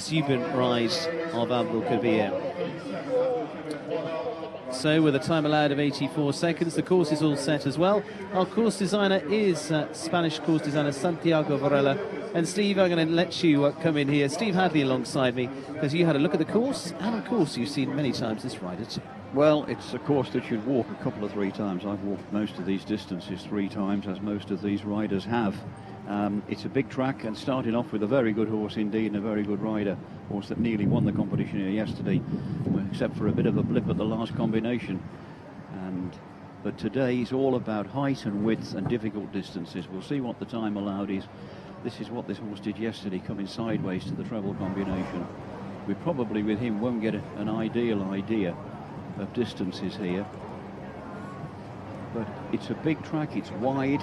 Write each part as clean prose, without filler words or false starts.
exuberant ride of Abdullah. So with a time allowed of 84 seconds, the course is all set as well. Our course designer is Spanish course designer Santiago Varela. And Steve, I'm going to let you come in here. Steve Hadley alongside me, because you had a look at the course, and of course you've seen many times this rider too. Well, it's a course that you'd walk a couple of 3 times. I've walked most of these distances 3 times, as most of these riders have. It's a big track, and starting off with a very good horse indeed, and a very good rider. Horse that nearly won the competition here yesterday, except for a bit of a blip at the last combination. But today is all about height and width and difficult distances. We'll see what the time allowed is. This is what this horse did yesterday, coming sideways to the treble combination. We probably, with him, won't get an ideal idea of distances here. But it's a big track, it's wide.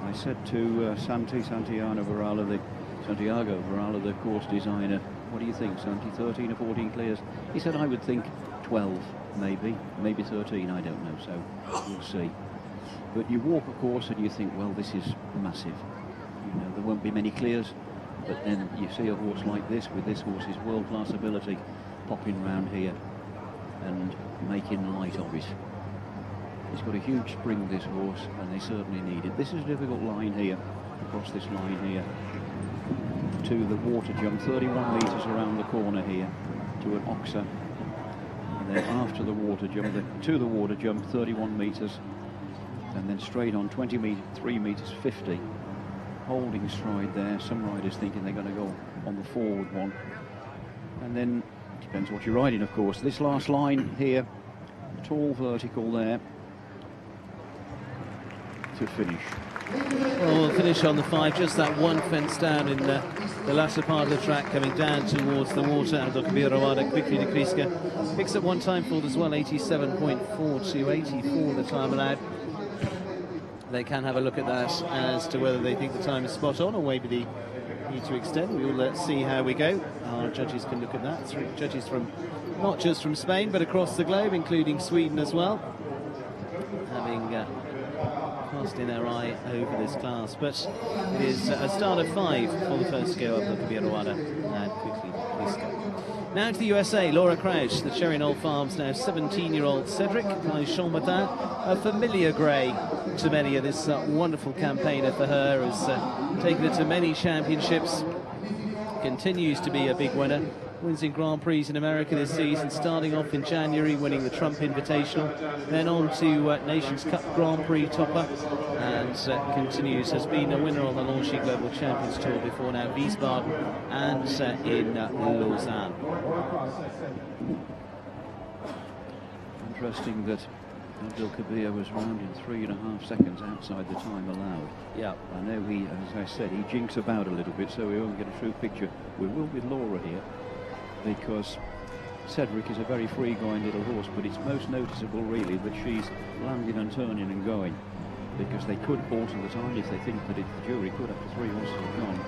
I said to Santiago Varela, the course designer, what do you think, Santi, 13 or 14 clears? He said, I would think 12, maybe 13, I don't know, so we'll see. But you walk a course and you think, well, this is massive. You know, there won't be many clears, but then you see a horse like this, with this horse's world-class ability, popping round here and making light of it. He's got a huge spring, this horse, and they certainly need it. This is a difficult line here, across this line here, to the water jump, 31 metres around the corner here, to an oxer. And then after the water jump, to the water jump, 31 metres, and then straight on 23 metres 50. Holding stride there. Some riders thinking they're going to go on the forward one, and then depends what you're riding, of course. This last line here, tall vertical there to finish. Well, we'll finish on the 5, just that one fence down in the latter part of the track, coming down towards the water. Abdullah Beerbaum quickly to Kriska, picks up one time forward as well, 87.4 to 84 the time allowed. They can have a look at that as to whether they think the time is spot on, or maybe they need to extend. We'll see how we go. Our judges can look at that. 3 judges from, not just from Spain, but across the globe, including Sweden as well, having cast in their eye over this class. But it is a start of 5 for the first go up of the Beerbaum, and quickly please go. Now to the USA, Laura Kraut, the Cherry Knoll Farms, now 17-year-old Cedric, by Chambertin, a familiar grey to many of this wonderful campaigner for her, has taken it to many championships, continues to be a big winner, wins in Grand Prix in America this season, starting off in January, winning the Trump Invitational, then on to Nations Cup Grand Prix topper, and continues, has been a winner on the Longines Global Champions Tour before now, Wiesbaden and in Lausanne. Interesting that Abdullah was round in 3.5 seconds outside the time allowed. Yeah. I know he, as I said, he jinks about a little bit, so we won't get a true picture. We will with Laura here, because Cedric is a very free-going little horse, but it's most noticeable really that she's landing and turning and going, because they could alter the time if they think that the jury could after 3 horses have gone.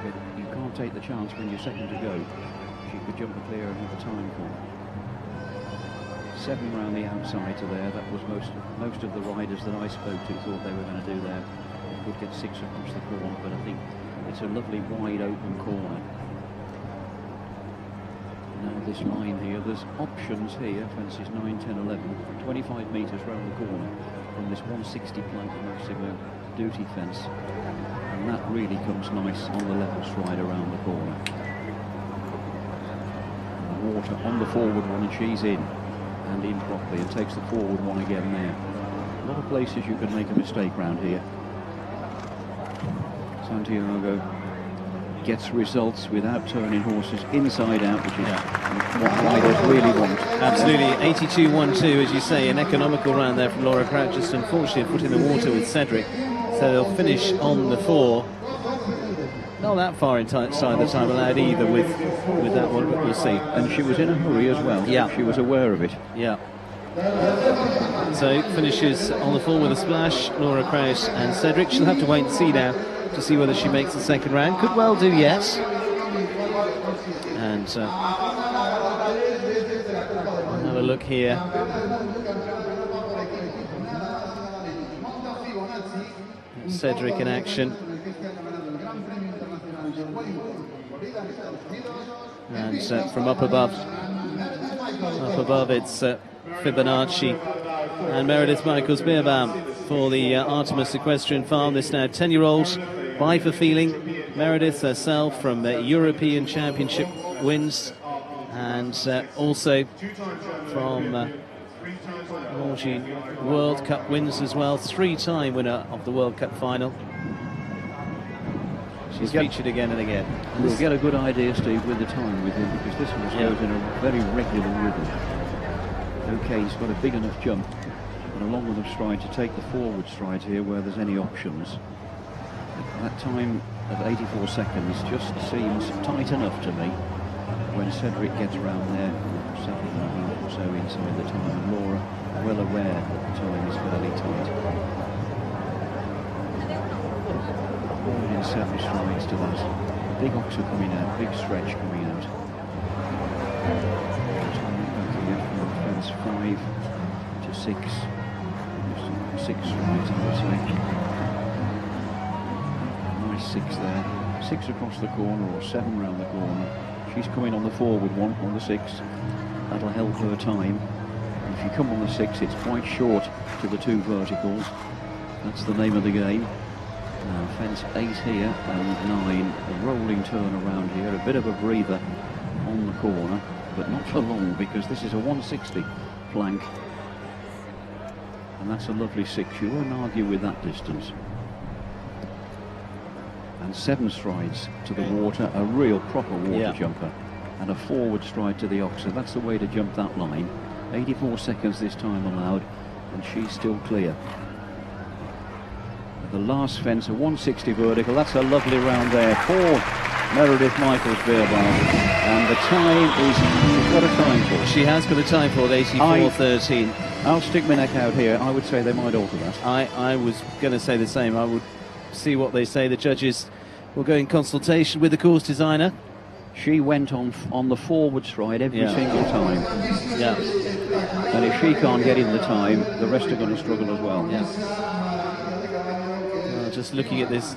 But you can't take the chance when you're second to go. She could jump a clear and have a time call. 7 round the outside to there. That was most of the riders that I spoke to thought they were going to do that. They could get 6 across the corner, but I think it's a lovely wide open corner. Now this line here, there's options here, fences 9, 10, 11, 25 metres round the corner from this 160 plank maximum duty fence, and that really comes nice on the level stride around the corner. And the water on the forward one, and she's in, and in properly, and takes the forward one again there. A lot of places you can make a mistake round here. Santiago gets results without turning horses inside out, which is what riders really want. Absolutely, 82.12, as you say, an economical round there from Laura Kraut, just unfortunately a foot in the water with Cedric, so they'll finish on the 4. Not that far inside the time allowed either with that one, but we'll see. And she was in a hurry as well. Yeah. She was aware of it. Yeah. So finishes on the 4 with a splash, Laura Kraut and Cedric. She'll have to wait and see now to see whether she makes the second round. Could well do, yes. And have a look here. Cedric in action. And from up above it's Fibonacci and Meredith Michaels-Beerbaum for the Artemis Equestrian Farm. This now 10-year-old, Buy for Feeling. Meredith herself from European Championship wins, and also from Longines World Cup wins as well. 3-time winner of the World Cup final. She's featured again and again. We'll get a good idea, Steve, with the time with him, because this one goes in a very regular rhythm. Okay, he's got a big enough jump and a long enough stride to take the forward stride here where there's any options. That time of 84 seconds just seems tight enough to me when Cedric gets around there, 7.5 or so inside the time, and Laura well aware that the time is fairly tight. In 7 strides to that. Big oxer coming out, big stretch coming out. From fence 5 to 6. 6 strides, I would say. Nice 6 there. 6 across the corner or 7 round the corner. She's coming on the forward one on the 6. That'll help her time. And if you come on the 6, it's quite short to the 2 verticals. That's the name of the game. Fence 8 here and 9, a rolling turn around here, a bit of a breather on the corner, but not for long, because this is a 160 flank, and that's a lovely 6. You won't argue with that distance. And 7 strides to the water, a real proper water jumper, and a forward stride to the oxer. That's the way to jump that line. 84 seconds this time allowed, and she's still clear. The last fence, a 160 vertical. That's a lovely round there for Meredith Michaels-Beerbaum. And the time is, she's got a time for it. She has got a time for it, 84.13. I'll stick my neck out here. I would say they might alter that. I was going to say the same. I would see what they say. The judges will go in consultation with the course designer. She went on the forward stride every single time. Yeah. And if she can't get in the time, the rest are going to struggle as well. Yeah. Just looking at this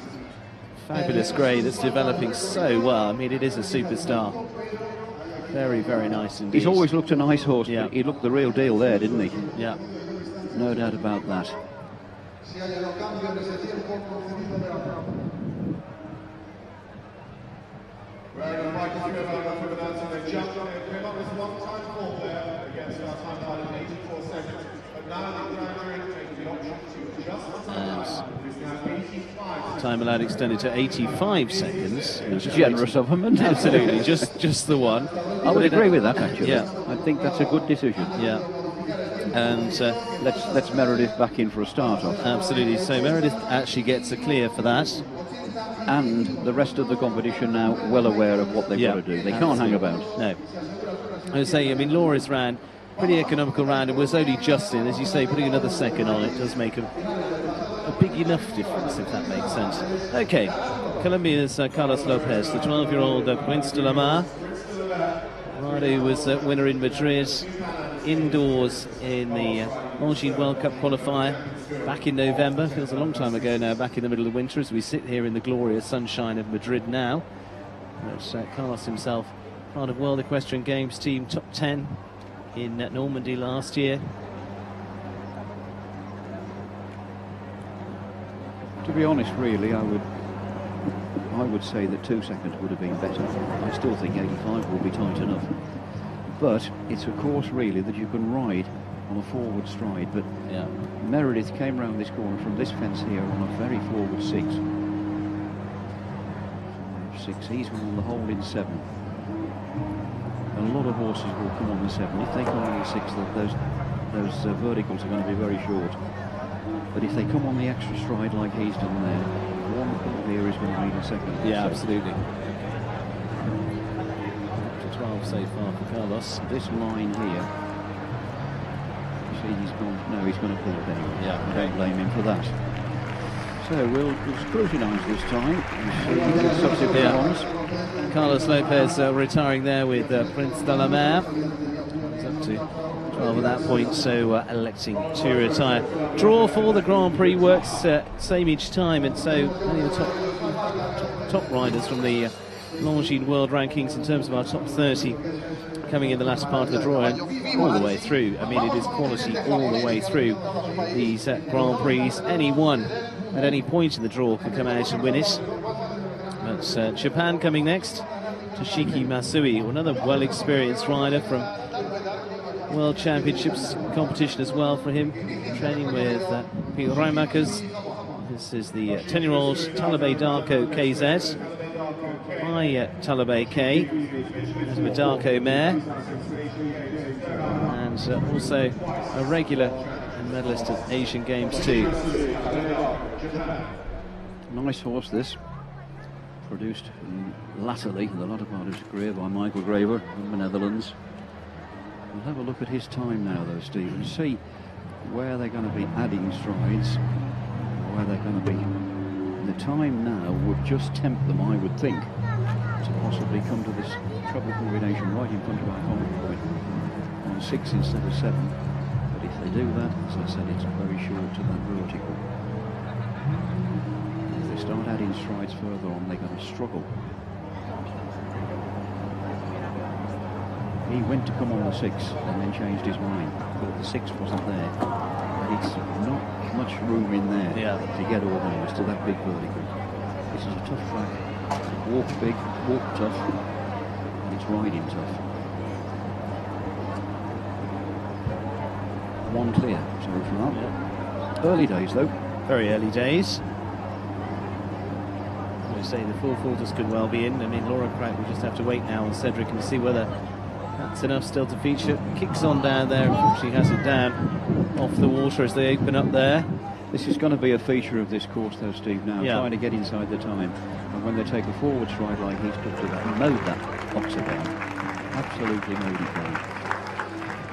fabulous grey that's developing so well. I mean, it is a superstar. Very, very nice indeed. He's always looked a nice horse. Yeah. He looked the real deal there, didn't he? Yeah. No doubt about that. Time allowed extended to 85 seconds. It's generous of him, isn't it? Absolutely, just the one. I would agree with that, actually. Yeah. I think that's a good decision. Yeah. And let's Meredith back in for a start off. Absolutely. So Meredith actually gets a clear for that. And the rest of the competition now well aware of what they've got to do. They can't hang about. No. I would say, I mean, Laura's ran pretty economical round and was only just in, as you say, putting another second on it does make a big enough difference, if that makes sense. Okay, Colombia's Carlos Lopez, the 12-year-old Prince de la Mar, who was winner in Madrid, indoors in the Longines World Cup qualifier back in November. Feels a long time ago now, back in the middle of winter, as we sit here in the glorious sunshine of Madrid now. But Carlos himself, part of World Equestrian Games team top 10 in Normandy last year. To be honest, really, I would say that 2 seconds would have been better. I still think 85 will be tight enough. But it's a course, really, that you can ride on a forward stride. But Meredith came round this corner from this fence here on a very forward 6. 6, he's on the hole in 7. A lot of horses will come on the 7. If they come on the 6, those verticals are going to be very short. But if they come on the extra stride like he's done there, one pull here is going to mean a second. Yeah, absolutely. Up to 12 so far for Carlos. This line here, see, he's going to pull it anyway. Yeah, I don't blame him for that. So we'll scrutinise this time and see subsequent ones. Carlos Lopez retiring there with Prince de la Mar. He's up to 12 at that point, so electing to retire. Draw for the Grand Prix works same each time, and so many of the top riders from the Longines world rankings in terms of our top 30 coming in the last part of the draw and all the way through. I mean, it is quality all the way through these Grand Prix. Anyone at any point in the draw can come out and win it. That's Japan coming next. Toshiki Masui, another well-experienced rider from World Championships competition as well for him, training with Pete Rijmakers. This is the 10-year-old Talibai Darko KZ by Talibai K, as a Darko mare, and also a regular medalist at Asian Games too. Nice horse this, produced latterly in the latter part of his career by Michael Graver from the Netherlands. We'll have a look at his time now though, Steve, and see where they're going to be adding strides, where they're going to be. The time now would just tempt them, I would think, to possibly come to this treble combination right in front of our convoy on 6 instead of 7. But if they do that, as I said, it's very short to that vertical. If they start adding strides further on, they're going to struggle. He went to come on the 6 and then changed his mind. Thought the 6 wasn't there. But it's not much room in there to get organised to that big vertical. This is a tough track. Walk big, walk tough, and it's riding tough. One clear, sorry for that. Yeah. Early days though. Very early days. I say the full quarters could well be in. I mean, Laura Kraut will just have to wait now on Cedric and see whether that's enough still to feature. Kicks on down there, unfortunately has it down off the water as they open up there. This is going to be a feature of this course though, Steve, now, trying to get inside the time. And when they take a forward stride like he's took to that, mowed that boxer down. Absolutely mowed it down.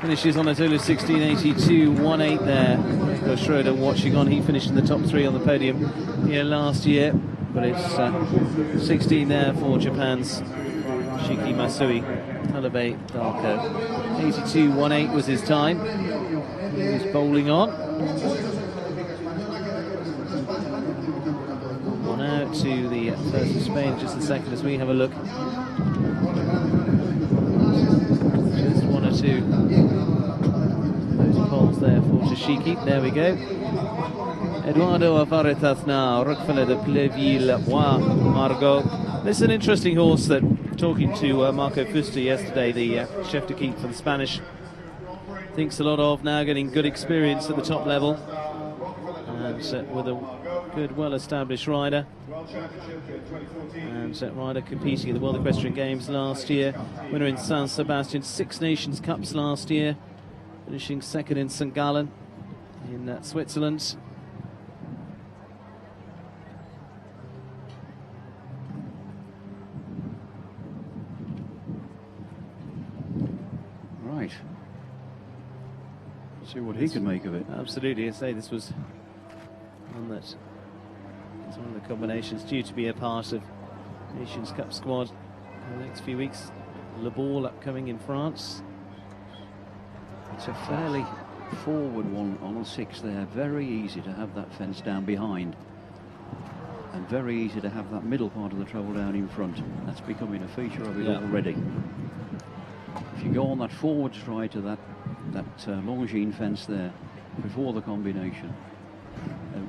Finishes on a total of 16.82.18 there. Gerco Schröder watching on. He finished in the top 3 on the podium here last year. But it's 16 there for Japan's Shiki Masui. Talibai Darko. 82.18 was his time. He was bowling on. On out to the first of Spain, just a second as we have a look. Just 1 or 2 those poles there for Toshiki. There we go. Eduardo Avaritas now, Rockefeller de Pleville, Margot. This is an interesting horse that, talking to Marco Fuster yesterday, the chef de keep for the Spanish, thinks a lot of now, getting good experience at the top level, and with a good, well-established rider, and rider competing at the World Equestrian Games last year, winner in San Sebastian, 6 Nations Cups last year, finishing 2nd in St. Gallen in Switzerland. Right. See what he can make of it. Absolutely. I say this was one that is one of the combinations due to be a part of Nations Cup squad in the next few weeks. Le Ball upcoming in France. It's a fairly forward one on a 6 there. Very easy to have that fence down behind, and very easy to have that middle part of the treble down in front. That's becoming a feature of it already. If you go on that forward stride to that Longines fence there before the combination,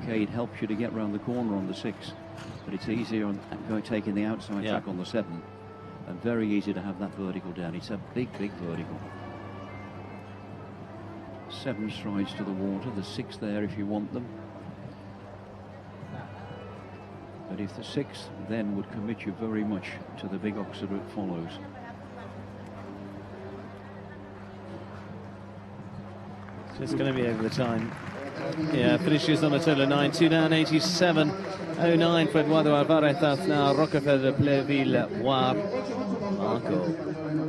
okay, it helps you to get round the corner on the 6, but it's easier on taking the outside track on the 7, and very easy to have that vertical down. It's a big vertical. 7 strides to the water, the 6 there if you want them. But if the 6 then would commit you very much to the big oxer that follows. It's going to be over the time. Yeah, finishes on a total of 9, 2 down, 87.09 for Eduardo Alvarez now, Rockefeller, Pleville, Marco.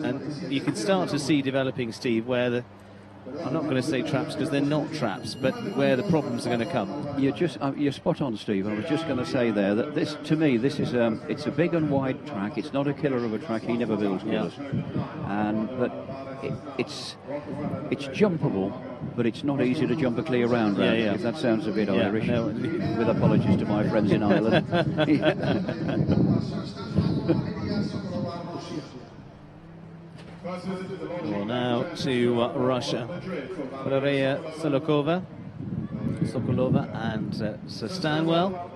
And you can start to see developing, Steve, where the, I'm not going to say traps because they're not traps, but where the problems are going to come. You're spot on, Steve. I was just going to say there that this, to me, this is it's a big and wide track. It's not a killer of a track. He never builds killers, but it's jumpable, but it's not easy to jump a clear round. If that sounds a bit Irish, no. With apologies to my friends in Ireland. Well, now to Russia. Valeria Sokolova and Sir Stanwell,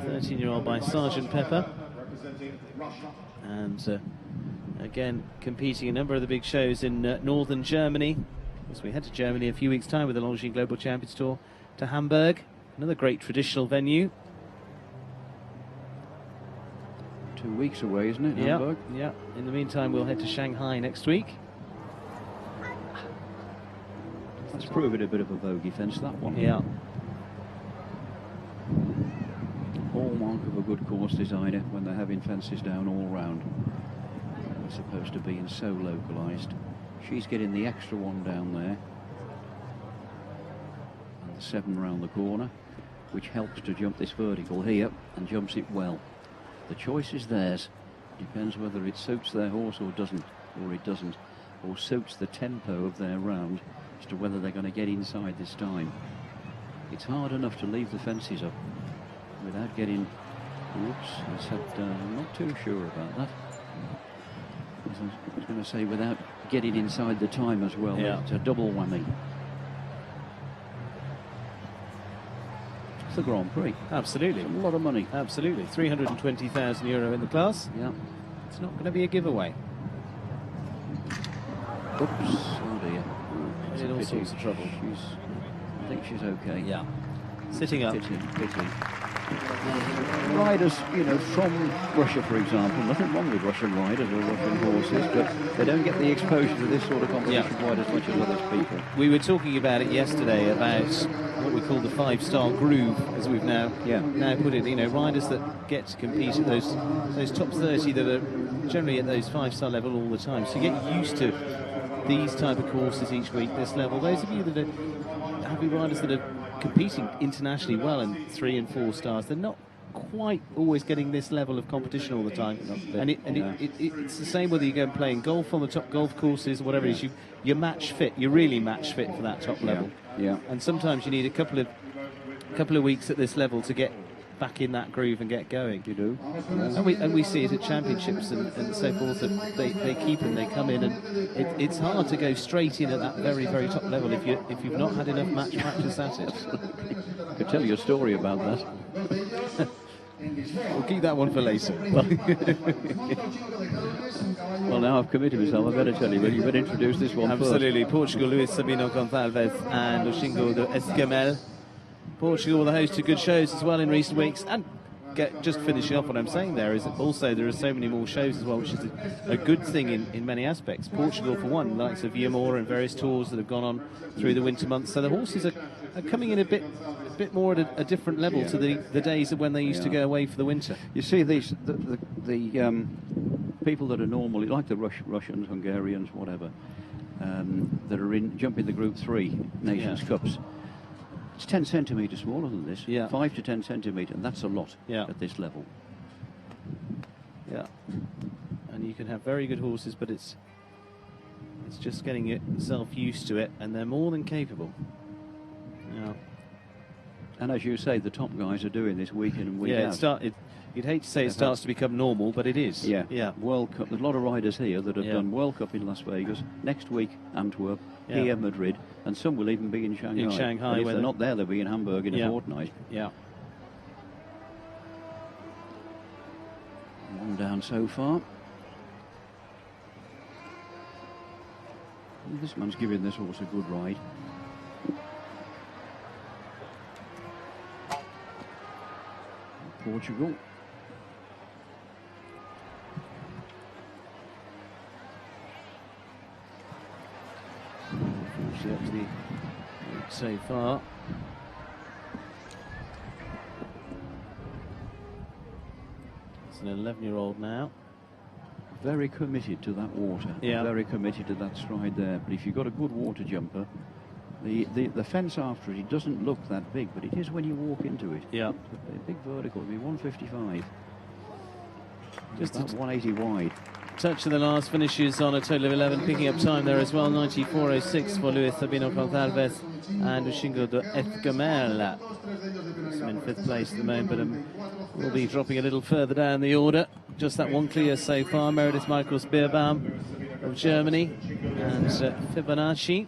13-year-old by Sergeant Pepper. And again, competing a number of the big shows in northern Germany. As we head to Germany a few weeks' time with the Longines Global Champions Tour to Hamburg, another great traditional venue. 2 weeks away, isn't it, Hamburg? Yeah. In the meantime, we'll head to Shanghai next week. That's proving a bit of a bogey fence, that one. Yeah. Hallmark of a good course designer when they're having fences down all round. They're supposed to be so localised. She's getting the extra one down there. And the 7 round the corner, which helps to jump this vertical here and jumps it well. The choice is theirs. Depends whether it suits their horse or doesn't, or suits the tempo of their round as to whether they're going to get inside this time. It's hard enough to leave the fences up without getting... Oops, I said I'm not too sure about that. I was going to say without getting inside the time as well. Yeah. It's a double whammy. It's the Grand Prix. Absolutely. It's a lot of money. Absolutely. €320,000 in the class. Yeah. It's not going to be a giveaway. Oops, oh dear. In all sorts of trouble. I think she's okay. Yeah. Sitting up. Pity. Riders, from Russia, for example, nothing wrong with Russian riders or Russian horses, but they don't get the exposure to this sort of competition quite as much as other people. We were talking about it yesterday about what we call the 5-star groove, as we've now put it. Riders that get to compete at those top 30 that are generally at those 5-star level all the time. So you get used to these type of courses each week, this level. Those of you that are having riders that are competing internationally well in 3 and 4 stars, they're not quite always getting this level of competition all the time. It's the same whether you go playing golf on the top golf courses or whatever it is. You're match fit. You're really match fit for that top level. Yeah. And sometimes you need a couple of weeks at this level to get back in that groove and get going. You do. And we see it at championships and so forth, that they keep and they come in, and it's hard to go straight in at that very, very top level if you've not had enough match practice at it. I could tell you a story about that. We'll keep that one for later. Well, now I've committed myself, I better tell you, but you better introduce this one Absolutely. first. Portugal, Luis Sabino Gonçalves and Luciana Diniz. Portugal will host 2 good shows as well in recent weeks. And just finishing off what I'm saying there is that also there are so many more shows as well, which is a good thing in many aspects. Portugal, for one, likes of Viamora and various tours that have gone on through the winter months. So the horses are coming in a bit more at a different level to the days of when they used to go away for the winter. You see, the people that are normally, like the Russians, Hungarians, whatever, that are jumping the Group 3 Nations Cups, it's 10 centimetres smaller than this, 5 to 10 centimetres, and that's a lot at this level. Yeah, and you can have very good horses, but it's just getting yourself used to it, and they're more than capable. Yeah. And as you say, the top guys are doing this week in and week out. You'd hate to say it starts to become normal, but it is. Yeah. World Cup. There's a lot of riders here that have done World Cup in Las Vegas. Next week, Antwerp. Here, Madrid. And some will even be in Shanghai. In Shanghai. But if they're not there, they'll be in Hamburg in a fortnight. Yeah. One down so far. This man's giving this horse a good ride. Portugal. Actually, so far. It's an 11-year-old now. Very committed to that water. Very committed to that stride there. But if you've got a good water jumper, the fence after it doesn't look that big, but it is when you walk into it. Yeah. It's a big vertical. It'll be 155. Just about 180 wide. touch of the last, finishes on a total of 11, picking up time there as well. 94.06 for Luis Sabino Gonzalez and Ushingo de Ethgemel. In 5th place at the moment, but will be dropping a little further down the order. Just that one clear so far. Meredith Michaels-Beerbaum of Germany and Fibonacci.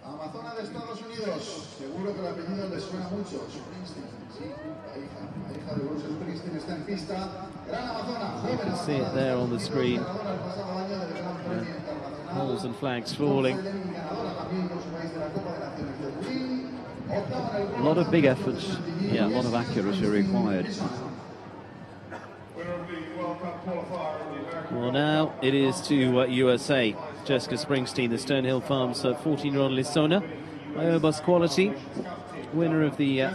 You can see it there on the screen. Holes and flags falling. A lot of big efforts, a lot of accuracy required. Well, now it is to USA. Jessica Springsteen, the Stonehill Farms 14-year-old Lisona, Iobos quality, winner of the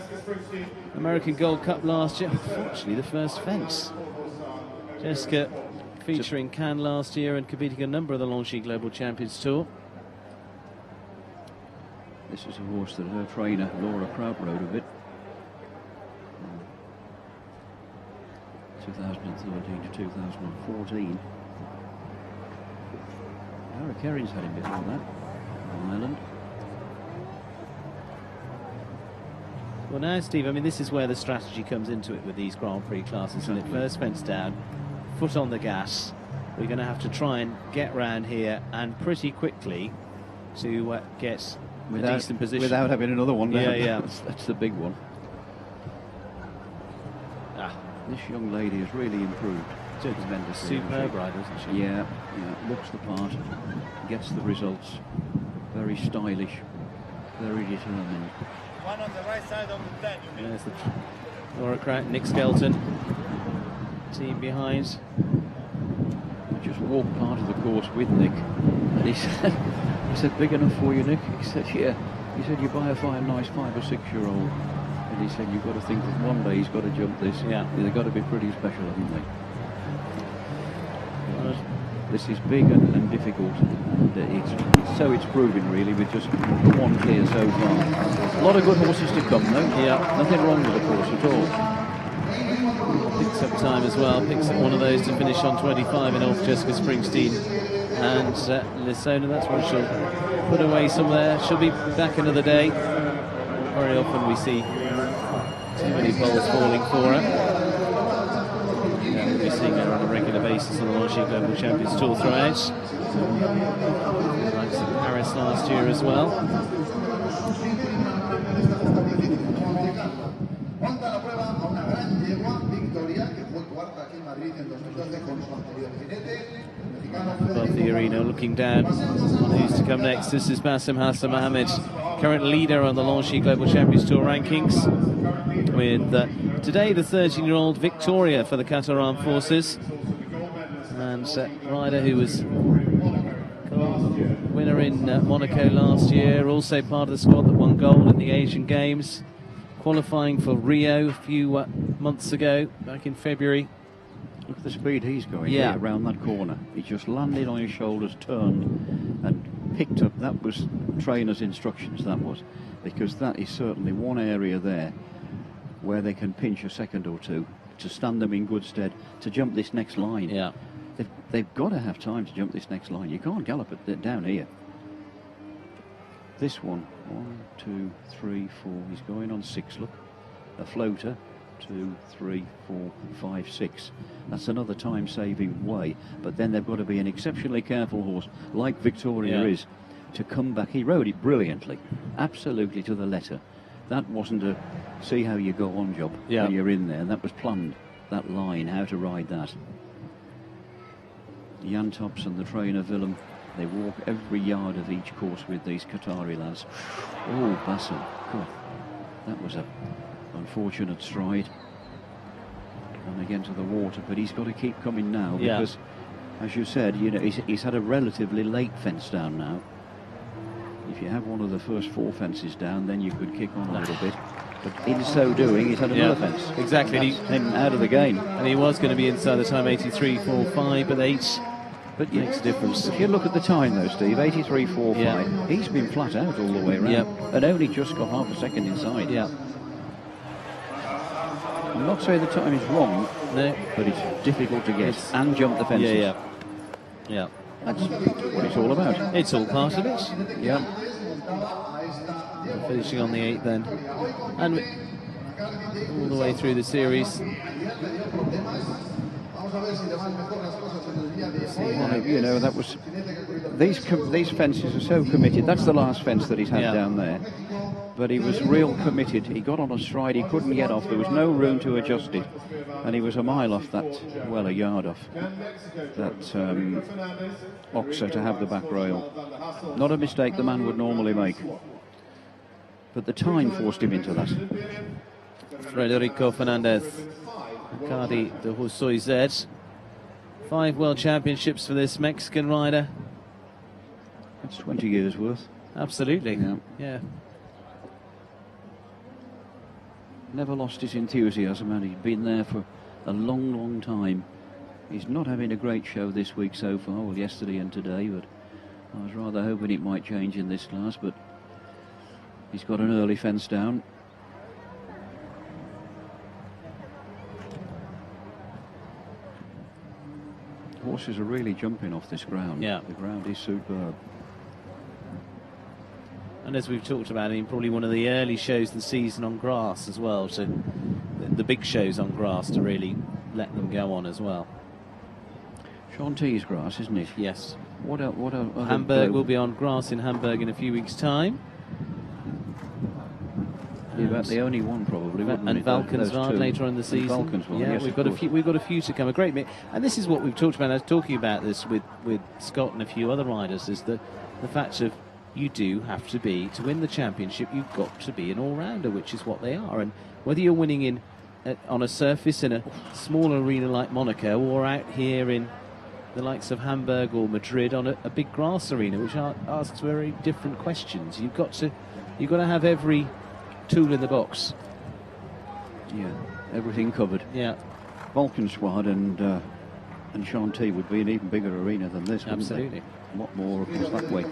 American Gold Cup last year. Unfortunately, the first fence. Jessica featuring Cannes last year and competing a number of the Longines Global Champions Tour. This is a horse that her trainer, Laura Kraut, rode a bit. 2013 to 2014. Lara Kerrin's had him before that, on Ireland. Well now, Steve, I mean, this is where the strategy comes into it with these Grand Prix classes. And first fence down, foot on the gas. We're going to have to try and get round here and pretty quickly to get a decent position. Without having another one down. Yeah. That's the big one. This young lady has really improved tremendously. Superb rider, isn't she? Yeah, looks the part, gets the results. Very stylish, very determined. One on the right side of the 10. There's the Laura Kraut, Nick Skelton, team behind. I just walked part of the course with Nick, and he said, big enough for you, Nick? He said, yeah. He said, you buy a nice 5 or 6-year-old. And he said, you've got to think that one day he's got to jump this. Yeah. They've got to be pretty special, haven't they? This is big and difficult. And it's proving, really, with just one clear so far. A lot of good horses to come, though. Yeah. Nothing wrong with the course at all. Picks up time as well. Picks up one of those to finish on 25 in off Jessica Springsteen. And Lisona, that's where she'll put away some there. She'll be back another day. Very often we see too many poles falling for her. We'll be seeing her on a regular basis on the Longines Global Champions Tour throughout. Like Paris last year as well. Above the arena, looking down on who's to come next. This is Bassem Hassan Mohammed, current leader on the Longines Global Champions Tour rankings, with today the 13-year-old Victoria for the Qatar Armed Forces, and rider who was winner in Monaco last year, also part of the squad that won gold at the Asian Games, qualifying for Rio a few months ago, back in February. Look at the speed he's going here around that corner. He just landed on his shoulders, turned and picked up. That was trainer's instructions, that was, because that is certainly one area there where they can pinch a second or two to stand them in good stead to jump this next line. Yeah, they've got to have time to jump this next line. You can't gallop it down here. This one, 1, 2, 3, 4. He's going on 6. Look, a floater. 2, 3, 4, 5, 6. That's another time-saving way. But then they've got to be an exceptionally careful horse, like Victoria is, to come back. He rode it brilliantly, absolutely to the letter. That wasn't a see how you go on job when you're in there. That was planned, that line, how to ride that. Jan Tops and the trainer Willem, they walk every yard of each course with these Qatari lads. Oh, Bassem, God, that was a unfortunate stride, and again to the water, but he's got to keep coming now because, as you said, he's had a relatively late fence down now. If you have one of the first 4 fences down, then you could kick on a little bit, but in so doing he's had another fence. Exactly. That's him out of the game, and he was going to be inside the time 83.45, but 8 makes a difference. If you look at the time though, Steve, 83.45, he's been flat out all the way around and only just got half a second inside. I'm not saying the time is wrong, but it's difficult to get and jump the fences. Yeah. That's what it's all about. It's all part of it. Yeah. Finishing on the 8th then. And all the way through the series. Well, you know, that was these fences are so committed. That's the last fence that he's had down there. But he was real committed. He got on a stride he couldn't get off. There was no room to adjust it. And he was a mile off that, well, a yard off that Oxer to have the back rail. Not a mistake the man would normally make. But the time forced him into that. Federico Fernandez, Cardi de Hussoy Z. 5 World Championships for this Mexican rider. That's 20 years worth. Absolutely. Yeah. Never lost his enthusiasm, and he's been there for a long, long time. He's not having a great show this week so far, well, yesterday and today, but I was rather hoping it might change in this class, but he's got an early fence down. Horses are really jumping off this ground. Yeah. The ground is superb. And as we've talked about, probably one of the early shows of the season on grass as well, so the big shows on grass to really let them go on as well. Chantilly's grass, isn't it? Yes. What Hamburg will be on grass in Hamburg in a few weeks' time. Yeah, about the only one probably. And Valkenswaard later on in the season. Yeah, yes, we've got a few to come. A great mix. And this is what we've talked about. I was talking about this with Scott and a few other riders. Is the fact of you do have to be, to win the championship, you've got to be an all-rounder, which is what they are. And whether you're winning on a surface in a small arena like Monaco, or out here in the likes of Hamburg or Madrid on a big grass arena, which asks very different questions. You've got to have every tool in the box. Yeah, everything covered. Yeah. Valkenswaard and Chantilly would be an even bigger arena than this. Absolutely. A lot more across that way.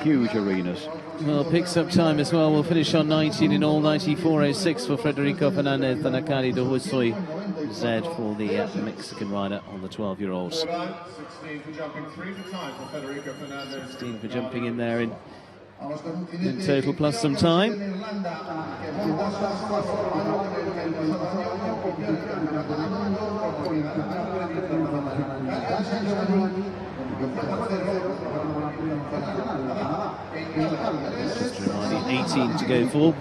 Huge arenas. Well, picks up time as well. We'll finish on 19 in all, 94.06 for Federico Fernandez and Akari de Hussoy Z for the Mexican rider on the 12-year-olds. 16 for jumping in there in total, plus some time. Just reminding, 18 to go forward.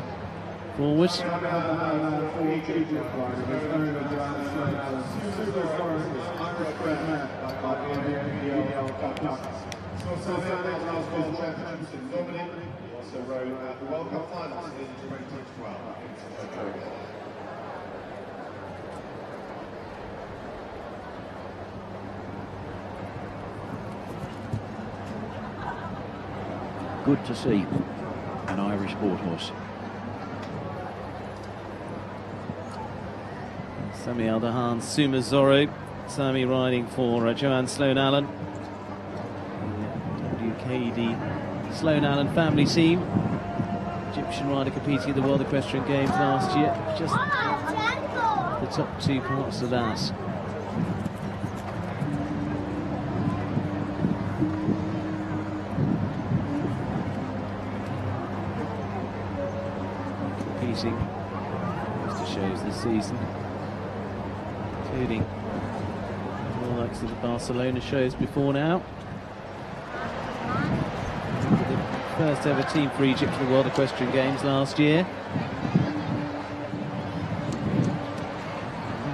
Good to see an Irish sport horse. Sami Aldahan, Suma Zorro. Sami riding for Joanne Sloan Allen. WKD Sloan Allen family team. Egyptian rider competing in the World Equestrian Games last year. Just the top 2 parts of that. Competing most of shows this season, including all likes of the Barcelona shows before now. The first ever team for Egypt for the World Equestrian Games last year.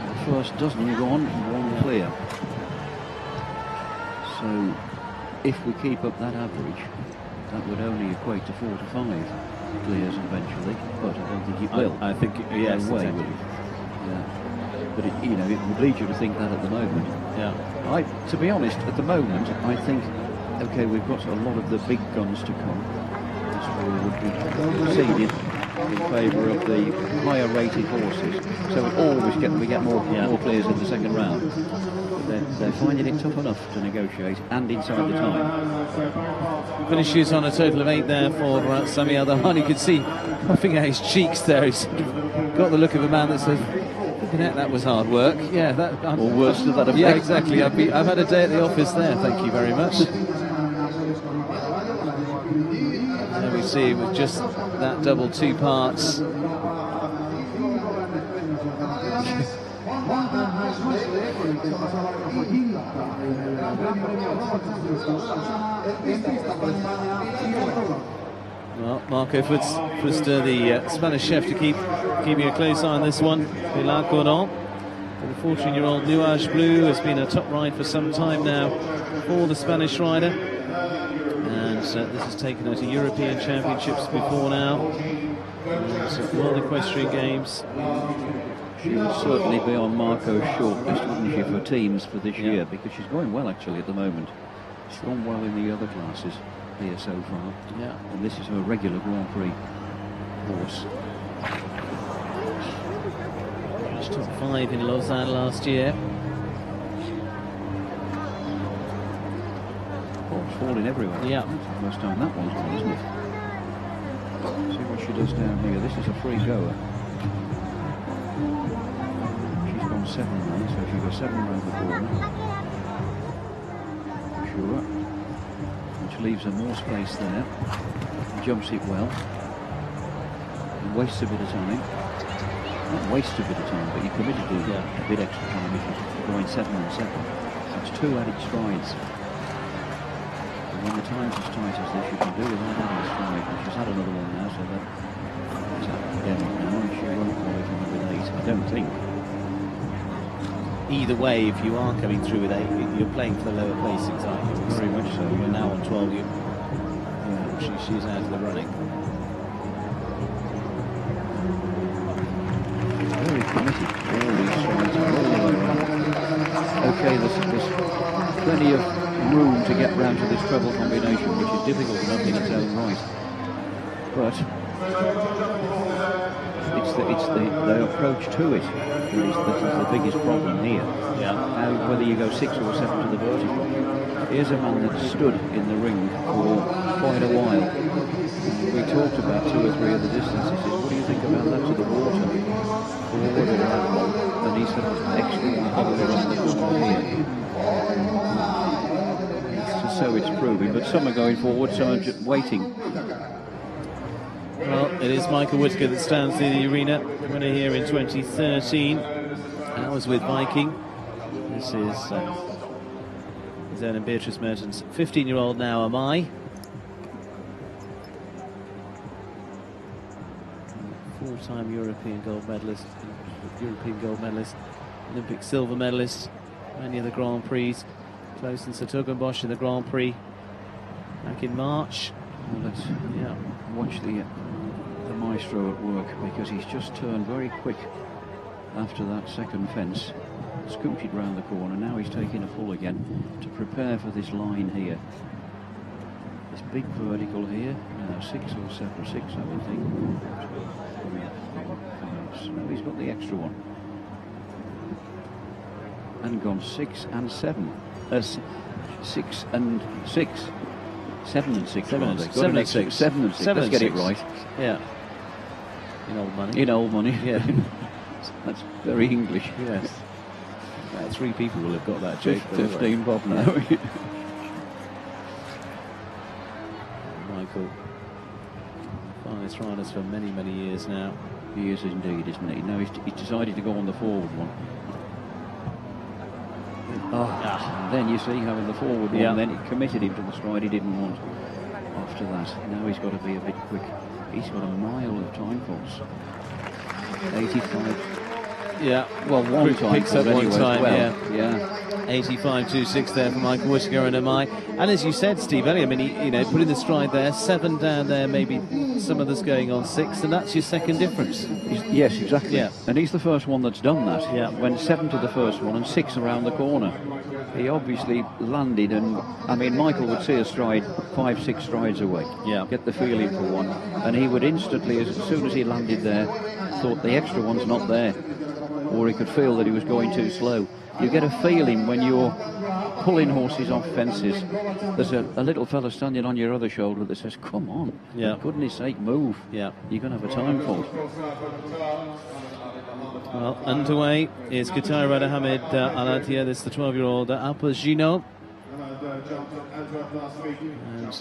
The first dozen gone, one clear. So if we keep up that average, that would only equate to 4 to 5 clears eventually, but I don't think it will. I think, yes, no way exactly. will it. Yeah. But it would lead you to think that at the moment. Yeah. To be honest, at the moment, I think, okay, we've got a lot of the big guns to come. This war would be conceded in favour of the higher rated horses. So we get more clears in the second round. They're finding it tough enough to negotiate and inside the time. Finishes on a total of 8 there for Sami Aldahan. You can see puffing out his cheeks there. He's got the look of a man that says, Flipping heck, that was hard work. Yeah, that. Or worse to that effect. Yeah, exactly. I've had a day at the office there. Thank you very much. There we see with just that double 2 parts. Well, Marco Fuster, the Spanish chef, to keeping a close eye on this one. Pilar Cordon, the 14-year-old Nuage Bleu, has been a top ride for some time now for the Spanish rider. And this has taken her to European Championships before now. And World Equestrian Games. She would certainly be on Marco's shortlist, wouldn't she, for teams for this year, because she's going well actually at the moment. She's gone well in the other classes here so far. Yeah. And this is her regular Grand Prix horse. She took 5 in Lausanne last year. Oh, it's falling everywhere. Yeah. That's the first time that one's gone, isn't it? See what she does down here. This is a free goer. She's gone 7 now, so she goes 7 round the corner. Sure. Which leaves her more space there. Jumps it well. And wastes a bit of time. Not wastes a bit of time, but you committed to a bit extra time if you're going 7 and 7. That's 2 added strides. And when the time's as tight as this, you can do without adding a stride. And she's had another one now, so that's academic now, and she won't qualify with 8, I don't think. Either way, if you are coming through with 8, you're playing for the lower placings, aren't you? Very much so. You're now on 12. She's out of the running. Very committed. All these strides are all the way around. Okay, there's plenty of room to get round to this treble combination, which is difficult enough in its own right. But it's the approach to it that is the biggest problem here. Yeah. Whether you go 6 or 7 to the vertical. Here's a man that stood in the ring for quite a while. We talked about 2 or 3 of the distances. He said, what do you think about that to the water? Forward or lateral? And he said, extra probably around the corner here. So it's proving, but some are going forward, some are just waiting. Well, it is Michael Whitaker that stands in the arena. Winner here in 2013. That was with Viking. This is his own and Beatrice Mertens' 15-year-old now, am I? 4-time European gold medalist, Olympic silver medalist, many of the Grand Prix. Close in Sertogenbosch in the Grand Prix back in March. Well, let's watch the maestro at work, because he's just turned very quick after that second fence, scooted round the corner. Now he's taking a pull again to prepare for this line here. This big vertical here, 6 or 7, 6 I would think. No, he's got the extra one. And gone 6 and 7. 6 and 6. 7 and 6. 7 and 6. 7 and 6. 7 and 6. Let's get it right. Yeah. In old money. In old money. Yeah. That's very English. Yes. About 3 people will have got that, Jake. 15 bob now. Michael, finest riders for many, many years now. He is indeed, isn't he? Now he's decided to go on the forward one. And then you see how in the forward one, then it committed him to the stride he didn't want. After that, now he's got to be a bit quick. He's got a mile of time force. 85. Yeah, well, one time picks up anyway, one time. well. Yeah. 85.26 there for Michael Whitaker and MI. And as you said, Steve, earlier, I mean, he, putting the stride there, 7 down there, maybe some others going on 6, and that's your second difference. Yes, exactly. Yeah. And he's the first one that's done that. Yeah. Went 7 to the first one and 6 around the corner. He obviously landed, and I mean, Michael would see a stride 5, 6 strides away. Yeah. Get the feeling for one, and he would instantly, as soon as he landed there, thought the extra one's not there, or he could feel that he was going too slow. You get a feeling when you're pulling horses off fences. There's a little fella standing on your other shoulder that says, come on, for goodness sake, move. Yeah. You're going to have a time fault. Well, underway is Qatar rider Hamid Alatia. This is the 12-year-old Alpagino.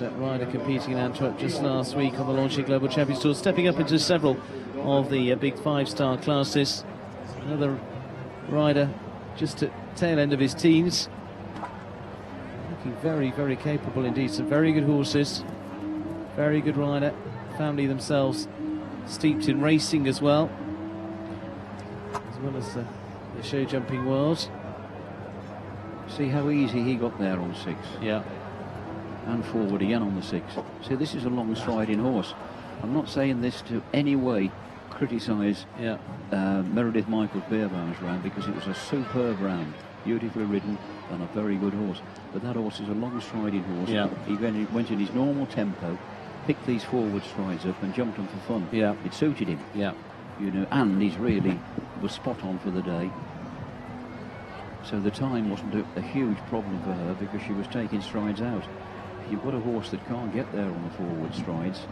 And rider competing in Antwerp just last week on the Longines Global Champions Tour, stepping up into several of the big 5-star classes. Another rider just at tail end of his teens. Looking very, very capable indeed. Some very good horses. Very good rider. Family themselves steeped in racing as well. As well as the show jumping world. See how easy he got there on 6. Yeah. And forward again on the 6. See, this is a long striding horse. I'm not saying this to any way criticise Meredith Michaels-Beerbaum's round, because it was a superb round, beautifully ridden and a very good horse. But that horse is a long striding horse. Yeah. He went in his normal tempo, picked these forward strides up and jumped them for fun. Yeah. It suited him. Yeah. You know, and he's really was spot on for the day. So the time wasn't a huge problem for her, because she was taking strides out. If you've got a horse that can't get there on the forward strides,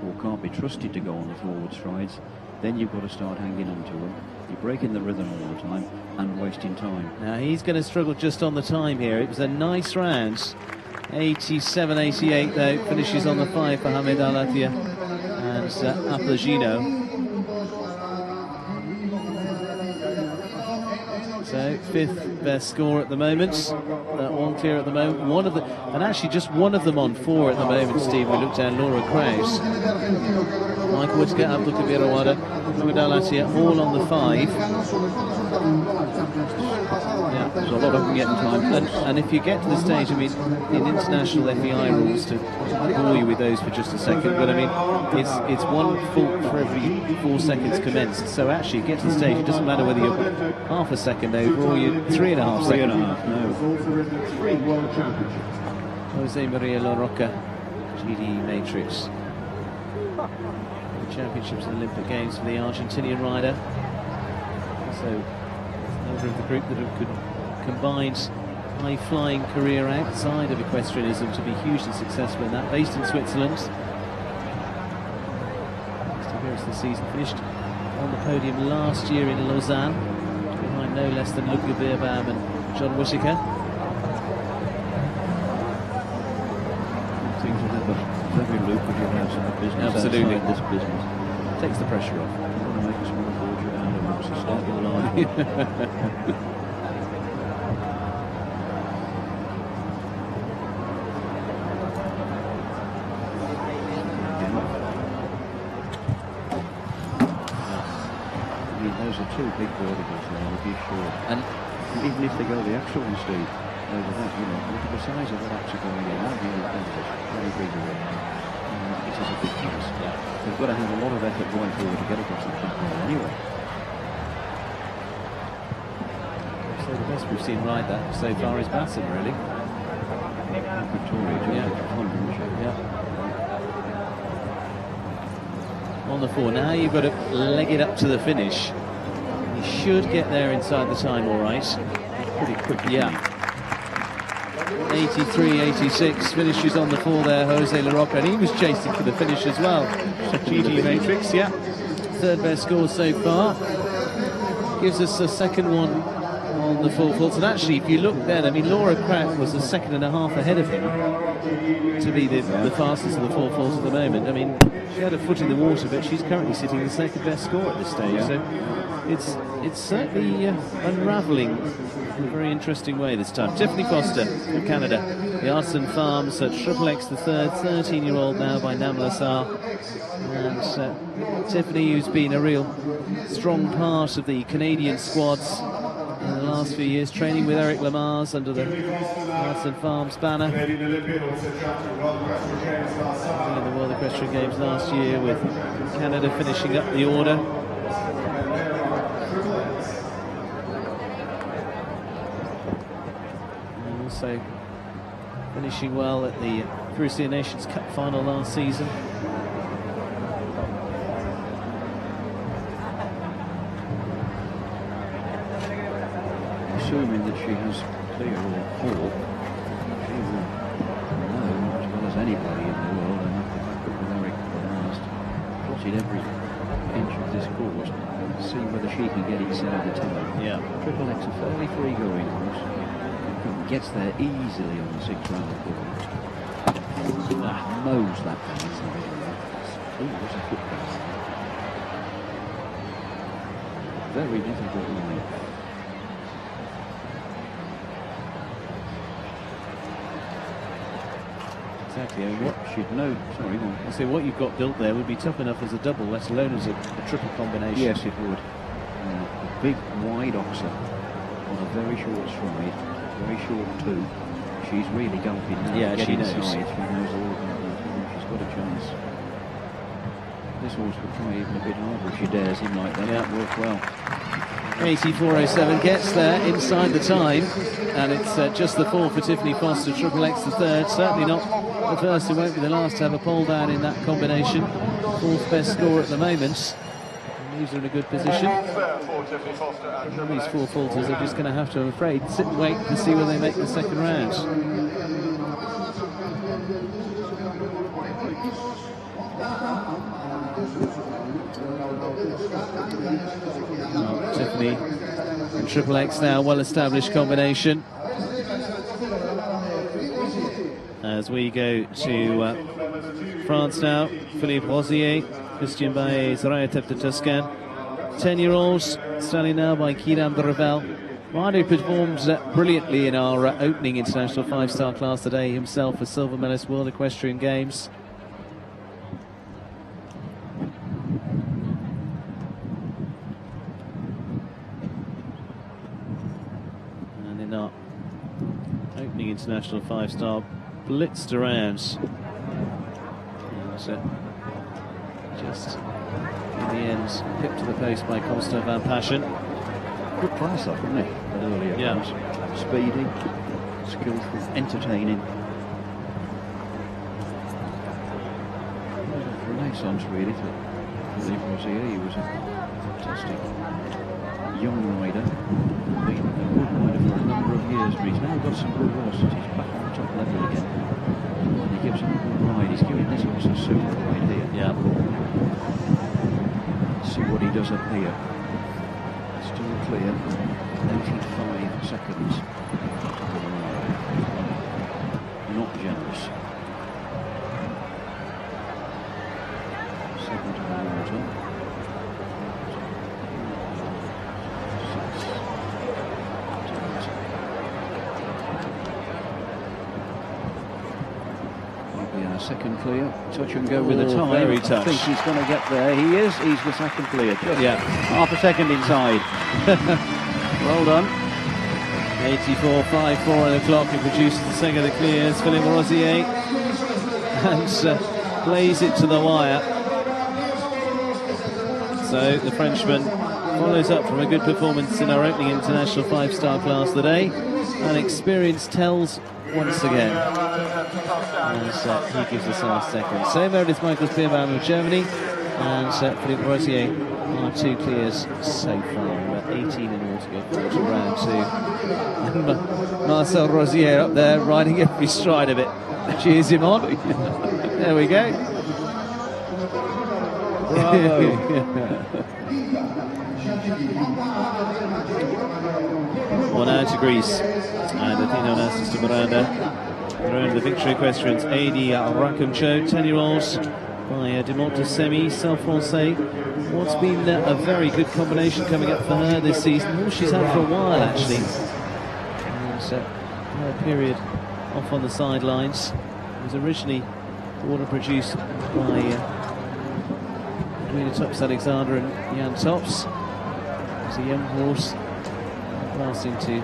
or can't be trusted to go on the forward strides, then you've got to start hanging on to him. You're breaking the rhythm all the time and wasting time. Now he's going to struggle just on the time here. It was a nice round. 87-88 though, finishes on the 5 for Hamid Alatia and Alpagino. So 5th best score at the moment. That one clear at the moment. And actually just one of them on 4 at the moment, Steve. We looked down Laura Kraut, Michael Whitaker, Abdullah Beerbaum, Hamid Alatia, all on the 5. Yeah, there's a lot of them getting time. And if you get to the stage, I mean, in international FEI rules, to bore you with those for just a second, but I mean, it's 1 fault for every 4 seconds commenced. So actually, you get to the stage, it doesn't matter whether you're half a second over or you're 3.5 seconds. 3.5, no. Jose Maria La Roca, GD Matrix. The Championships and Olympic Games for the Argentinian rider. So, another of the group that have combined high-flying career outside of equestrianism to be hugely successful in that, based in Switzerland. First appearance of the season, finished on the podium last year in Lausanne, behind no less than Ludger Beerbaum and John Whitaker. Things are very lucrative outside business. Absolutely. Outside this business. Takes the pressure off. You want to make a small fortune out of it, so start your life. Those are 2 big verticals there, to be sure. And even if they go the axle instead over that, you know, look at the size of that axle going in. How do you think it's very big? It is a big place. Yeah. They've got to have a lot of effort going forward to get across the track there anyway. So the best we've seen ride that so far is Bassam, really. Victoria, yeah. On the 4 now, you've got to leg it up to the finish. You should get there inside the time, all right. Pretty quick. Yeah. 83-86 finishes on the 4 there, Jose La Roca, and he was chasing for the finish as well. GG Matrix, yeah. 3rd best score so far. Gives us a second one on the 4 faults. And actually, if you look then, I mean, Laura Kraut was a 2.5 ahead of him to be the fastest of the 4 faults at the moment. I mean, she had a foot in the water, but she's currently sitting the 2nd best score at this stage. Yeah. So it's certainly unravelling in a very interesting way this time. Tiffany Foster from Canada, the Artisan Farms, Triple X the 3rd, 13-year-old now by Nam Lassar. And Tiffany, who's been a real strong part of the Canadian squads in the last few years, training with Eric Lamars under the Artisan Farms banner. In the World Equestrian Games last year, with Canada finishing up the order. And also finishing well at the Rosier Nations Cup final last season. Assuming that she has clear or 4, she will know as well as anybody in the world, and with Eric last plotted every inch of this course, see whether she can get inside the time. Yeah. Triple X, a fairly free going horse. Gets there easily on the 6th round of ball. Mows that thing inside. Oh, there's a foot down. Very difficult line. Exactly. And what Should know. Sorry, go on. I say what you've got built there would be tough enough as a double, let alone as a triple combination. Yes, it would. A big wide oxer on a very short stride, very short too. She's really galloping now. Yeah, Get she knows. inside. She knows all about that. She's got a chance. This horse could try even a bit harder if she dares him like that. Yeah. That worked well. 84.07 gets there inside the time, and it's just the 4 for Tiffany Foster, Triple X the third. Certainly not the first, it won't be the last to have a pole down in that combination. 4th best score at the moment. And these are in a good position. And these 4 falters are just going to have to, I'm afraid, sit and wait to see when they make the second round. Tiffany and Triple X now, well-established combination. As we go to France now, Philipp Rosier, Christian Baez, Roger-Yves Bost, 10-year-olds, standing now by Kidam de Revel. Rider who performed brilliantly in our opening international 5-star class today, himself a silver medalist World Equestrian Games. And in our opening international 5-star, blitzed around. And, just in the end, pipped to the post by Constant Van Passion. Good class up, wasn't it? Earlier. Yeah. Speedy, skillful, entertaining. Renaissance really for Philipp Rosier. He was a fantastic young rider. Been a good rider for a number of years. He's now got some good horses. He's back on the top level again. And he gives him a good ride. He's giving this horse a super ride here. Yeah. See what he does up here. Still clear. 85 seconds. Not generous. Second to the water. 6, 8. Second clear, touch and go with the time. Very I touch. think he's going to get there. He is. He's the second clear. Just half a second inside. Well done. 84.54 on the clock. It produces the second of the clears. Philipp Rosier and plays it to the wire. So the Frenchman follows up from a good performance in our opening international 5-star class today, and experience tells once again. As he gives us our second. So Meredith Michaels-Beerbaum of Germany and Philipp Rosier are 2 clears so far. About 18 in all to go forward to round 2. And Marcel Rosier up there riding every stride of it. Cheers him on. There we go. Bravo. On out to Greece. And Athena Onassis to Miranda. Around the victory equestrians, Adi Rakumcho, 10-year-olds by Demonte Semi, Saint-Francais. What's been a very good combination coming up for her this season. All she's had for a while, actually. And her period off on the sidelines. It was originally water produced by Edwina Tops-Alexander and Jan Tops. It was a young horse passing to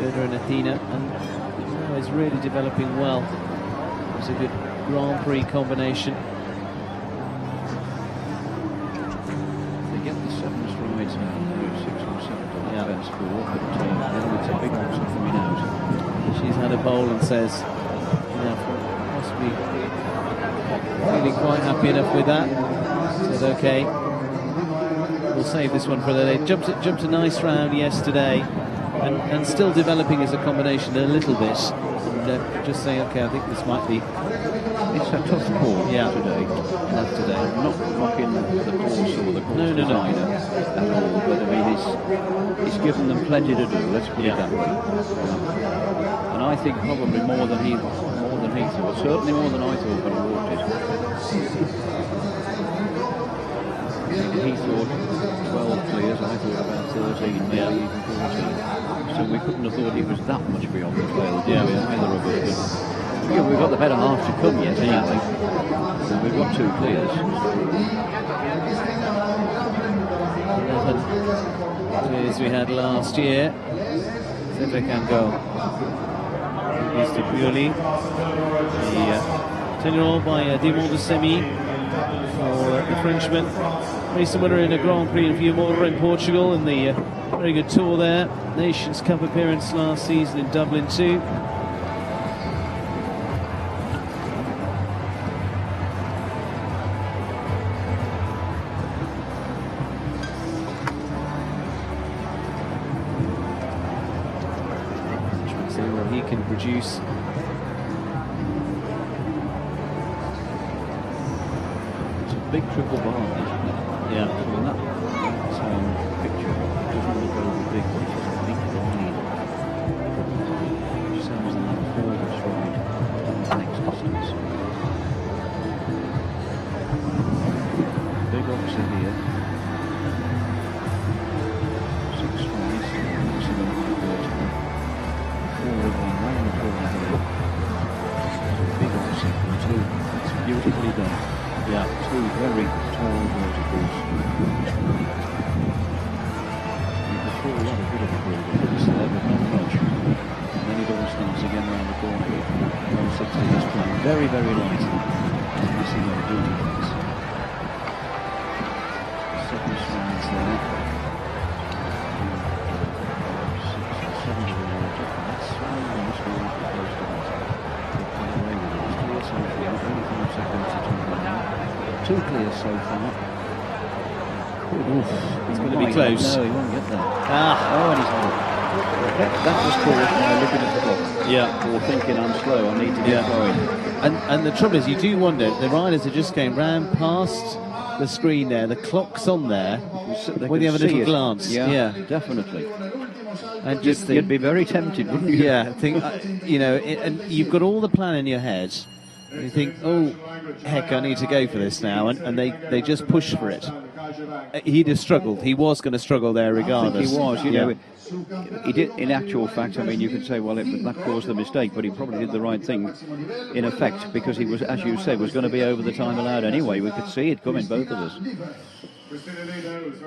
Gerda and Athena, and now is really developing well. It was a good Grand Prix combination. They get the 7 strides now, 6 or 7 best score, but it's a big horse coming out. She's had a bowl and says, possibly feeling quite happy enough with that. Said, okay, we'll save this one for the day. Jumped a nice round yesterday, and still developing as a combination a little bit. just say, okay, I think this might be. It's a tough call today. Today. Not knocking the course or the course No. designer at all, but I mean, it's given them plenty to do. Let's put it that way. And I think probably more than he thought. Certainly more than I thought when he walked it. He thought 12 clears. I thought about 13, maybe even 14. So we couldn't have thought he was that much beyond the trail. Either of us. Yeah, we've got the better half to come yet, anyway. So we've got 2 clears. 11 clears we had last year. Cedric and goal. Mr. Purely. The 10-year-old by Dimon de Semi for the Frenchman. Recent winner in a Grand Prix in Viamora in Portugal, and the very good tour there. Nations Cup appearance last season in Dublin too. He can produce. It's a big triple bar, isn't it? Yeah. So in that picture, it doesn't look over big, but it's a big line. Which sounds like a forwards ride down the next distance. Big officer here. 6 strides, maximum height vertical. Forward one round the corner here. Big officer from 2. It's beautifully done. Yeah, 2 very tall verticals. You can feel a lot of bit of a build there, but not much. And then he double starts again round the corner here. 160 this time. Very, very light. Missing on duty things. 7 strides there. 6 or 7 to the water. That's almost where it's supposed to be. Get away with it. It's clear so far. Only 5 seconds to 2 clears so far. It's going to be close. No, he won't get there. Oh, and he's out. That was caused by looking at the clock. Yeah. Or thinking, I'm slow, I need to get going. And the trouble is, you do wonder, the riders are just going round past the screen there, the clock's on there, when you have a little glance. Yeah, definitely. And just think, you'd be very tempted, wouldn't you? Yeah, think, and you've got all the plan in your head. And you think, oh, heck, I need to go for this now. And they just push for it. He'd have struggled. He was going to struggle there regardless. I think he was, you know. He did, in actual fact, I mean, you could say, well, that caused the mistake, but he probably did the right thing, in effect, because he was, as you said, was going to be over the time allowed anyway. We could see it coming, both of us.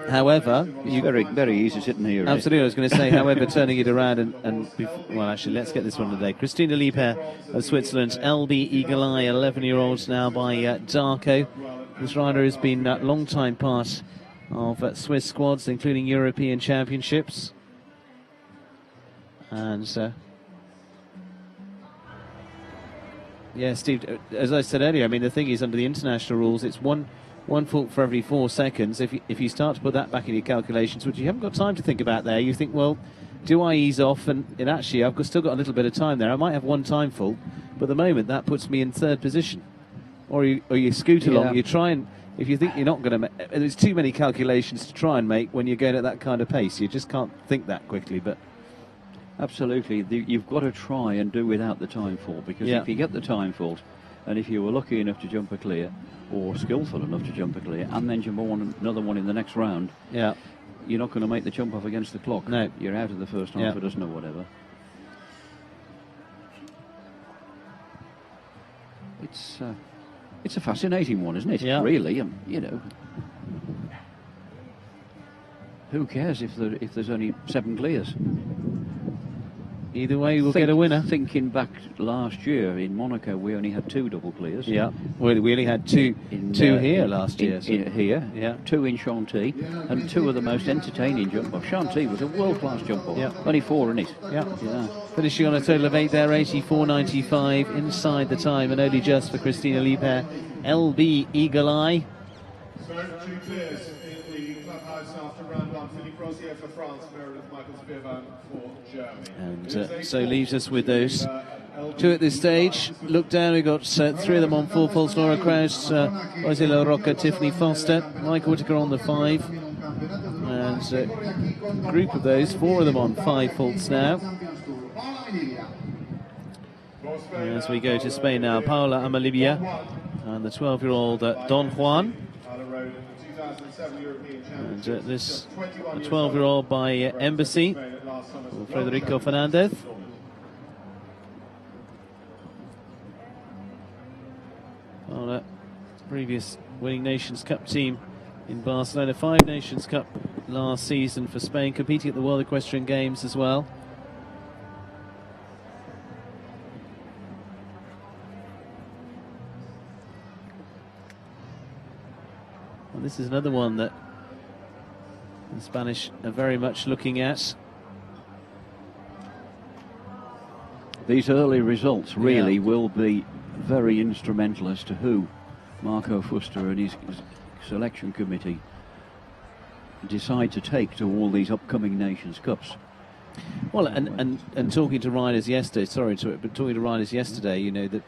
However, it's very, very easy sitting here. Absolutely, I was going to say, however, turning it around well, actually, let's get this one today. Christina Liebherr of Switzerland, LB Eagle Eye, 11-year-olds now by Darko. This rider has been a long-time part of Swiss squads, including European championships. And yeah, Steve, as I said earlier, I mean, the thing is, under the international rules, it's one fault for every 4 seconds. If you start to put that back in your calculations, which you haven't got time to think about there, you think, well, do I ease off? And actually, I've still got a little bit of time there. I might have one time fault, but at the moment, that puts me in 3rd position. Or you scoot along, you try and, if you think you're not going to make, there's too many calculations to try and make when you're going at that kind of pace. You just can't think that quickly, but... Absolutely, you've got to try and do without the time fault, because if you get the time fault, and if you were lucky enough to jump a clear, or skillful enough to jump a clear, and then jump another one in the next round, you're not going to make the jump off against the clock. No. You're out of the first half a dozen or whatever. It's a fascinating one, isn't it? Yeah. Really, you know. Who cares if there's only 7 clears? Either way, we'll get a winner. Thinking back last year in Monaco, we only had 2 double clears. Yeah, we only had two here last year. Here, 2 in Chantilly, and 2 of the most entertaining jump-offs. Chantilly was a world-class jump-off. Yeah. Only 4 in it. Yeah. Finishing on a total of 8 there, 84.95 inside the time, and only just for Christina Liebherr. LB Eagle Eye. So 2 clears in the clubhouse after round 1. Philipp Rosier for France, Meredith Michaels-Beerbaum for Germany. And so leaves us with those two at this stage. Look down, we've got three of them on 4 faults. Laura Kraut, Jose La Rocca, Tiffany Foster, Michael Whitaker on the 5. And a group of those, 4 of them on 5 faults now. As we go to Spain now, Paula Amalibia and the 12-year-old Don Juan. And this 12-year-old by Embassy, Federico Fernandez. Paula, previous winning Nations Cup team in Barcelona, 5 Nations Cup last season for Spain, competing at the World Equestrian Games as well. And this is another one that the Spanish are very much looking at. These early results really will be very instrumental as to who Marco Fuster and his selection committee decide to take to all these upcoming Nations Cups. Well, and talking to riders yesterday, talking to riders yesterday, you know, the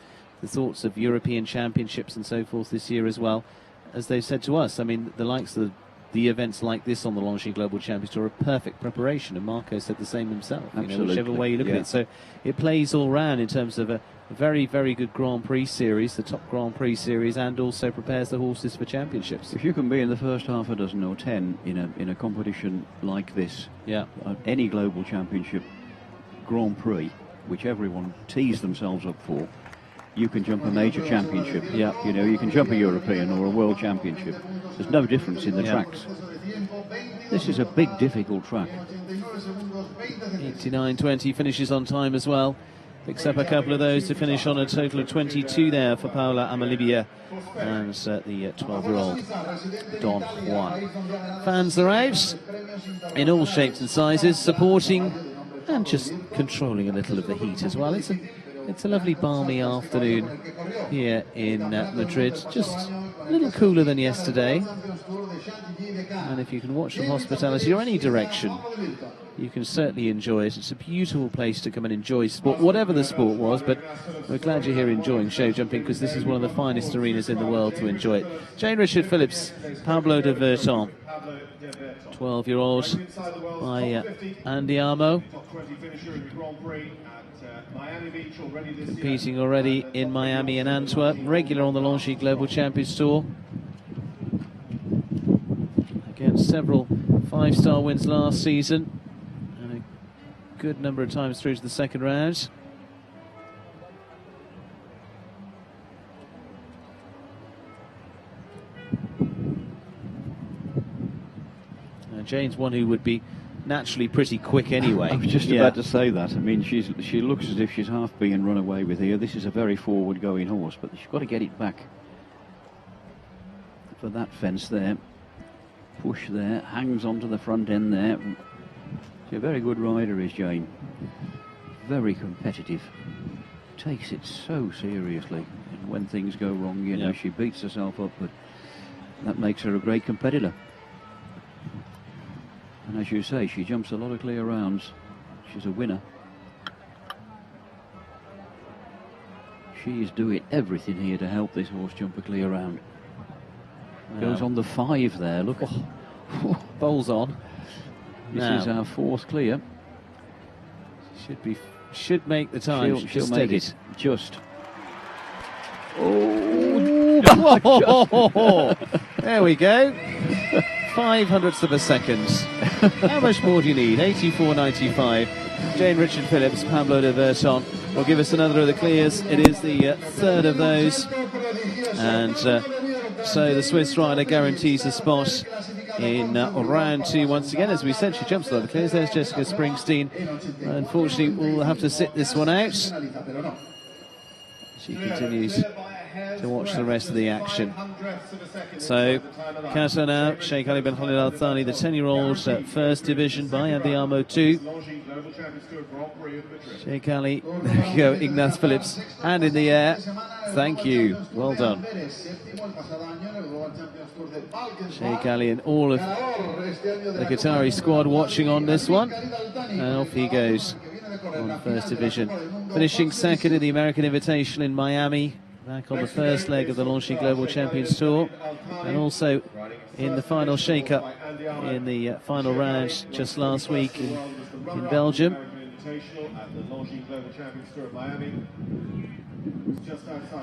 thoughts of European Championships and so forth this year as well, as they've said to us. I mean, the likes of the events like this on the Longines Global Champions Tour are perfect preparation, and Marco said the same himself. Absolutely. You know, whichever way you look at it. So it plays all round in terms of a very, very good Grand Prix series, the top Grand Prix series, and also prepares the horses for championships. If you can be in the first half a dozen or 10 in a competition like this, any global championship, Grand Prix, which everyone tees themselves up for, you can jump a major championship. Yeah. You know, you can jump a European or a world championship. There's no difference in the tracks. This is a big, difficult track. 89.20 finishes on time as well. Picks up a couple of those to finish on a total of 22 there for Paula Amalibia and the 12-year-old Don Juan. Fans are out in all shapes and sizes, supporting and just controlling a little of the heat as well. It's a lovely balmy afternoon here in Madrid, just a little cooler than yesterday. And if you can watch from hospitality or any direction, you can certainly enjoy it. It's a beautiful place to come and enjoy sport, whatever the sport was, but we're glad you're here enjoying show jumping, because this is one of the finest arenas in the world to enjoy it. Jane Richard Phillips, Pablo de Verton, 12-year-old by Andy Amo, competing already in Miami and Antwerp, regular on the Longines Global Champions Tour. Against several 5-star wins last season, and a good number of times through to the second round. Jane's one who would be naturally pretty quick anyway. I was just about to say that. I mean, she looks as if she's half being run away with here. This is a very forward-going horse, but she's got to get it back for that fence there. Push there, hangs onto the front end there. She's a very good rider, is Jane. Very competitive. Takes it so seriously. And when things go wrong, you know, she beats herself up, but that makes her a great competitor. And as you say, she jumps a lot of clear rounds. She's a winner. She is doing everything here to help this horse jump a clear round. Goes on the 5 there, look. Bowls on. This is our 4th clear. Should make the time. She'll make it. Just. Oh! There we go. 0.05 of a second. How much more do you need? 84.95. Jane Richard Phillips, Pablo de Verton will give us another of the clears. It is the third of those. And so the Swiss rider guarantees a spot in round 2 once again. As we said, she jumps a lot of clears. There's Jessica Springsteen. Unfortunately, we'll have to sit this one out. She continues to watch the rest of the action. So, Casa now, Sheikh Ali bin Khalid Al Thani, the 10-year-old, first division by Andy Amo 2. Sheikh Ali, there we go, Ignaz Phillips, hand in the air. Thank you, well done. Sheikh Ali and all of the Qatari squad watching on this one. And off he goes. on First Division. Finishing second in the American Invitational in Miami, back on the first leg of the Longines Global Champions Tour, and also in the final shake-up in the final round just last week in Belgium.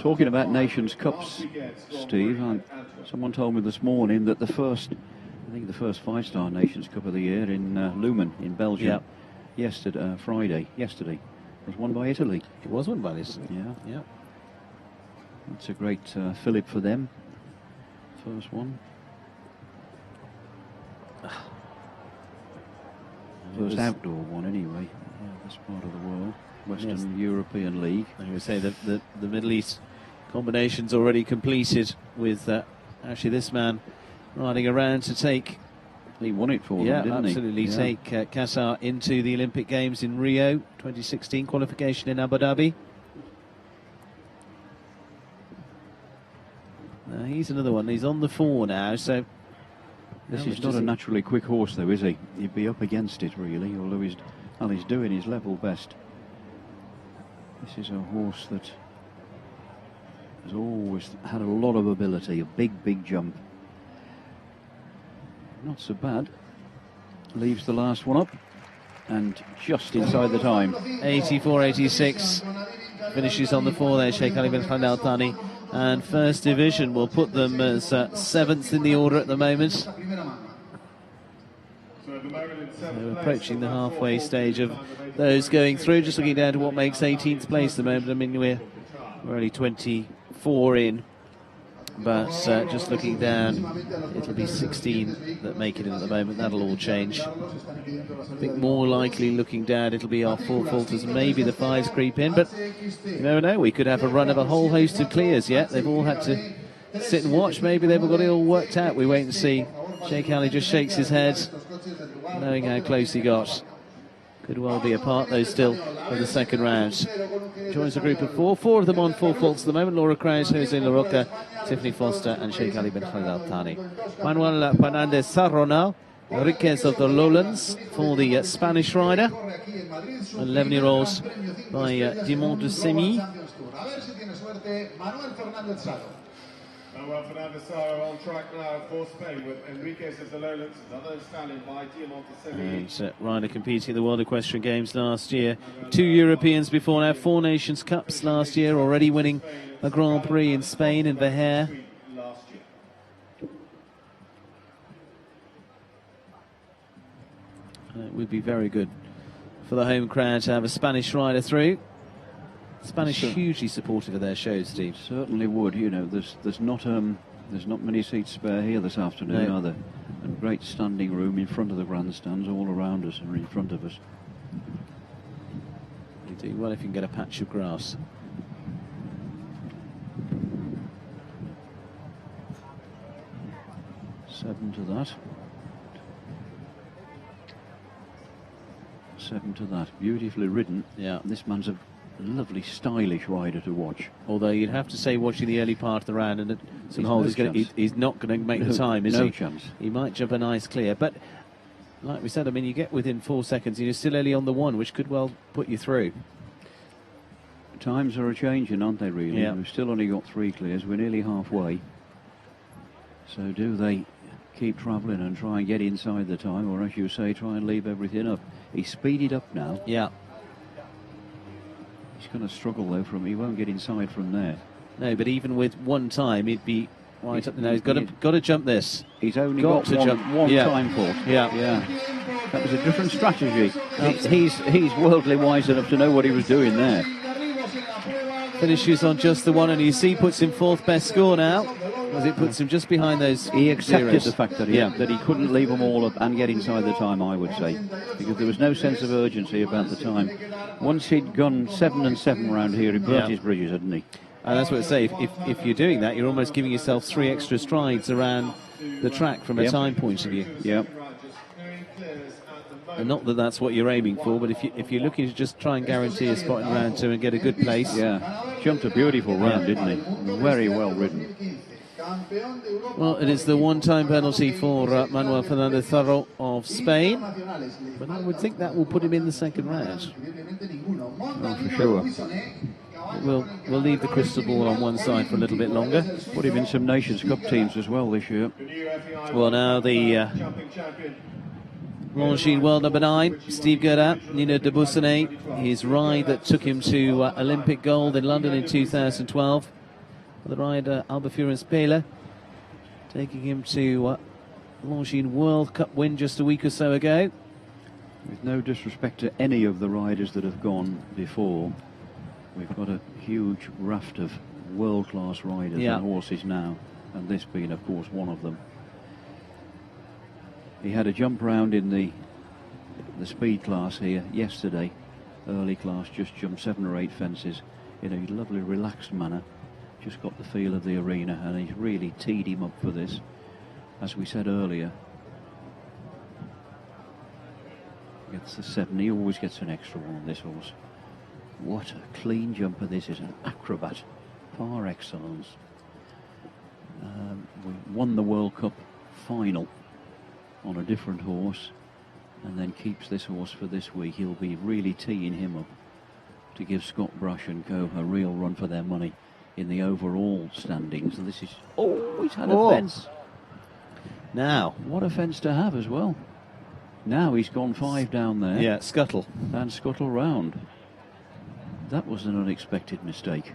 Talking about Nations Cups, Steve, someone told me this morning that the first 5-star Nations Cup of the year in Lumen in Belgium, yesterday, was won by Italy. It was won by Italy. Yeah. That's a great Philipp for them. First one. First outdoor one, anyway. This part of the world, Western European League. I would say that the Middle East combination's already completed with actually this man riding around to take. He won it for them, didn't he? Absolutely. Take Qatar into the Olympic Games in Rio 2016, qualification in Abu Dhabi. He's another one. He's on the 4 now, so. This is not a naturally quick horse, though, is he? He'd be up against it, really, although he's doing his level best. This is a horse that has always had a lot of ability, a big jump. Not so bad. Leaves the last one up, and just inside the time. 84-86. Finishes on the 4 there, Sheikh Ali bin Khalid Al Thani. And First Division will put them as 7th in the order at the moment. They're approaching the halfway stage of those going through. Just looking down to what makes 18th place at the moment. I mean, we're only 24 in. But just looking down, it'll be 16 that make it in at the moment. That'll all change. I think more likely looking down, it'll be our 4 falters, maybe the 5s creep in. But you never know, we could have a run of a whole host of clears yet. They've all had to sit and watch. Maybe they've got it all worked out. We wait and see. Sheikh Ali just shakes his head, knowing how close he got. Could well be apart, though, still for the second round. Joins a group of 4. 4 of them on 4 faults at the moment. Laura Kraus, Jose La Roca, Tiffany Foster and Sheikh Ali bin Khalid Al Thani. Manuel Fernandez Sarronal, Riquez of the Lowlands for the Spanish rider. 11-year-olds by Dimond de Semi. Manuel Fernandez Sarro on track now for Spain with Enriquez of the Lowlands, another stallion by Diamond de Semi. And rider competing in the World Equestrian Games last year. 2 Europeans before now, 4 Nations Cups last year, already winning a Grand Prix in Spain in Vejer. It would be very good for the home crowd to have a Spanish rider through. Spanish hugely supportive of their shows, Steve. Certainly would. You know, there's not many seats spare here this afternoon, are there? And great standing room in front of the grandstands, all around us and in front of us. You do well if you can get a patch of grass. Seven to that. Beautifully ridden. Yeah. This man's a lovely, stylish rider to watch. Although you'd have to say, watching the early part of the round, and he's not going to make the time, is he? No chance. He might jump a nice clear. But like we said, I mean, you get within 4 seconds, and you're still early on the 1, which could well put you through. Times are a-changing, aren't they, really? Yeah. We've still only got 3 clears. We're nearly halfway. So do they keep travelling and try and get inside the time, or as you say, try and leave everything up? He's speeded up now. Yeah. He's going to struggle, though, he won't get inside from there. No, but even with 1 time, he'd be right up. No, he's got to jump this. He's only got one time for. Yeah. That was a different strategy. He's worldly wise enough to know what he was doing there. Finishes on just the 1, and you see puts him 4th best score now, as it puts him just behind those. He accepted zeros. the fact that he couldn't leave them all up and get inside the time, I would say, because there was no sense of urgency about the time. Once he'd gone 7 and 7 round here, he burnt his bridges, hadn't he? And that's what I say, if you're doing that, you're almost giving yourself 3 extra strides around the track from a time point of view. Yep. And not that that's what you're aiming for, but if you're looking to just try and guarantee a spot in round 2 and get a good place. Yeah, jumped a beautiful round, didn't he? Very well ridden. Well, it is the 1-time penalty for Manuel Fernandez Sarro of Spain, but I would think that will put him in the second round. for sure. We'll leave the crystal ball on one side for a little bit longer. Put him in some Nations Cup teams as well this year. Well, now the Longines world number 9, Steve Gerda, Nino de Bussanet, his ride that took him to Olympic gold in London in 2012. The rider Albufeira Spela, taking him to Longines World Cup win just a week or so ago. With no disrespect to any of the riders that have gone before, we've got a huge raft of world-class riders and horses now, and this being, of course, one of them. He had a jump round in the speed class here yesterday, early class, just jumped 7 or 8 fences in a lovely relaxed manner, just got the feel of the arena, and he's really teed him up for this. As we said earlier, gets the 7, he always gets an extra one on this horse. What a clean jumper this is, an acrobat par excellence. We won the World Cup final on a different horse, and then keeps this horse for this week. He'll be really teeing him up to give Scott Brash and co a real run for their money in the overall standings. And this is, he's had a fence. Now, what a fence to have as well. Now he's gone 5 down there. Yeah, scuttle. And scuttle round. That was an unexpected mistake.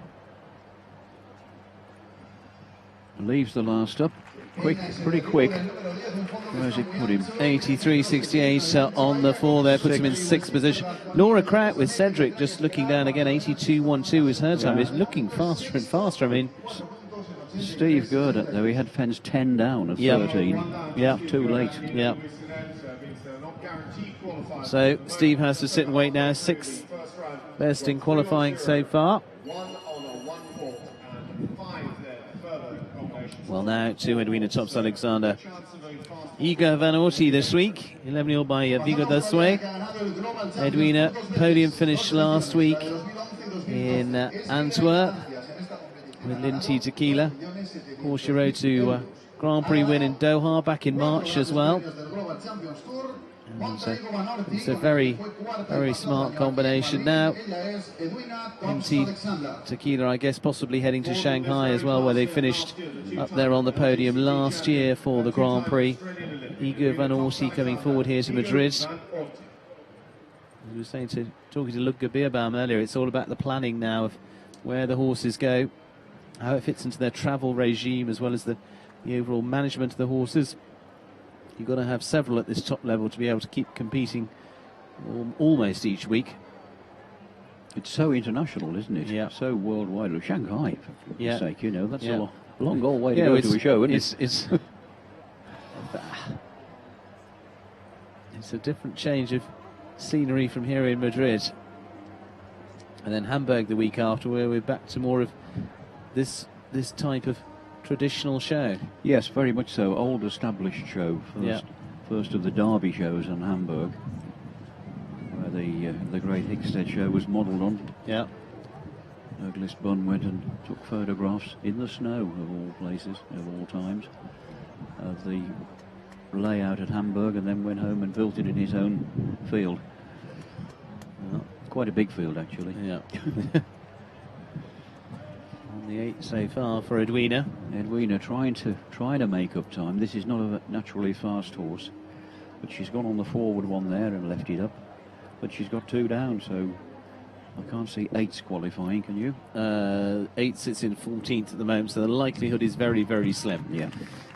Leaves the last up. Quick, pretty quick. Where's it put him? 83.68 on the 4 there, puts him in 6th position. Laura Kraut with Cedric just looking down again. 82.12 is her time. It's looking faster and faster. I mean, Steve Gerda, though, he had fence 10 down of 13. Yeah. Too late. Yeah. So Steve has to sit and wait now. 6th best in qualifying so far. Well, now to Edwina Tops-Alexander. Igor Van Orti this week, 11-0 by Vigo Dasue. Edwina, podium finish last week in Antwerp with Linty Tequila. Of course, she rode to Grand Prix win in Doha back in March as well. And so it's a very, very smart combination now. Linty Tequila, I guess, possibly heading to Shanghai as well, where they finished up there on the podium last year for the Grand Prix. Igor Van Orti coming forward here to Madrid. As we were saying, talking to Ludger Beerbaum earlier, it's all about the planning now of where the horses go, how it fits into their travel regime, as well as the overall management of the horses. You've got to have several at this top level to be able to keep competing almost each week. It's so international, isn't it? Yeah. So worldwide. Shanghai, for goodness sake, you know, that's a long old way to go to a show, isn't it? It's a different change of scenery from here in Madrid. And then Hamburg the week after, where we're back to more of this type of traditional show. Yes, very much so. Old established show. First of the Derby shows in Hamburg, where the great Hickstead show was modelled on. Yeah. Douglas Bunn went and took photographs in the snow, of all places, of all times, of the layout at Hamburg, and then went home and built it in his own field. Well, quite a big field, actually. Yeah. On the 8 so far for Edwina. Edwina trying to make up time. This is not a naturally fast horse, but she's gone on the forward one there and left it up. But she's got 2 down, so I can't see 8's qualifying, can you? 8 sits in 14th at the moment, so the likelihood is very, very slim. Yeah.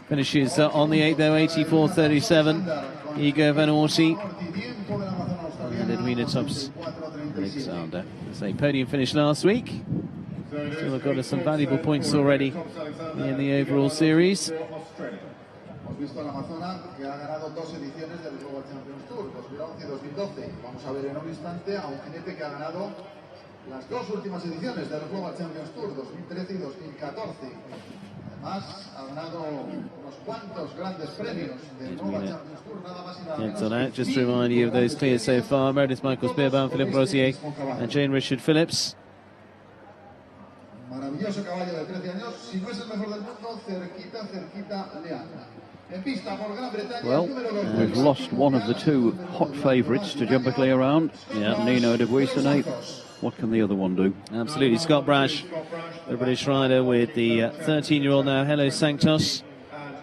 Finishes on the 8 though, 84.37. Igor Van Orti and Edwina Tops-Alexander. It's a podium finish last week. Still got us some valuable points already in the overall series. Heads on out, just to remind you of those clears so far. Meredith Michaels-Beerbaum, Philipp Rosier and Jane Richard Phillips. Maravilloso caballo de 13 años, si no es el mejor del mundo, cerquita le anda. Well, we've lost one of the two hot favourites to jump a clear round. Yeah. Nino de Buissonnet. What can the other one do? Absolutely. Scott Brash, the British rider, with the 13-year-old now, Hello Sanctos.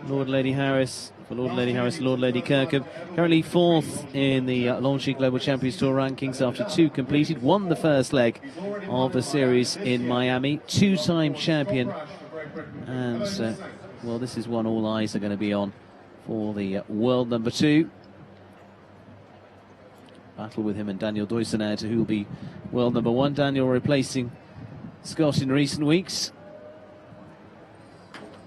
Lord Lady Harris, for Lord Lady Harris, Lord Lady Kirkham. Currently fourth in the Longines Global Champions Tour rankings after two completed. Won the first leg of the series in Miami. Two-time champion. And, well, this is one all eyes are going to be on for the world number 2. Battle with him and Daniel Duyssenaert, who will be world number 1. Daniel replacing Scott in recent weeks.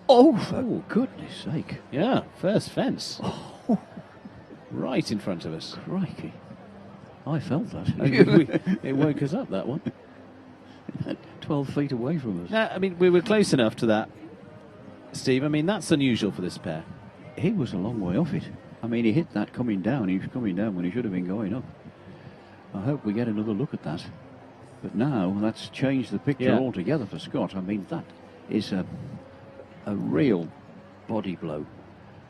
Oh, for goodness sake. Yeah, first fence. Oh. Right in front of us. Crikey. I felt that. It woke us up, that one. 12 feet away from us. No, I mean, we were close enough to that, Steve. I mean, that's unusual for this pair. He was a long way off it. I mean, he hit that coming down. He was coming down when he should have been going up. I hope we get another look at that. But now that's changed the picture altogether for Scott. I mean, that is a real body blow.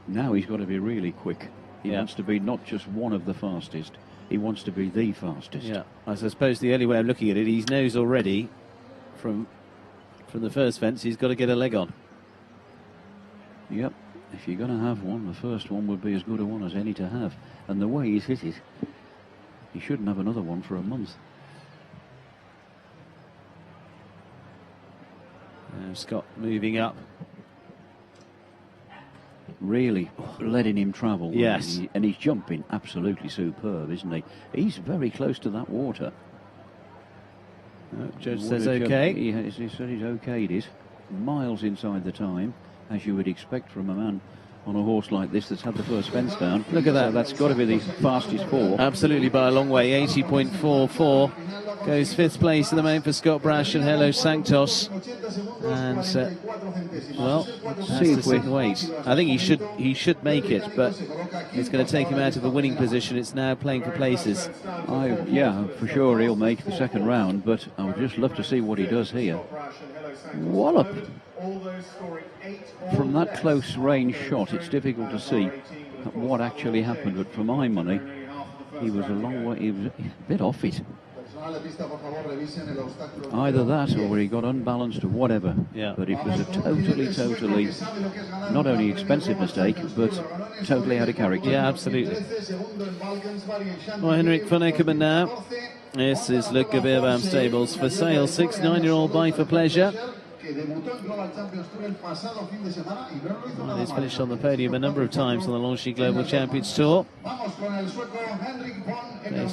Now he's got to be really quick. He wants to be not just one of the fastest. He wants to be the fastest. Yeah, I suppose the only way of looking at it, he knows already from the first fence he's got to get a leg on. Yep. If you're going to have one, the first one would be as good a one as any to have. And the way he's hit it, he shouldn't have another one for a month. Scott moving up. Really letting him travel. Yes. And he's jumping absolutely superb, isn't he? He's very close to that water. Judge says okay. He said he's okayed it. Miles inside the time, as you would expect from a man on a horse like this that's had the first fence down. Look at that. That's got to be the fastest 4. Absolutely, by a long way. 80.44 goes 5th place in the main for Scott Brash and Hello Sanctos. And well, see if we can wait. I think he should make it, but it's going to take him out of the winning position. It's now playing for places. Yeah, for sure he'll make the second round, but I would just love to see what he does here. Wallop! From that close range shot, it's difficult to see what actually happened, but for my money, he was a long way, he was a bit off it. Either that or he got unbalanced or whatever. Yeah. But it was a totally, not only expensive mistake, but totally out of character. Yeah, absolutely. Well, Henrik von Eckermann now. This is Ludger Beerbaum stables for sale. 6 9-year-old buy for pleasure. Well, he's finished on the podium a number of times on the Longines Global Champions Tour. Faced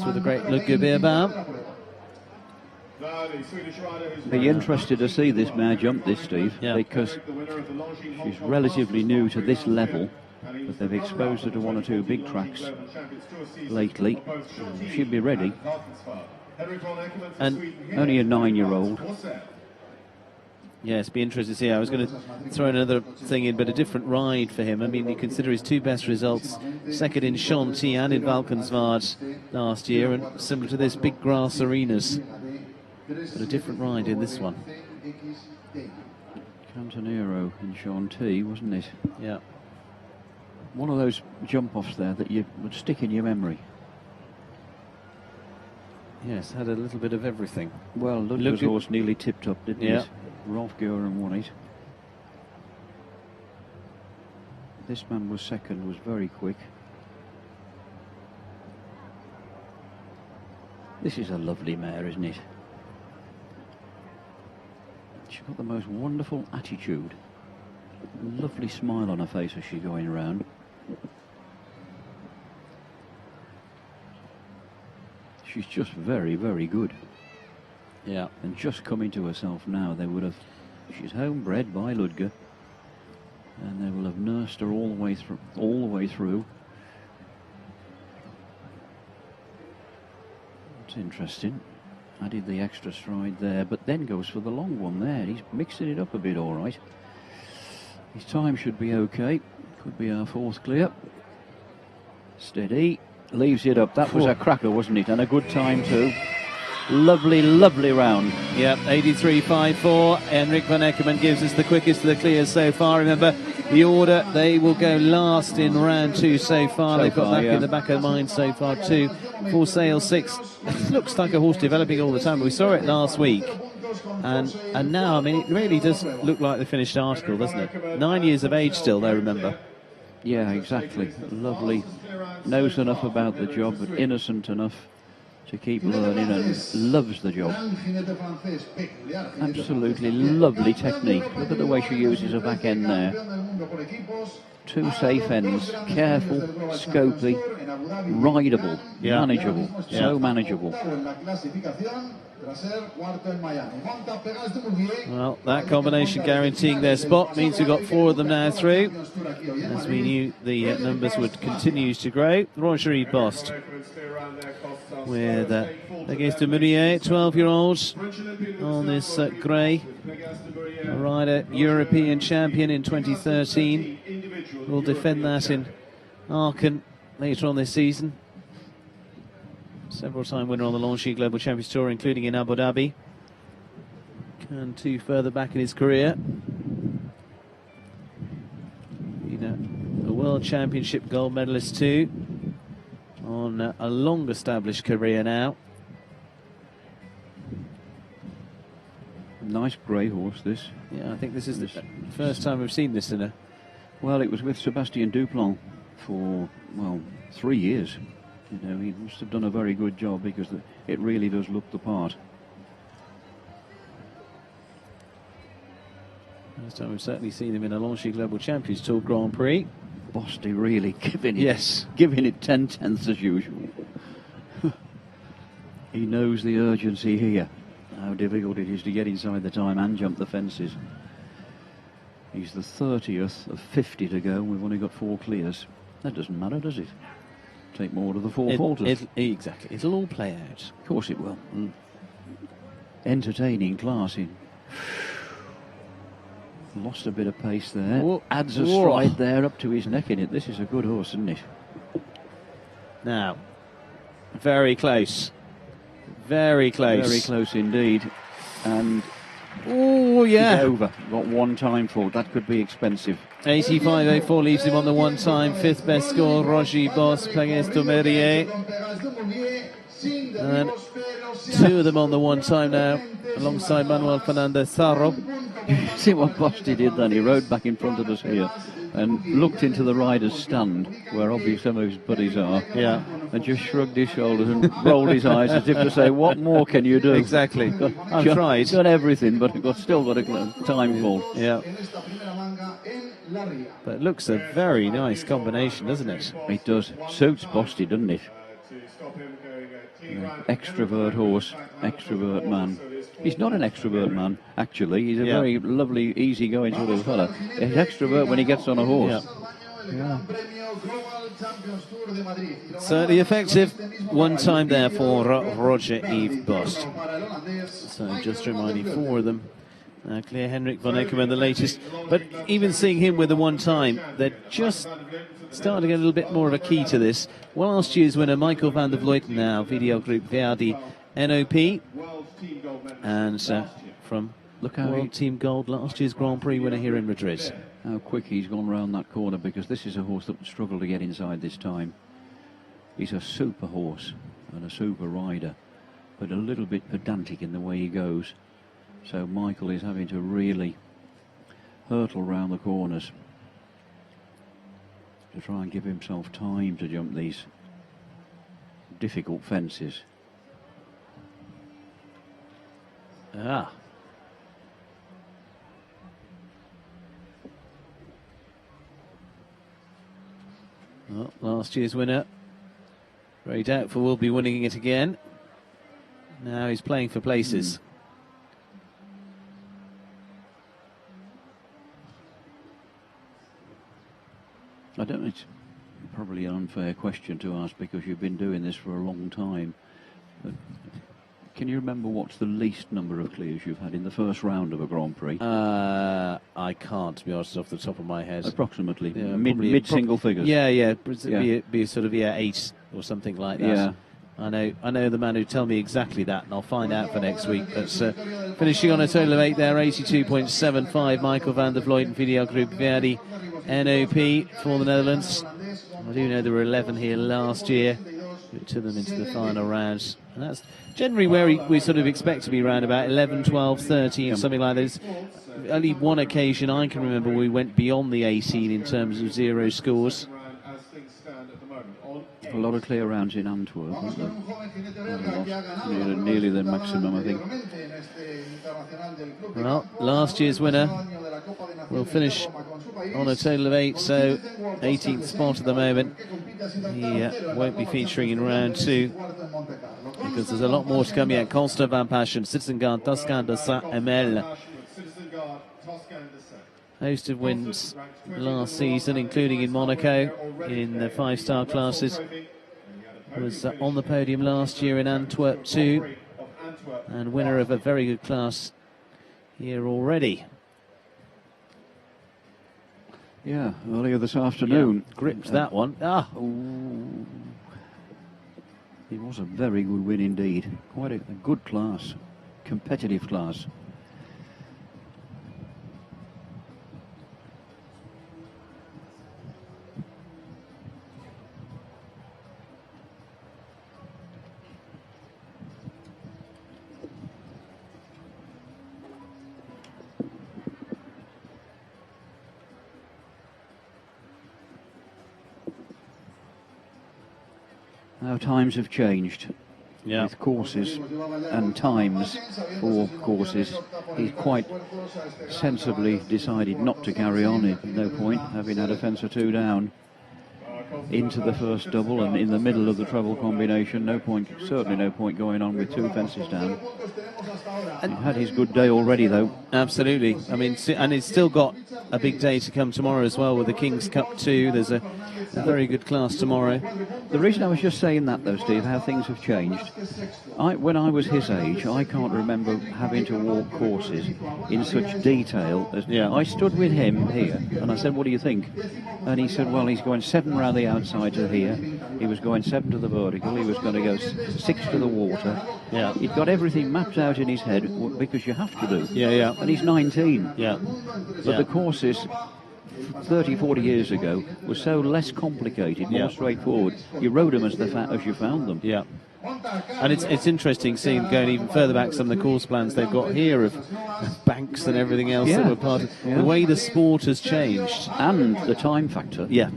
with the great Ludger Beerbaum. Be interested to see this mare jump this, Steve, because she's relatively new to this level, but they've exposed her to 1 or 2 big tracks lately. She'll be ready. And only a 9-year-old. Yes, be interested to see. I was going to throw another thing in, but a different ride for him. I mean, you consider his 2 best results, second in Chantilly and in Valkenswaard last year, and similar to this, big grass arenas. But a different ride in this one. Cantonero in Chantilly, wasn't it? Yeah. One of those jump-offs there that you would stick in your memory. Yes, had a little bit of everything. Well, Ludger's horse nearly tipped up, didn't it? Rolf Gören won it. This man was second, was very quick. This is a lovely mare, isn't it? She's got the most wonderful attitude. Lovely smile on her face as she's going around. She's just very, very good. Yeah. And just coming to herself now, they would have... She's homebred by Ludger. And they will have nursed her all the way through. It's interesting. Added the extra stride there, but then goes for the long one there. He's mixing it up a bit, all right. His time should be okay. Could be our 4th clear. Steady. Leaves it up. That was a cracker, wasn't it? And a good time too. Lovely, lovely round. Yep, 83.54. Henrik von Eckermann gives us the quickest of the clears so far. Remember, the order, they will go last in round 2 so far. They've got that in the back of their mind so far too. For Sale 6. It looks like a horse developing all the time. We saw it last week. And now, I mean, it really does look like the finished article, doesn't it? 9 years of age still, though, remember. Yeah, exactly. Lovely. Knows enough about the job, but innocent enough to keep learning, and loves the job. Absolutely lovely technique. Look at the way she uses her back end there. 2 safe ends, careful, scopely, rideable, manageable, so manageable. Well, that combination guaranteeing their spot means we've got 4 of them now through. As we knew, the numbers would continue to grow. Roger-Yves Bost with against a Murier, 12-year-old on this grey rider, European champion in 2013. Will defend that in Aachen later on this season. Several-time winner on the Longines Global Champions Tour, including in Abu Dhabi. And 2 further back in his career. You know, a World Championship gold medalist too. On a long-established career now. Nice grey horse, this. Yeah, I think this is the first time we've seen this in a... Well, it was with Sebastian Duplan for, well, 3 years. You know, he must have done a very good job, because it really does look the part. First time we've certainly seen him in a Longines Global Champions Tour Grand Prix. Bosty really giving it 10/10 as usual. He knows the urgency here, how difficult it is to get inside the time and jump the fences. He's the 30th of 50 to go. We've only got 4 clears. That doesn't matter, does it? Take more to the 4 falters. Exactly. It'll all play out. Of course it will. Entertaining, classy. Lost a bit of pace there. Whoa. Adds a stride there up to his neck in it. This is a good horse, isn't it? Now, very close. Very close. Very close indeed. And oh, yeah. He's over. Got 1 time for it. That could be expensive. 85.04 leaves him on the 1 time. 5th best score, Roger-Yves Bost against Murier. And 2 of them on the 1 time now, alongside Manuel Fernandez Sarro. See what Bosty did then? He rode back in front of us here and looked into the rider's stand, where obviously some of his buddies are, and just shrugged his shoulders and rolled his eyes as if to say, what more can you do? Exactly. I've tried. Done everything, but still got a time fault. Yeah. But it looks a very nice combination, doesn't it? It does. Suits Bosty, doesn't it? Extrovert horse, extrovert man. He's not an extrovert man, actually. He's a very lovely, easy-going sort of fella. He's extrovert when he gets on a horse. Certainly effective. 1 time there for Roger-Yves Bost. So just reminding 4 of them. Clear Henrik von Eckermann, the latest. But even seeing him with the 1 time, they're just starting to get a little bit more of a key to this. Well, last year's winner, Michael van der Vleuten now, VDL Group Verdi NOP. And from World Team Gold, last year's Grand Prix winner here in Madrid. How quick he's gone round that corner, because this is a horse that would struggle to get inside this time. He's a super horse and a super rider, but a little bit pedantic in the way he goes. So Michael is having to really hurtle round the corners to try and give himself time to jump these difficult fences. Well, last year's winner, very doubtful will be winning it again. Now he's playing for places. I don't know, it's probably an unfair question to ask, because you've been doing this for a long time. But can you remember what's the least number of clears you've had in the first round of a Grand Prix? I can't, to be honest, off the top of my head. Approximately, yeah, mid-single figures. Yeah. Be sort of 8 or something like that. Yeah. I know the man who'd tell me exactly that, and I'll find out for next week. But finishing on a total of 8 there, 82.75, Michael van der Vleuten, VDL Group Verdi, NOP for the Netherlands. I do know there were 11 here last year, who took them into the final rounds. And that's generally where we sort of expect to be around about 11, 12, 13, something like this. Only one occasion I can remember we went beyond the 18 in terms of 0 scores. A lot of clear rounds in Antwerp, nearly the maximum, I think. Well, last year's winner will finish on a total of 8, so 18th spot at the moment. He won't be featuring in round 2 because there's a lot more to come yet. Constant Van Passion, Citizen-Guard, Toscan de Saint-Emel. Host of wins last season, including in Monaco in the 5-star classes. Was on the podium last year in Antwerp too, and winner of a very good class here already. Yeah, earlier this afternoon. Yeah, gripped that one. Ooh. It was a very good win indeed. Quite a good class, competitive class. Now times have changed with courses and times for courses. He's quite sensibly decided not to carry on. At no point, having had a fence or 2 down into the first double and in the middle of the treble combination. No point, certainly no point going on with 2 fences down. And had his good day already, though. Absolutely. I mean, and it's still got a big day to come tomorrow as well with the King's Cup 2. There's a very good class tomorrow. The reason I was just saying that, though, Steve, how things have changed. When I was his age, I can't remember having to walk courses in such detail. I stood with him here, and I said, "What do you think?" And he said, "Well, he's going 7 round the outside to here. He was going 7 to the vertical. He was going to go 6 to the water." Yeah, he'd got everything mapped out in his head because you have to do. Yeah. And he's 19. Yeah. But the courses 30, 40 years ago were so less complicated, more straightforward. You rode them as you found them. Yeah. And it's interesting seeing going even further back some of the course plans they've got here of banks and everything else that were part of the way the sport has changed. And the time factor. Yeah.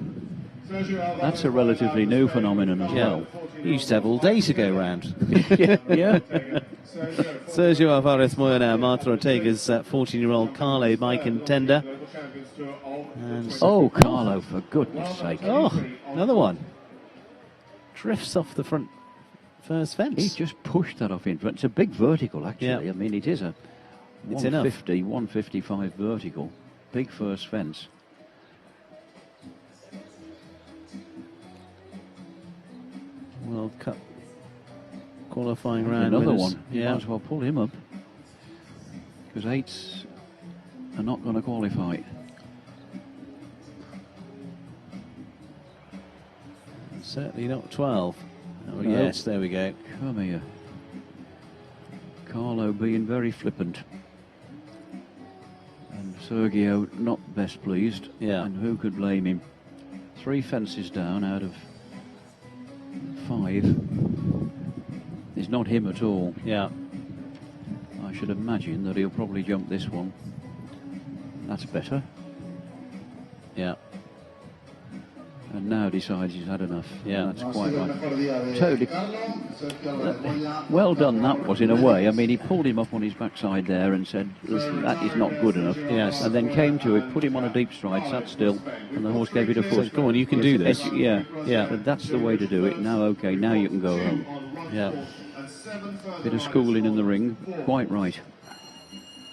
That's a relatively new phenomenon as well. You used to have all day to go round. yeah. Sergio Alvarez Moya, Martha Ortega's 14-year-old Carlo by contender. And Carlo, for goodness sake. Oh, another one. Drifts off the front first fence. He just pushed that off in front. It's a big vertical, actually. Yeah. I mean, it is a 150, 155 vertical. Big first fence. World Cup qualifying round. Another winners. one. You might as well pull him up. Because 8s are not going to qualify. Certainly not 12. Oh, no. Yes, there we go. Come here. Carlo being very flippant. And Sergio not best pleased. Yeah. And who could blame him? 3 fences down out of 5. It's not him at all. Yeah. I should imagine that he'll probably jump this one. That's better. Yeah. And now decides he's had enough. Yeah. That's quite right. Totally. Well done, that was, in a way. I mean, he pulled him up on his backside there and said, "Listen, that is not good enough." Yes. And then came to it, put him on a deep stride, sat still, and the horse gave it a foot. So, go on, you can do this. Yeah. Yeah. That's the way to do it. Now, okay, now you can go home. Yeah. Bit of schooling in the ring, quite right.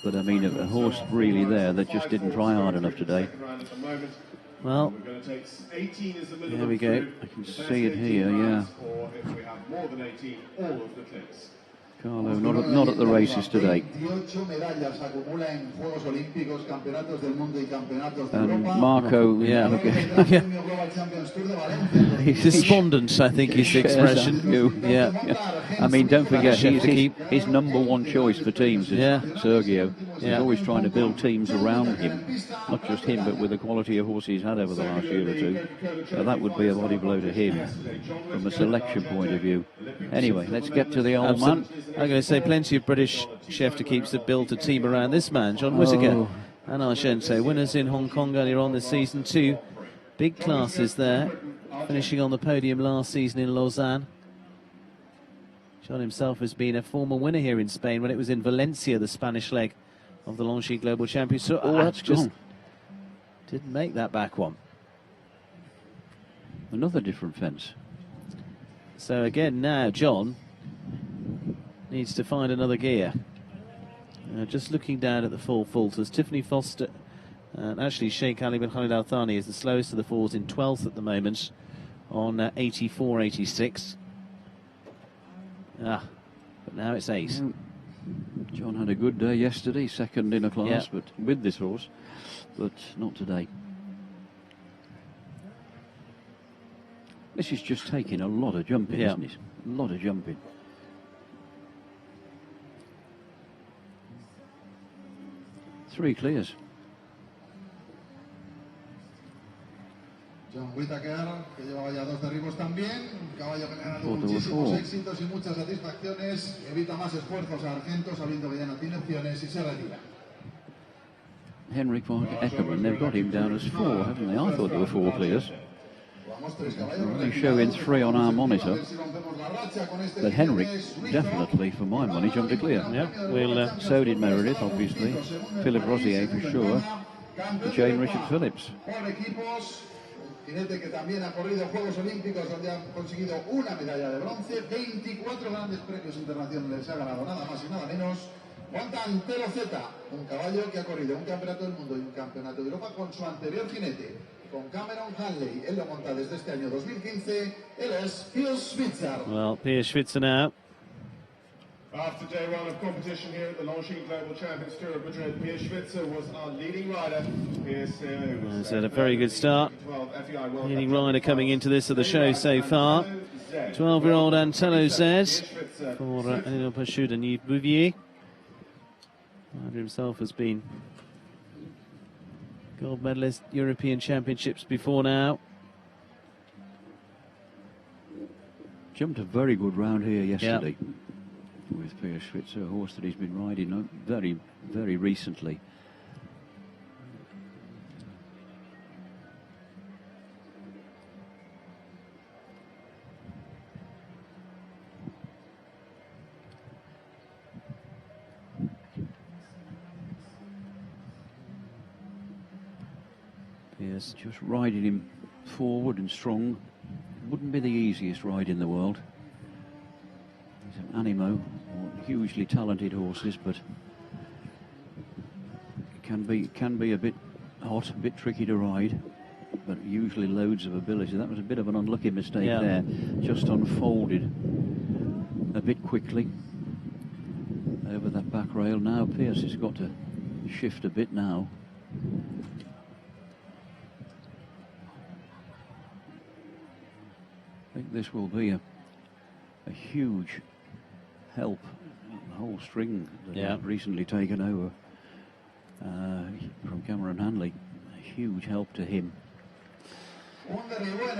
But I mean, a horse really there that just didn't try hard enough today. Well, there we go. I can see it here, yeah. Carlo, not at the races today. And Marco, He's despondent, I think, his expression. Yeah. I mean, don't forget, his number one choice for teams is Sergio. He's always trying to build teams around him, not just him, but with the quality of horse he's had over the last year or two. So that would be a body blow to him from a selection point of view. Anyway, let's get to the old man. I'm going to say plenty of British chef to keeps to build a team around this man, John Whitaker and Argento, winners in Hong Kong earlier on this season. 2 big classes there, finishing on the podium last season in Lausanne. John himself has been a former winner here in Spain when it was in Valencia, the Spanish leg of the Longines Global Championship. So that's just didn't make that back one. Another different fence. So again now John needs to find another gear. Just looking down at the full falters, Tiffany Foster and actually Sheikh Ali bin Khalid Al Thani is the slowest of the falls in 12th at the moment on 84.86. But now it's ace. John had a good day yesterday, second in a class, but with this horse, but not today. This is just taking a lot of jumping, isn't it? A lot of jumping. Three clears. John Whitaker, que llevaba ya 2 derribos también, un caballo que le ha dado muchísimos éxitos y muchas satisfacciones, evita más esfuerzos a Argento sabiendo que ya no tiene opciones y se retira. Henrik von Eckermann, they've got him down as 4, haven't they? I thought there were 4 clears. They show in 3 on our monitor. But Henrik definitely, for my money, jumped a clear. We'll, so did Meredith, obviously. Philipp Rosier for sure. Jane Richard Phillips. Jinete que también ha corrido Juegos Olímpicos donde ha conseguido una medalla de bronce, 24 grandes premios internacionales ha ganado, nada más y nada menos. Monta Antero Z, un caballo que ha corrido un campeonato del mundo y un campeonato de Europa con su anterior jinete, con Cameron Hanley. Él lo monta desde este año 2015. Él es Piers Schwitzer. Well, Piers Schwitzer now. After day 1 of competition here at the Longines Global Champions Tour of Madrid, Piers Schwitzer was our leading rider. He's had a very good start. Leading rider coming into this of the show so far. 12-year-old Antello Z for Elinor Pachud and Yves Bouvier. Rider himself has been gold medalist European Championships before now. Jumped a very good round here yesterday. With Piers Schwitzer, a horse that he's been riding very, very recently. Piers just riding him forward and strong. Wouldn't be the easiest ride in the world. He's an animo. Hugely talented horses, but can be a bit hot, a bit tricky to ride, but usually loads of ability. That was a bit of an unlucky mistake there. Just unfolded a bit quickly over that back rail. Now Piers has got to shift a bit now. I think this will be a huge help. The whole string that I've recently taken over from Cameron Hanley, a huge help to him.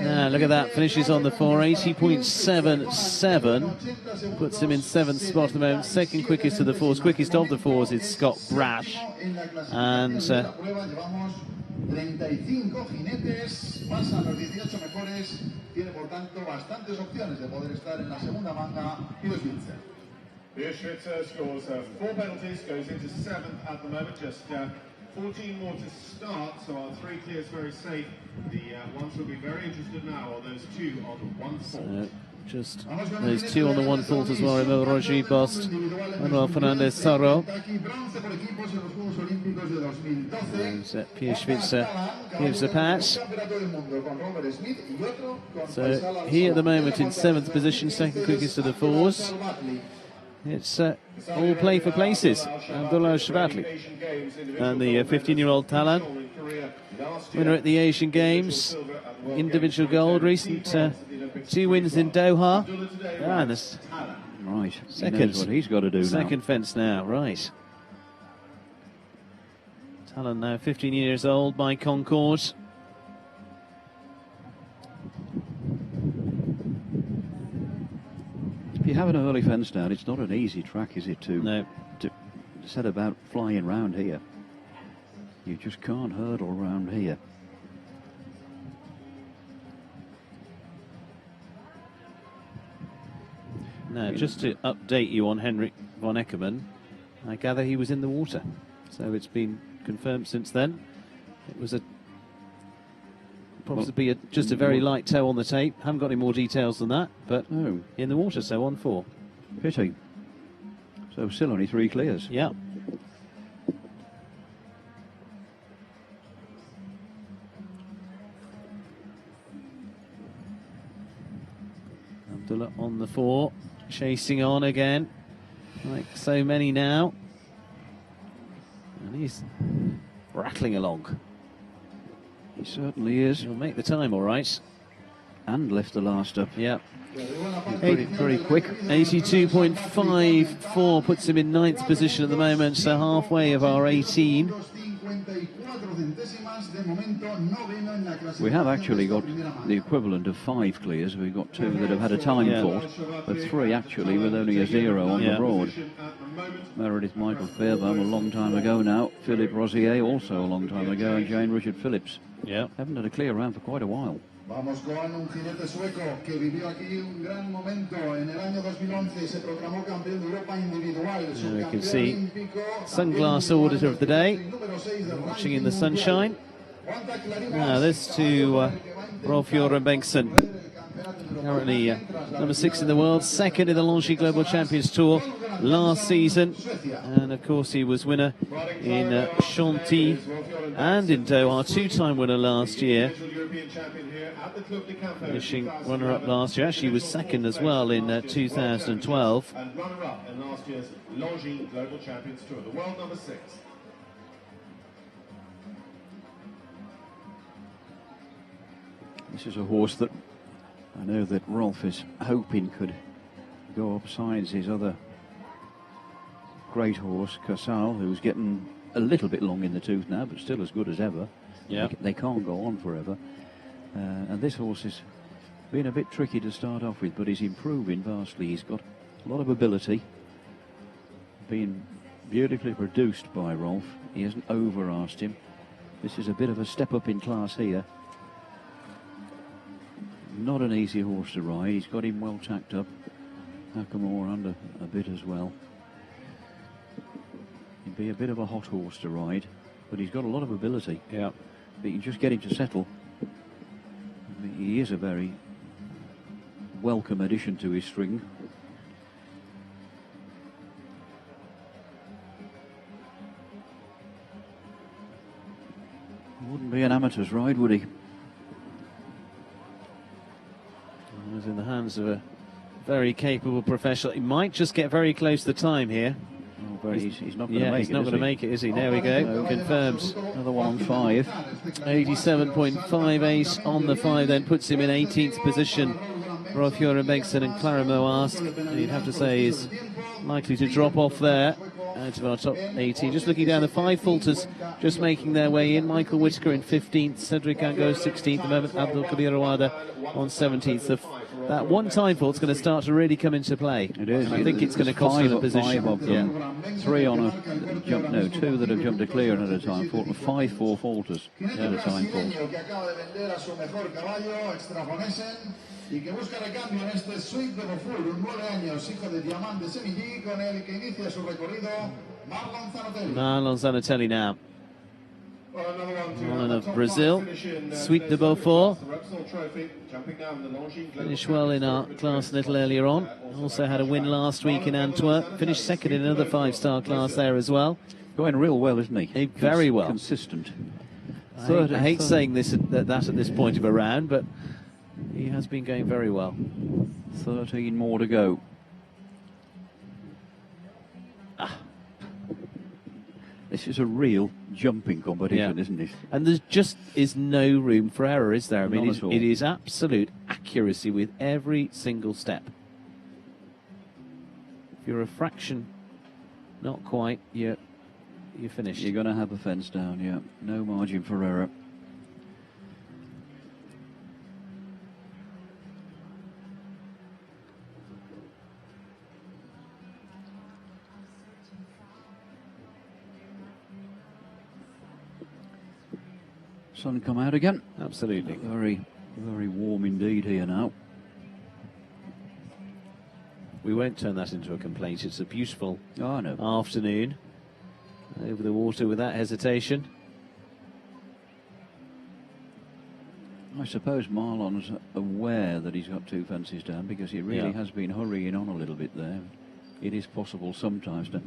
Now look at that, finishes on the 480.77, puts him in 7th spot at the moment. Second quickest of the fours, quickest of the fours is Scott Brash, and 35 jinetes, pasan los 18 mejores, tiene por tanto bastantes opciones de poder estar en la segunda manga. Piers Schwitzer. Piers Schwitzer scores 4 penalties, goes into 7th at the moment, just 14 more to start, so our 3 clears very safe. The ones will be very interested now are those 2 on 1 fault. Just those 2 on the 1 fault as well. Remember Roger-Yves Bost, Manuel Fernandez Sarro. And Piers Schwitzer gives a pass. So he at the moment in 7th position, second quickest of the fours. It's all play for places. Abdullah Al-Sharbatly and the 15-year-old Talan, winner at the Asian Games, individual gold, recent 2 wins in Doha. And this Right, second, he knows what he's got to do second now. fence now, right. Talan now 15 years old by Concord. If you have an early fence down, it's not an easy track, is it, No. to set about flying round here. You just can't hurdle round here. Now, just to update you on Henrik von Eckermann, I gather he was in the water. So it's been confirmed since then. It was possibly just a very light tow on the tape. Haven't got any more details than that, but in the water, so on 4. Pity. So still only 3 clears. Yeah. Abdullah on the 4, chasing on again, like so many now. And he's rattling along. He certainly is. He'll make the time all right. And left the last up. Yeah. Pretty quick. 82.54 puts him in 9th position at the moment, so halfway of our 18. We have actually got the equivalent of 5 clears. We've got 2 that have had a time fault, but 3 actually with only a 0 on the broad. Meredith Michaels-Beerbaum a long time ago now. Philipp Rosier also a long time ago, and Jane Richard Phillips. Yeah. Haven't had a clear round for quite a while. Vamos con un jinete sueco que vivió aquí un gran momento en el año 2011 y se proclamó campeón de Europa individual. We can see sunglass auditor of the day, watching in the sunshine. Now this to Rolf-Göran Bengtsson, currently number 6 in the world, 2nd in the Longines Global Champions Tour last season, and of course he was winner in Chantilly and in Doha, 2-time winner last year, finishing runner-up last year. Actually, he was 2nd as well in 2012. And runner-up in last year's Longines Global Champions Tour, the world number 6. This is a horse that I know that Rolf is hoping could go up sides his other great horse, Casal, who's getting a little bit long in the tooth now, but still as good as ever. Yeah. They can't go on forever. And this horse has been a bit tricky to start off with, but he's improving vastly. He's got a lot of ability, being beautifully produced by Rolf. He hasn't over-asked him. This is a bit of a step up in class here. Not an easy horse to ride. He's got him well tacked up. Nakamura under a bit as well. He'd be a bit of a hot horse to ride, but he's got a lot of ability. Yeah. But you just get him to settle. He is a very welcome addition to his string. Wouldn't be an amateur's ride, would he? He was in the hands of a very capable professional. He might just get very close to the time here. Oh, but he's not going to make it. He's not going to make it, is he? There we go. Confirmed. Another one on 5. 87.58 on the 5, then puts him in 18th position. Rolf-Göran Bengtsson and Clara Moask, and you'd have to say is likely to drop off there out of our top 18. Just looking down, the 5 falters just making their way in. Michael Whitaker in 15th, Cedric goes 16th at the moment, Abdullah Al-Sharbatly on 17th. So that one-time fault's going to start to really come into play. It is. I think it's going to cost them a position. 5 of them. 3 on a jump, no, 2 that have jumped a clear at a time fault, and 5 4 falters at a time fault. Y que busca recambio en este Sweet de Boful, un 9 años, hijo de Diamante Semillí, con el que inicia su recorrido, Marlon Zanatelli. Marlon Zanatelli now. One of Brazil, Sweet de Beaufort. Finished well in our class a little earlier on. Also had a win last week in Antwerp. Finished 2nd in another 5-star class there as well. Going real well, isn't he? Very well. Consistent. I hate saying this that at this point of a round, but he has been going very well. 13 more to go. This is a real jumping competition, isn't it? And there just is no room for error, is there? I mean, Not it is absolute accuracy with every single step. If you're a fraction, not quite, you're finished. You're going to have a fence down, yeah. No margin for error. Sun come out again. Absolutely. Very, very warm indeed here now. We won't turn that into a complaint. It's a beautiful no. afternoon over the water without hesitation. I suppose Marlon's aware that he's got 2 fences down, because he really has been hurrying on a little bit there. It is possible sometimes to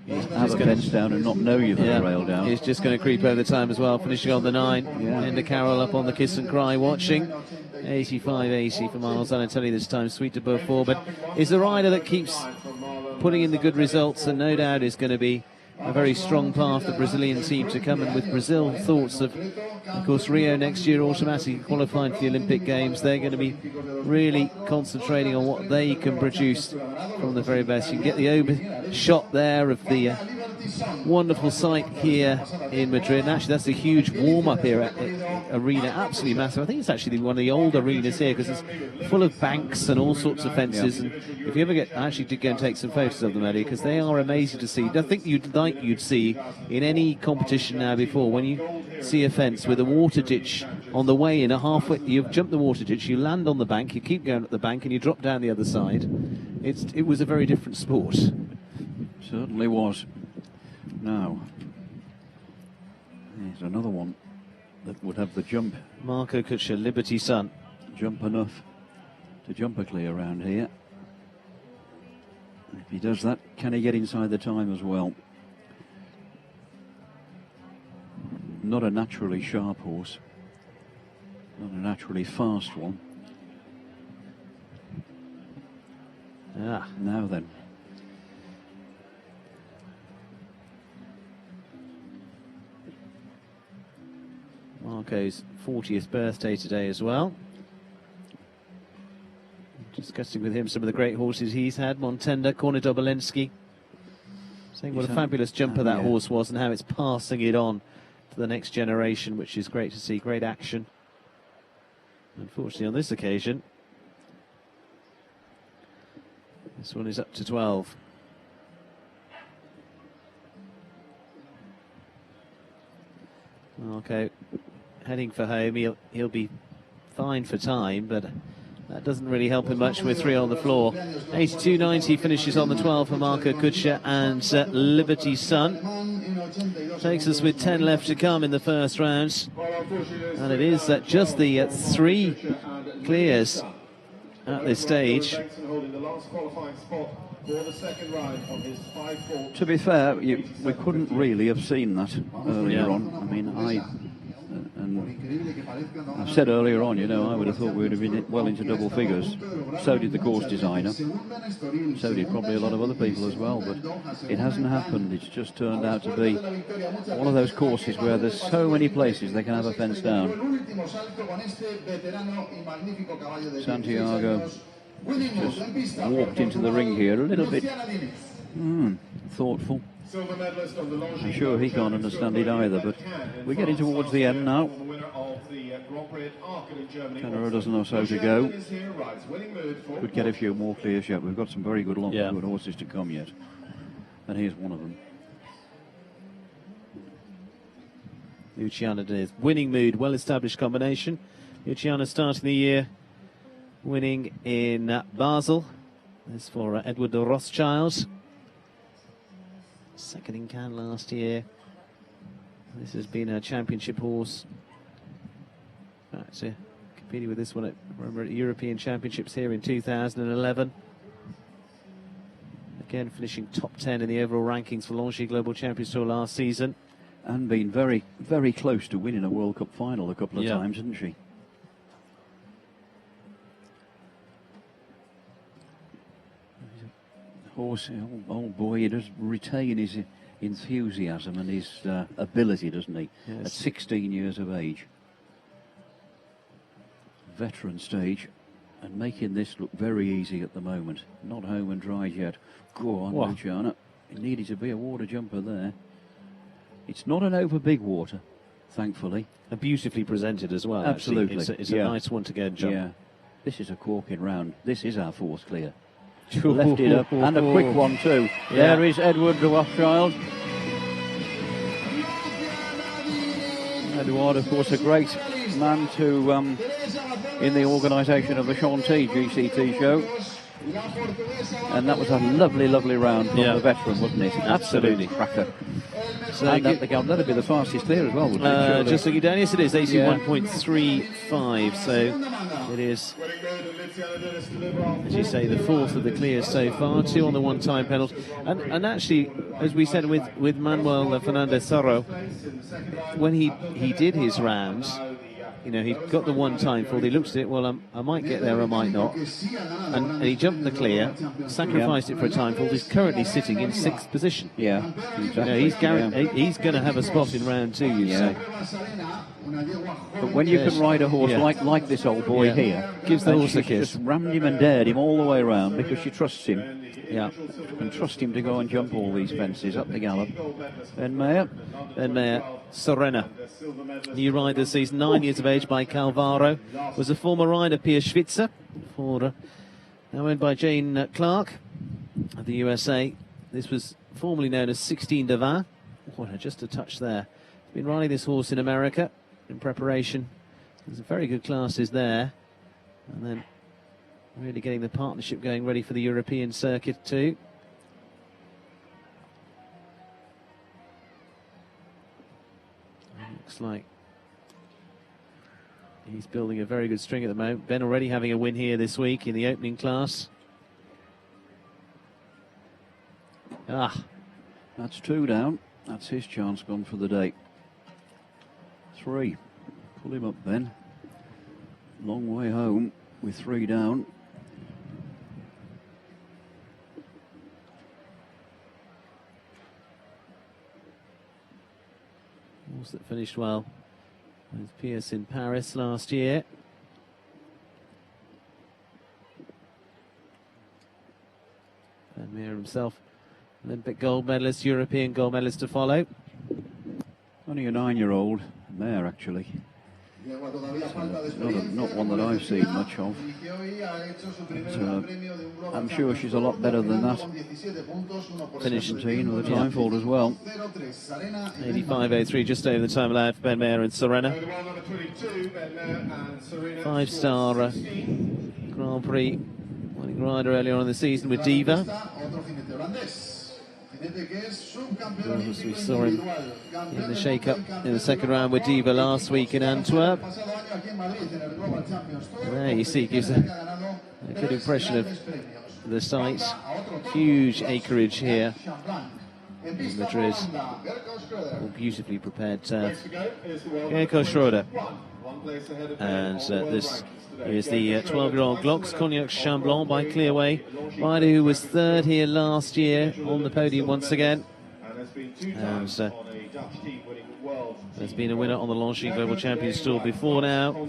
have a fence down and not know you've got a rail down. He's just going to creep over the time as well, finishing on the 9. Enda Carroll up on the kiss and cry watching. 85.80 for Miles Zanetelli this time, sweet above 4. But is the rider that keeps putting in the good results, and no doubt is going to be a very strong part of the Brazilian team to come. And with Brazil thoughts of course, Rio next year automatically qualified for the Olympic Games, they're going to be really concentrating on what they can produce from the very best. You can get the over shot there of the wonderful site here in Madrid. And actually, that's a huge warm-up here at arena, absolutely massive. I think it's actually one of the old arenas here, because it's full of banks and all sorts of fences. And if you ever get, I actually did go and take some photos of them, Eddie, because they are amazing to see. I think you'd see in any competition now before, when you see a fence with a water ditch on the way in, you've jumped the water ditch, you land on the bank, you keep going up the bank, and you drop down the other side. It was a very different sport. Certainly was. Now, here's another one that would have the jump. Marco Kutscher, Liberty Sun. Jump enough to jump a clear around here. If he does that, can he get inside the time as well? Not a naturally sharp horse. Not a naturally fast one. Now then. Marco's 40th birthday today as well. Discussing with him some of the great horses he's had. Montenda, Kornodobelensky. Saying what a fabulous jumper that horse was, and how it's passing it on to the next generation, which is great to see. Great action. Unfortunately, on this occasion, this one is up to 12. Okay, heading for home. He'll be fine for time, but that doesn't really help him much with 3 on the floor. 82.90 finishes on the 12 for Marco Kutscher and Liberty Sun. Takes us with 10 left to come in the first round. And it is just the 3 clears at this stage. To be fair, we couldn't really have seen that earlier on. I mean, I said earlier on, I would have thought we would have been well into double figures. So did the course designer. So did probably a lot of other people as well. But it hasn't happened. It's just turned out to be one of those courses where there's so many places they can have a fence down. Santiago just walked into the ring here a little bit thoughtful. I'm sure he can't understand it either, but we're getting towards the end now. 10 or a dozen or so to go. Could get a few more clears yet. We've got some very good good horses to come yet. And here's one of them. Luciana Diniz. Winning mood, well-established combination. Luciana starting the year winning in Basel. This for Edward Rothschild. Second in Cannes last year. This has been a championship horse. Actually, competing with this one at European Championships here in 2011. Again, finishing top 10 in the overall rankings for Longines Global Champions Tour last season. And been very, very close to winning a World Cup final a couple of times, hasn't she? Horse, old boy, he does retain enthusiasm and his ability, doesn't he? Yes. At 16 years of age. Veteran stage, and making this look very easy at the moment. Not home and dry yet. Go on, Luciana. It needed to be a water jumper there. It's not an over big water, thankfully. And beautifully presented as well. Absolutely. It's a nice one to go and jump. Yeah. This is a corking round. This is our fourth clear. Left it up, and a quick one too. Yeah. There is Edward the Rothschild. Edward, of course, a great man to in the organisation of the Shanty GCT show. And that was a lovely, lovely round from the veteran, wasn't it? Absolutely. Cracker. So And that'd be the fastest clear as well, wouldn't it? just looking down, yes it is, 81.35, so it is, as you say, the fourth of the clears so far, 2 on the one-time penalty. And actually, as we said with Manuel Fernandez Sorro, when he did his rounds, you know, he got the one-time fall, he looked at it, well, I might get there, I might not. And he jumped the clear, sacrificed it for a time fall. He's currently sitting in 6th position. Yeah, exactly. You know, he's going to have a spot in round 2, you say. But when you can ride a horse like this old boy here, gives the horse a kiss. Just rammed him and dared him all the way around because she trusts him. Yeah. And trust him to go and jump all these fences up the gallop. Ben Mayer, Serena. New rider this season, 9 years of age, by Calvaro. Was a former rider, Pia Schwitzer, now owned by Jane Clark of the USA. This was formerly known as 16 de Vin. Just a touch there. Been riding this horse in America in preparation. There's very good classes there. And then really getting the partnership going, ready for the European circuit too. Looks like he's building a very good string at the moment. Ben already having a win here this week in the opening class. That's 2 down. That's his chance gone for the day. 3. Pull him up, Ben. Long way home with 3 down. Horse that finished well with Pierce in Paris last year. Van Meer himself, Olympic gold medalist, European gold medalist to follow. Only a 9-year-old mare, actually. Not one that I've seen much of. But, I'm sure she's a lot better than that. Finished 17 with a time fault as well. 85.03, just over the time allowed for Ben Mayer and Serena. 5-star Grand Prix winning rider earlier on in the season with Diva. As we saw him in the shake-up in the second round with Diva last week in Antwerp. There you see, gives a good impression of the site. Huge acreage here in Madrid. All beautifully prepared turf. Gerco Schröder. And this is the 12-year-old Glocks Cognac Chamblon by Clearway. Rider who was 3rd here last year on the podium once again. And has been a winner on the Longines Global Champions Tour before now.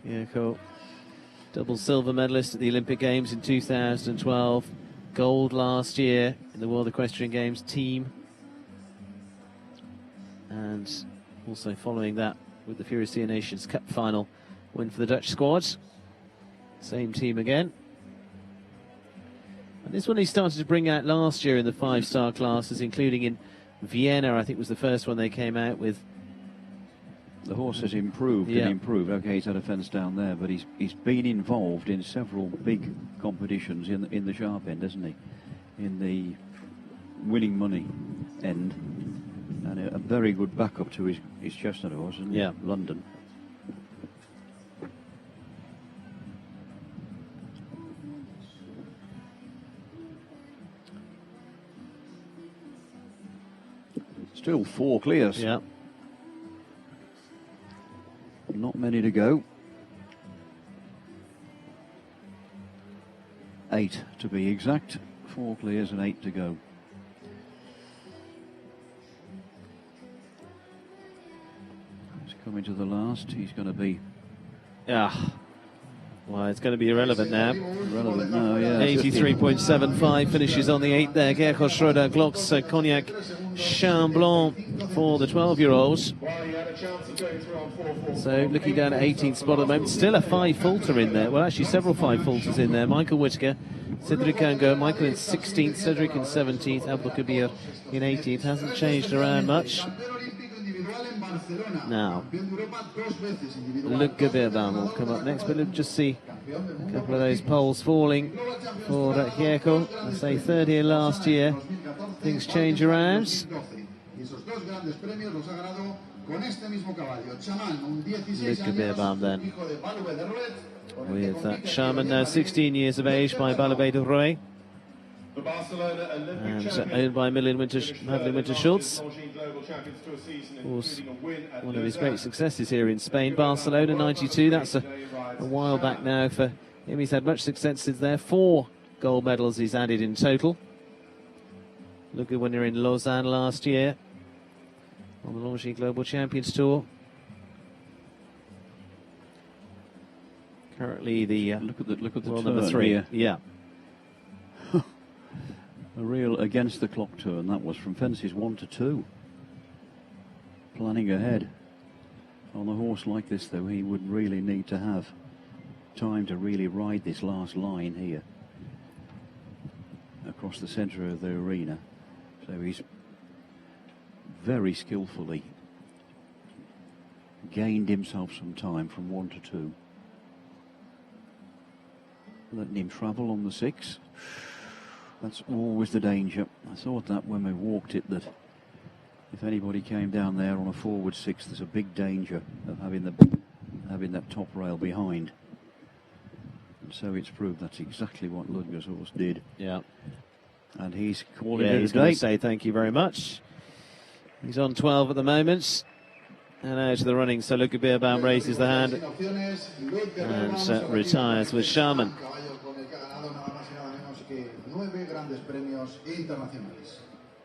Yeah, cool. Double silver medalist at the Olympic Games in 2012. Gold last year in the World Equestrian Games team. And also following that with the Furicia Nations Cup final win for the Dutch squad. Same team again. And this one he started to bring out last year in the 5-star classes, including in Vienna, I think was the first one they came out with. The horse has improved and improved. Okay, he's had a fence down there, but he's been involved in several big competitions in the sharp end, hasn't he? In the winning money end. And a very good backup to his chestnut horse in London. Still 4 clears. Yeah. go. 8 to be exact. 4 clears and 8 to go. He's coming to the last. He's going to be... Well, it's going to be irrelevant now. Relevant now, yeah. 83.75 finishes on the 8 there. Gerco Schröder, Glocks, Cognac, Chamblon for the 12-year-olds. So looking down at 18th spot at the moment. Still a 5-faulter in there. Well, actually several 5-faulters in there. Michael Whitaker, Cedric Ango, Michael in 16th, Cedric in 17th, Abdullah Beerbaum in 18th. Hasn't changed around much. Now, Ludger Beerbaum will come up next, but we'll just see a couple of those poles falling for Gerco. I say third here last year. Things change around. Ludger Beerbaum then with Shaman, now 16 years of age, by Balabe de Roy. And owned by Madeline Winter-Schultz. Of course, one of his great successes here in Spain. Barcelona, 92. That's a while back now for him. He's had much success since there. 4 gold medals he's added in total. Look at winner in Lausanne last year on the Longines Global Champions Tour. Currently the look at the world turn number 3. Here. Yeah. A real against the clock turn. That was from fences 1 to 2. Planning ahead. On a horse like this, though, he would really need to have time to really ride this last line here across the centre of the arena. So he's very skillfully gained himself some time from 1 to 2. Letting him travel on the 6. That's always the danger. I thought that when we walked it, that if anybody came down there on a forward 6, there's a big danger of having that top rail behind. And so it's proved that's exactly what Ludger's horse did. Yeah. And he's calling it he's going to say thank you very much. He's on 12 at the moment. And out of the running, so Ludger Beerbaum raises the hand and retires with Shaman.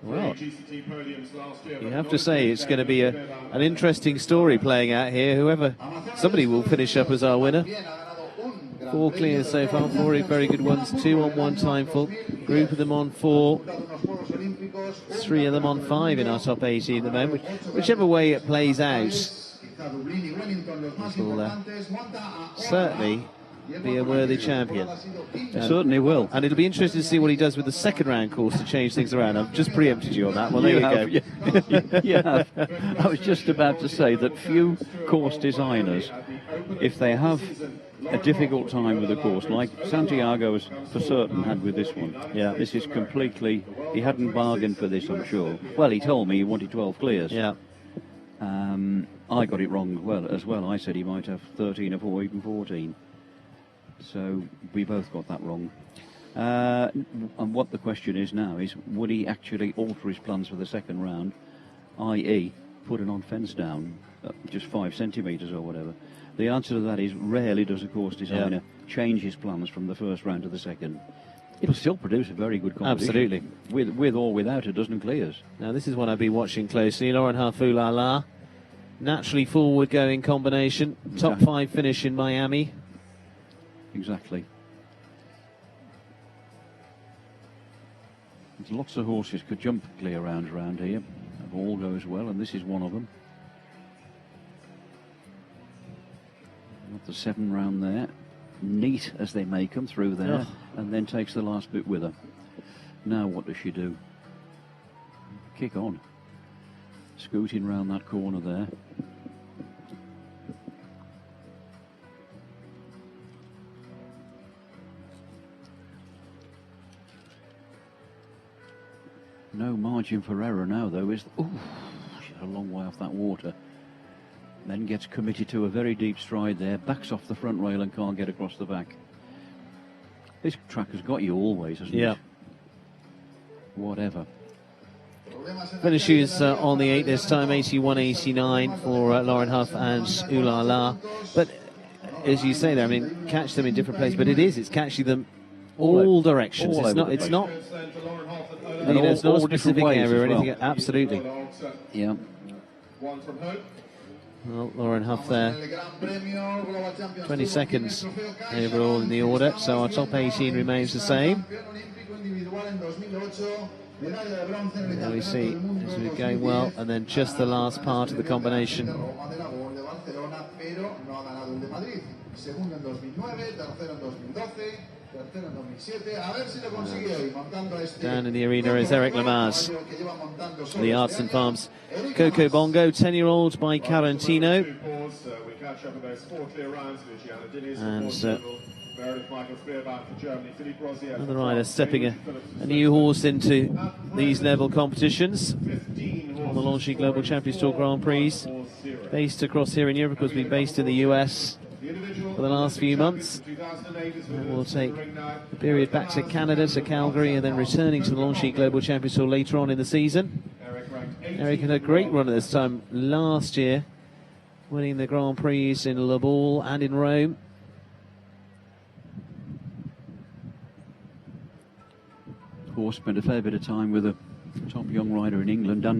Well, you have to say it's going to be an interesting story playing out here. Somebody will finish up as our winner. 4 clears so far, 4 very good ones, 2 on 1 time full. Group of them on 4, 3 of them on 5 in our top 80 at the moment. Whichever way it plays out, will certainly be a worthy champion. It certainly will. And it'll be interesting to see what he does with the second round course to change things around. I've just preempted you on that. Well, there you go. You have. I was just about to say that few course designers, if they have a difficult time with a course, like Santiago has for certain had with this one. Yeah. This is completely, he hadn't bargained for this, I'm sure. Well, he told me he wanted 12 clears. Yeah. I got it wrong as well. I said he might have 13 or even 14. So we both got that wrong. And what the question is now is, would he actually alter his plans for the second round, i.e. put an on-fence down, just 5 centimetres or whatever? The answer to that is, rarely does a course designer change his plans from the first round to the second. It'll still produce a very good competition. Absolutely. With or without a dozen clears. Now this is one I'll be watching closely. Lauren Harfou-La-La. Naturally forward-going combination. Top 5 finish in Miami. Exactly. There's lots of horses could jump clear rounds around here if all goes well, and this is one of them. Got the 7 round there, neat as they make them through there, and then takes the last bit with her. Now what does she do? Kick on. Scooting round that corner there. No margin for error now, though, is... Ooh, she's a long way off that water. Then gets committed to a very deep stride there, backs off the front rail and can't get across the back. This track has got you always, hasn't it? Whatever. Finishes on the 8 this time, 81-89 for Lauren Huff and Ooh La La. But as you say there, I mean, catch them in different places, but it's catching them all directions. It's not it's not a specific area or anything. Absolutely. Yeah. Well, Lauren Huff there, 20 seconds overall in the order, so our top 18 remains the same. There we see this is going well, and then just the last part of the combination. Down in the arena is Eric Lamaze, the Arts and Farms Coco Bongo, 10-year-old by Carantino. And Meredith Michaels-Beerbaum for Germany, Philipp Rosier. Another rider stepping a new horse into these level competitions on the Longines Global Champions Tour Grand Prix, based across here in Europe, because we've been based in the US for the last few months. And we'll take a period back to Canada, to Calgary, and then returning to the Longines Global Champions Tour later on in the season. Eric had a great run at this time last year, winning the Grand Prix in Le Ball and in Rome. Horse spent a fair bit of time with a top young rider in England, Dan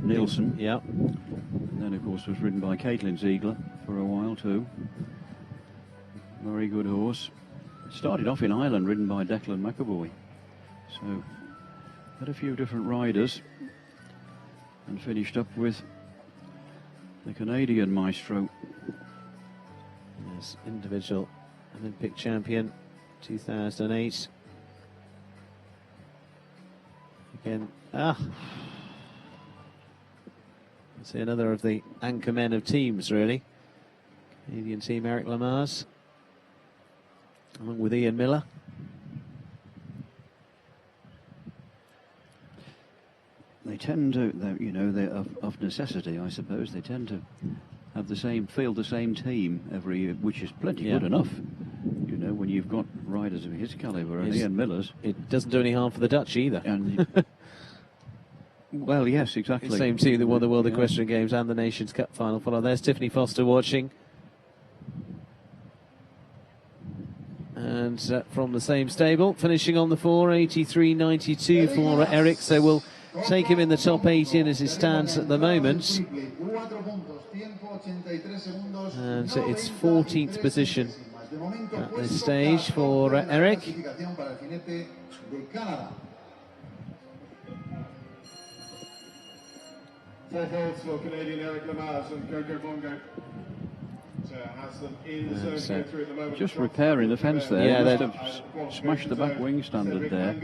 Nielsen. Yeah. And then, of course, was ridden by Caitlin Ziegler for a while too. Very good horse. Started off in Ireland, ridden by Declan McAvoy. So, had a few different riders, and finished up with the Canadian maestro. Yes, individual Olympic champion, 2008. Again, see another of the anchor men of teams, really. Canadian team, Eric Lamaze, along with Ian Miller. They tend to, they're of necessity, I suppose. They tend to have field the same team every year, which is plenty good enough. You know, when you've got riders of his calibre and Ian Miller's. It doesn't do any harm for the Dutch either. And well, yes, exactly. The same team that won the World Equestrian Games and the Nations Cup final. There's Tiffany Foster watching. And from the same stable, finishing on the 4:83.92 for Eric. So we'll take him in the top 18 as it stands at the moment. And it's 14th position at this stage for Eric. 4 votes for Canadian Eric Lamaze and Coco Bongo. Has them in the zone to go through at the moment. Just repairing the fence there. Yeah, they must have smashed the back wing standard there.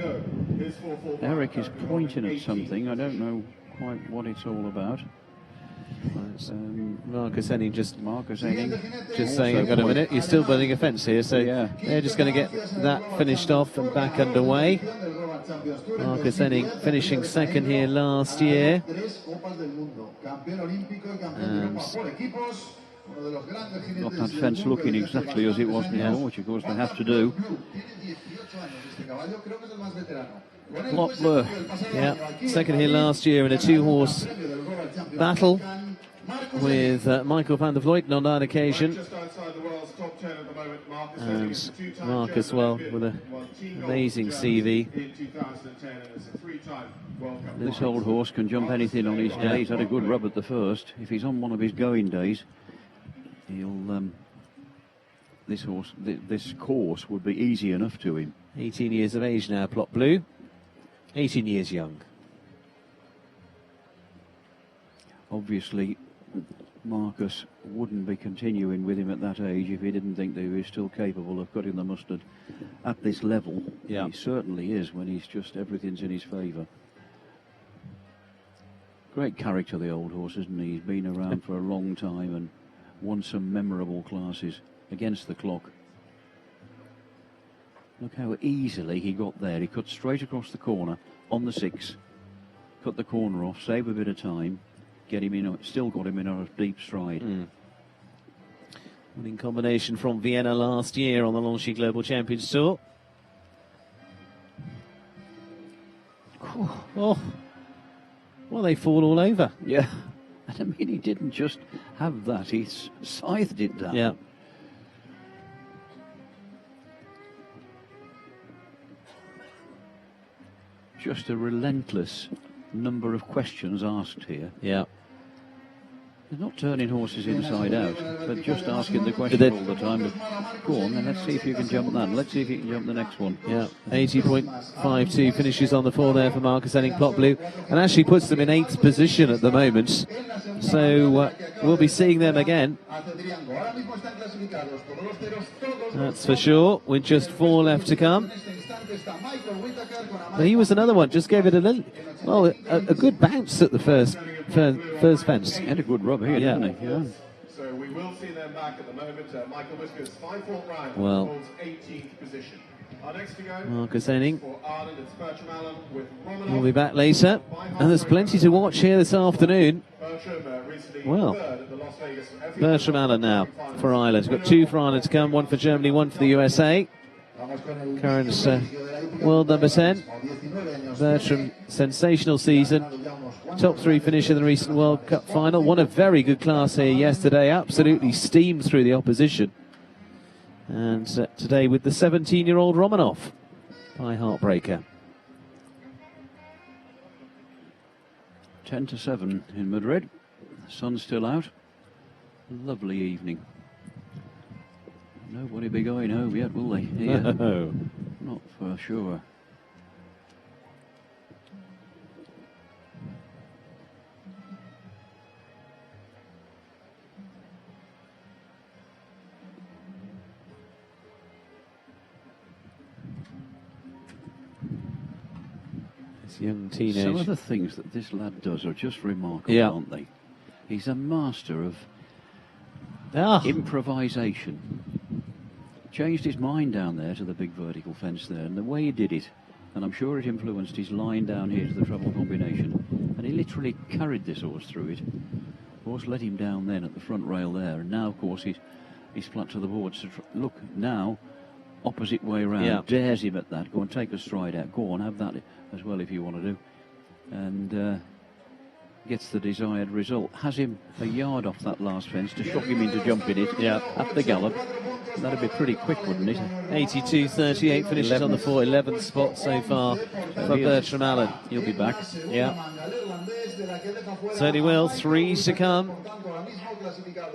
Eric is pointing at something. I don't know quite what it's all about. Marcus Henning just saying, hang on a minute, you're still building a fence here, so they're just going to get that finished off and back underway. Marcus Henning finishing second here last year. And got that fence looking exactly as it was before, which of course they have to do. Lockler, second here last year in a two-horse battle with Michael van der Vleuten on that occasion. And Marcus, well, with an amazing CV. This old horse can jump anything on his day. He's had a good rub at the first. If he's on one of his going days, he'll this course would be easy enough to him. 18 years of age now, Plot Blue. 18 years young. Obviously, Marcus wouldn't be continuing with him at that age if he didn't think that he was still capable of cutting the mustard at this level. Yeah. He certainly is when he's just everything's in his favour. Great character, the old horse, isn't he? He's been around for a long time and won some memorable classes against the clock. Look how easily he got there. He cut straight across the corner on the 6, cut the corner off, save a bit of time, get him in, still got him in a deep stride. Winning combination from Vienna last year on the Longines Global Champions Tour. Oh, well, they fall all over. Yeah, and I mean, he didn't just have that, he scythed it down. Yeah. just a relentless number of questions asked here. Yeah. They're not turning horses inside out, but just asking the question all the time. Go on, then let's see if you can jump that. Let's see if you can jump the next one. Yeah, 80.52 finishes on the 4 there for Marcus Henning Plot Blue, and actually puts them in 8th position at the moment. So we'll be seeing them again. That's for sure, with just 4 left to come. But he was another one, just gave it a little, well, a good bounce at the first fence. He had a good rub here, didn't he? Yeah. So we will see them back at the moment. Michael Whisker's 5-4 round holds 18th position. Our next to go, Marcus Ehning for Ireland, it's Bertram Allen with Romanov. We'll be back later, and there's plenty to watch here this afternoon. Well, Bertram Allen now for Ireland. We've got 2 for Ireland to come, 1 for Germany, 1 for the USA. Current world number 10. Bertram, sensational season. Top 3 finish in the recent World Cup final. Won a very good class here yesterday. Absolutely steamed through the opposition. And today with the 17-year-old Romanov by Heartbreaker. 10-7 in Madrid. The sun's still out. Lovely evening. Nobody be going home yet, will they? No. Not for sure. Young teenage. Some of the things that this lad does are just remarkable, aren't they? He's a master of improvisation. Changed his mind down there to the big vertical fence there, and the way he did it, and I'm sure it influenced his line down here to the treble combination, and he literally carried this horse through it. Horse let him down then at the front rail there, and now of course he's flat to the board. So look now, opposite way round, dares him at that. Go and take a stride out. Go on, have that as well if you want to do. And gets the desired result. Has him a yard off that last fence to shock him into jumping it at the gallop. That'd be pretty quick, wouldn't it? 82.38 finishes on the 4, 11th spot so far for Bertram Allen. He'll be back. Yeah. Certainly will. 3 to come.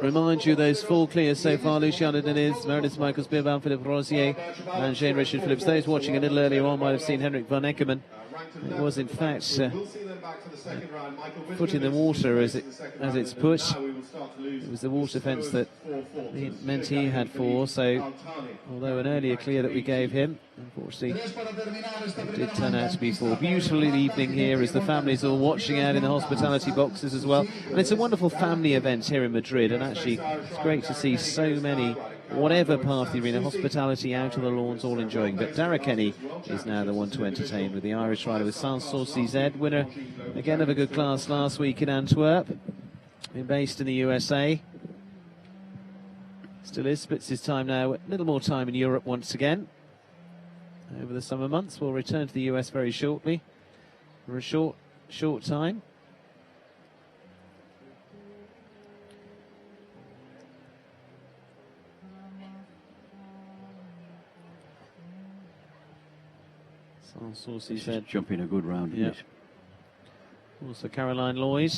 Remind you, those 4 clears so far: Luciana Diniz, Meredith Michaels-Beerbaum, Philipp Rosier, and Jean-Richard Phillips. Those watching a little earlier on might have seen Henrik von Eckermann. It was, in fact, foot in the water as it's put. It was the water fence that meant he had 4. So, although an earlier clear that we gave him, unfortunately, it did turn out to be 4. Beautiful evening here as the families all watching out in the hospitality boxes as well. And it's a wonderful family event here in Madrid. And actually, it's great to see so many, whatever part of the arena, hospitality out on the lawns, all enjoying. But Dara Kenny is now the one to entertain with the Irish rider with Sans-Saucy Z, winner again of a good class last week in Antwerp. Been based in the USA. Still is, splits his time now, a little more time in Europe once again. Over the summer months, we'll return to the US very shortly for a short time. Sans-Saucy Z jumping a good round. Yeah. Also Caroline Lloyd.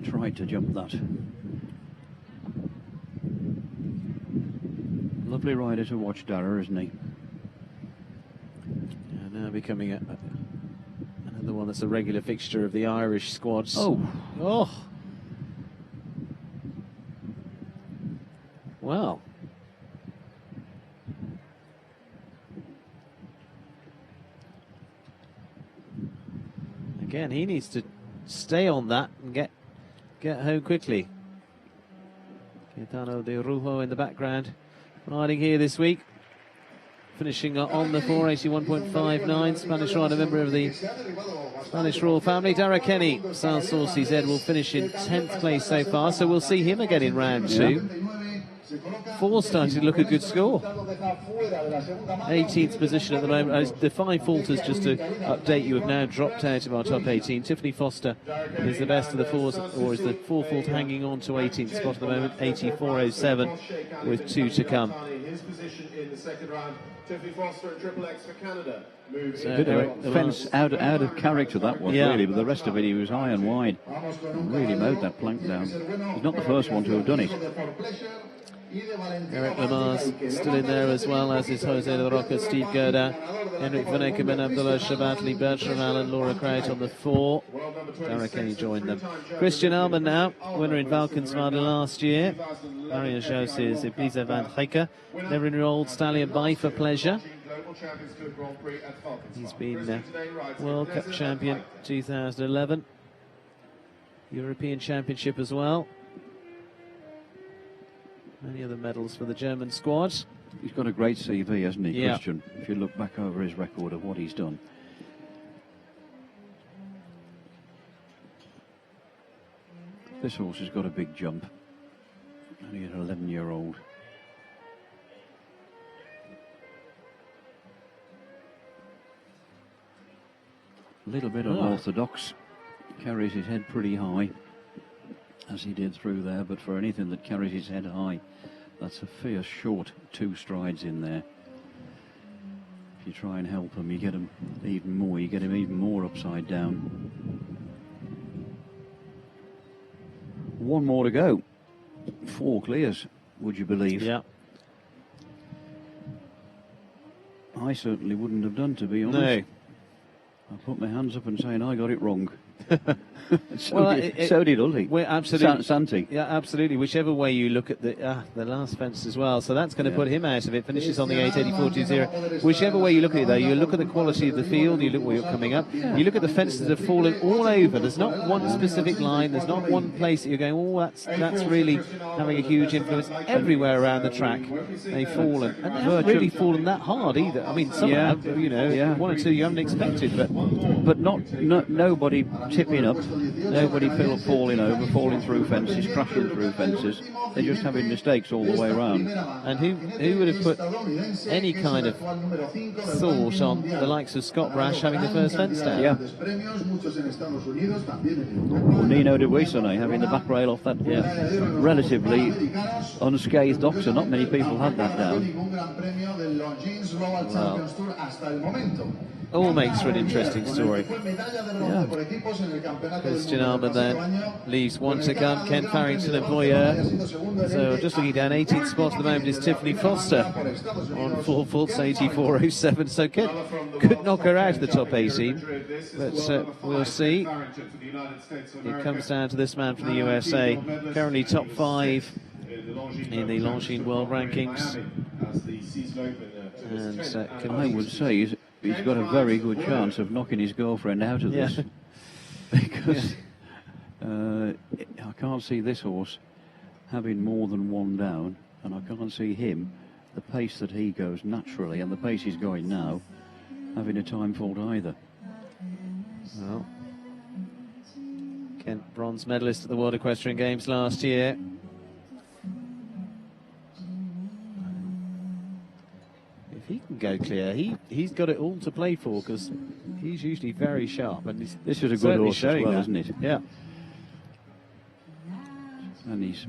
Tried to jump that. Lovely rider to watch, Dara, isn't he? Yeah, now becoming another one that's a regular fixture of the Irish squads. Oh. Well. Again, he needs to stay on that and get home quickly. Gaetano de Rujo in the background, riding here this week. Finishing on the 481.59. Spanish rider, member of the Spanish royal family. Dara Kenny, Sans-Saucy Z, will finish in 10th place so far, so we'll see him again in round 2. 4 starting to look a good score. 18th position at the moment. The 5 falters, just to update you, have now dropped out of our top 18. Tiffany Foster is the best of the 4s, or is the 4 fault hanging on to 18th spot at the moment, 84.07, with 2 to come. His position in the second round. Tiffany Foster at Triple X for Canada. Bit of a fence out of character, that was, really, but the rest of it, he was high and wide. Really mowed that plank down. He's not the first one to have done it. Eric Lamar's still in there as well, as is Jose de Roca, Steve Godin, Henrik von Eckermann, Abdullah Al-Sharbatly, Bertram Allen, Laura Kraut on the 4. Derek Kenny joined them. Christian Alman now, winner in Valkenswaarde last year. Marion Joses, Ibiza van Heike, never-enrolled stallion by for pleasure. He's been World Cup champion 2011, European Championship as well. Many other medals for the German squad. He's got a great CV, hasn't he, Christian? If you look back over his record of what he's done. This horse has got a big jump. Only an 11-year-old. A little bit unorthodox. Carries his head pretty high, as he did through there, but for anything that carries his head high, that's a fierce short 2 strides in there. If you try and help him, you get him even more. You get him even more upside down. 1 more to go. 4 clears, would you believe? Yeah. I certainly wouldn't have done, to be honest. No. I put my hands up and saying I got it wrong. So Well, did Ully. We're absolutely Santi. Yeah, absolutely. Whichever way you look at the last fence as well, so that's going to put him out of it. Finishes on the 884.20. Whichever way you look at it, though, you look at the quality of the field. You look where you're coming up. You look at the fences that have fallen all over. There's not one specific line. There's not one place that you're going, oh, that's really having a huge influence. Everywhere around the track, they've fallen, and they haven't really fallen that hard either. I mean, some have, you know, 1 or 2 you haven't expected, but nobody tipping up. Nobody falling over, falling through fences, crashing through fences. They're just having mistakes all the way around. And who would have put any kind of thought on the likes of Scott Brash having the first fence down? Yeah. Or Nino de Buissonnet having the back rail off that relatively unscathed oxer. Not many people had that down. All makes for an interesting story. Yeah. Christian Alman then leaves 1 to come. Ken Farrington and Voyeur. So just looking down, 18th spot at the moment is Tiffany Foster on 4 faults, 84.07. So Ken could knock her out of the top 18, but we'll see. It comes down to this man from the USA, currently top 5 in the Longines World Rankings. And I would say he's got a very good chance of knocking his girlfriend out of this. Because I can't see this horse having more than 1 down, and I can't see him, the pace that he goes naturally and the pace he's going now, having a time fault either. Well, Kent, bronze medalist at the World Equestrian Games last year. If he can go clear, he's got it all to play for, because he's usually very sharp. And this is a good horse as well, isn't it? Yeah. And he's,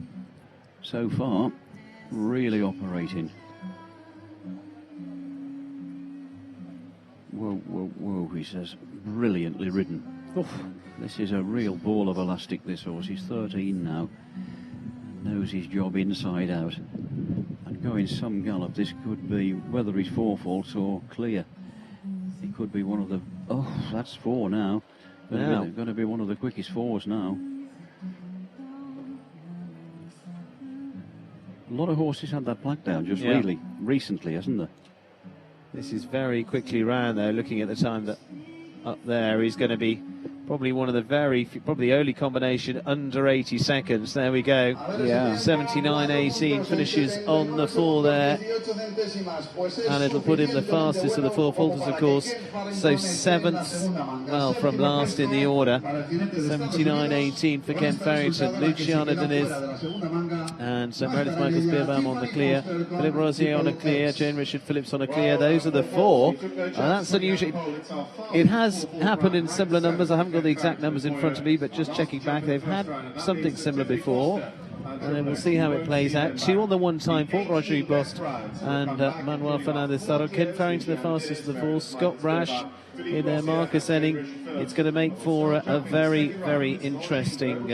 so far, really operating. Whoa, whoa, whoa, he says. Brilliantly ridden. Oof. This is a real ball of elastic, this horse. He's 13 now. Knows his job inside out. And going some gallop, this could be, whether he's 4 faults or clear, it could be one of the, oh, that's 4 now. Going to be one of the quickest 4s now. A lot of horses had that black down just really recently, hasn't there? This is very quickly round, though, looking at the time that up there he's going to be Probably one of the probably the only combination under 80 seconds. There we go. Yeah. 79.18 finishes on the 4 there. And it'll put him the fastest of the 4 falters, of course. So 7th, well, from last in the order. 79.18 for Ken Farrington, Luciana Diniz, and Meredith Michaels-Beerbaum on the clear. Philipp Rosier on a clear. Jane Richard Phillips on a clear. Those are the 4. And that's unusual. It has happened in similar numbers. I haven't got the exact numbers in front of me, but just checking back, they've had something similar before. And then we'll see how it plays out. 2 on the 1 time for Roger-Yves Bost and Manuel Fernandez-Saro. Ken Farrington the fastest of the 4. Scott Brash in there. Marcus Ehning. It's going to make for a very, very interesting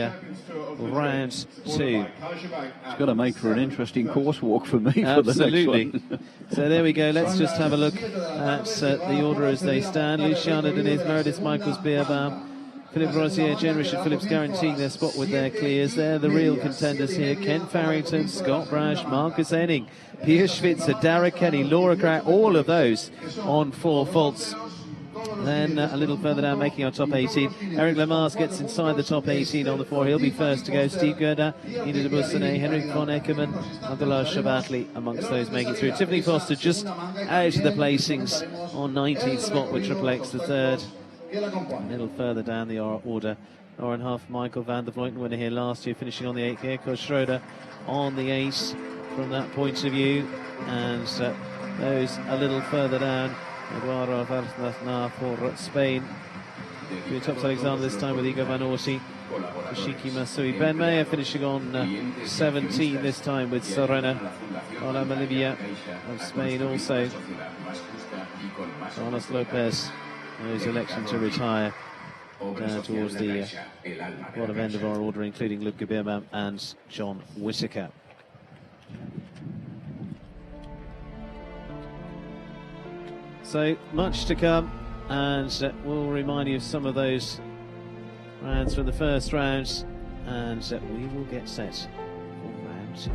round 2. It's going to make for an interesting course walk for me. Absolutely. For the next one. So there we go. Let's just have a look at the order as they stand. Luciana Diniz, Meredith Michaels-Beerbaum, Philipp Rosier, Jane Richard Phillips guaranteeing their spot with their clears. They're the real contenders here. Ken Farrington, Scott Brash, Marcus Ehning, Pia Schwitzer, Dara Kenny, Laura Kraut, all of those on 4 faults. Then a little further down, making our top 18. Eric Lemars gets inside the top 18 on the 4. He'll be first to go. Steve Gerda, Ida de Bussonet, Henrik von Eckermann, Abdullah Al-Sharbatly amongst those making through. Tiffany Foster just out of the placings on 19th spot with Triple X the 3rd. A little further down the order. Hour and a half, Michael van der Vleuten, winner here last year, finishing on the 8th. Gerco Schröder on the 8th from that point of view. And those a little further down. Eduardo Vargas for Spain. Edwina Tops-Alexander this time with Igor Van Orsi. Toshiki Masui. Ben Mayer finishing on 17 this time with Serena. Ola Malivia of Spain also. Carlos Lopez, his election to retire down towards the bottom end of our order, including Ludger Beerbaum and John Whitaker. So much to come, and we'll remind you of some of those rounds from the first round, and we will get set for round 2.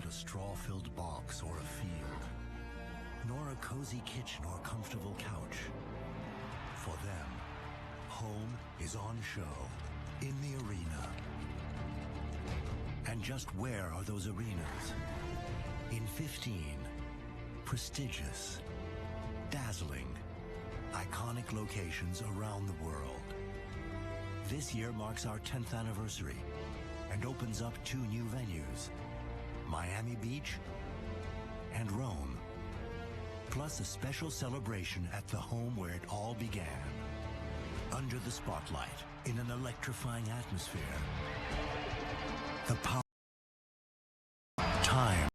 a straw-filled box or a field, nor a cozy kitchen or comfortable couch. For them, home is on show in the arena. And just where are those arenas? In 15 prestigious, dazzling, iconic locations around the world. This year marks our 10th anniversary and opens up 2 new venues, Miami Beach and Rome, plus a special celebration at the home where it all began, under the spotlight in an electrifying atmosphere. The power, time,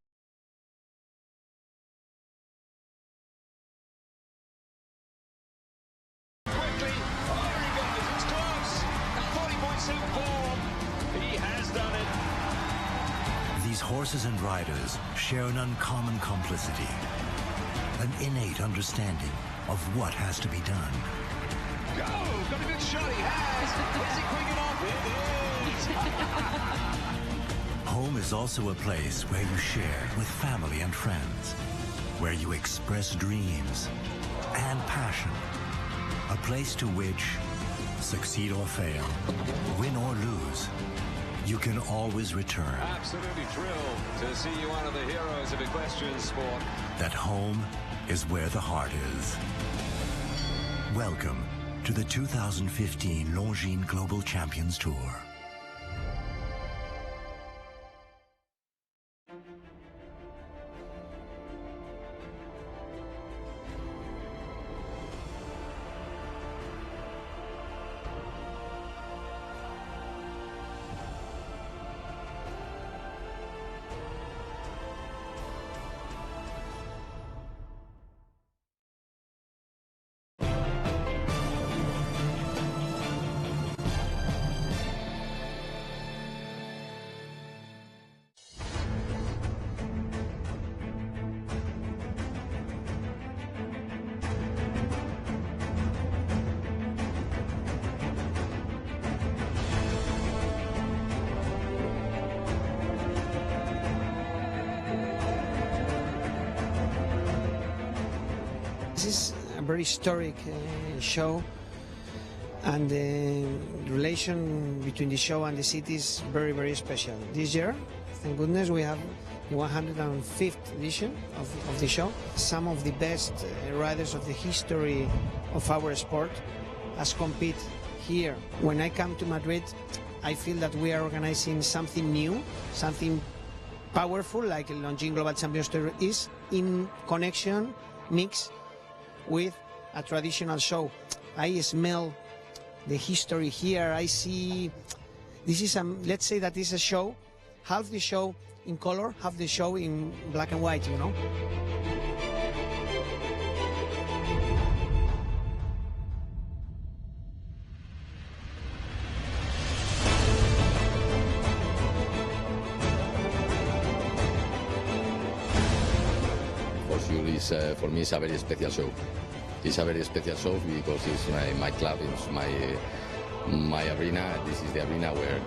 quickly, there he goes, it's close, 40.74, he has done it. these horses and riders share an uncommon complicity, an innate understanding of what has to be done. Go, got a good shot, he has, is he quick enough? It is. Home is also a place where you share with family and friends, where you express dreams and passion. A place to which, succeed or fail, win or lose, you can always return. Absolutely thrilled to see you one of the heroes of equestrian sport. That home is where the heart is. Welcome to the 2015 Longines Global Champions Tour. This is a very historic show, and the relation between the show and the city is very, very special. This year, thank goodness, we have the 105th edition of the show. Some of the best riders of the history of our sport has compete here. When I come to Madrid, I feel that we are organizing something new, something powerful, like Longines Global Champions Tour is, in connection, mix with a traditional show. I smell the history here. I see this is let's say that this is a show, half the show in color, half the show in black and white, you know. For me, it's a very special show. It's a very special show because it's my club, it's my arena. This is the arena where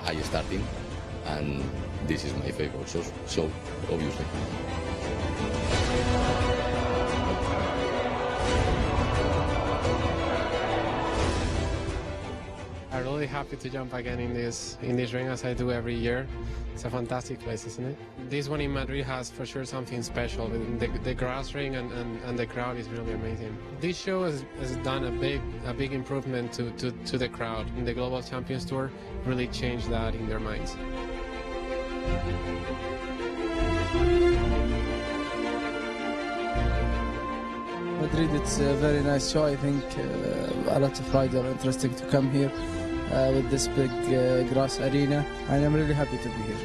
I started, and this is my favorite show, obviously. I'm really happy to jump again in this ring as I do every year. It's a fantastic place, isn't it? This one in Madrid has for sure something special. The grass ring and the crowd is really amazing. This show has done a big improvement to the crowd. And the Global Champions Tour really changed that in their minds. Madrid, it's a very nice show. I think a lot of riders are interested to come here with this big grass arena, and I'm really happy to be here.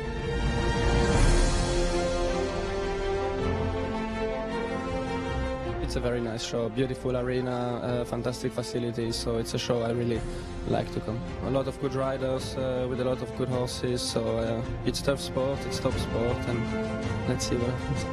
It's a very nice show, beautiful arena, fantastic facilities, so it's a show I really like to come. A lot of good riders with a lot of good horses, so it's tough sport, it's top sport, and let's see what happens.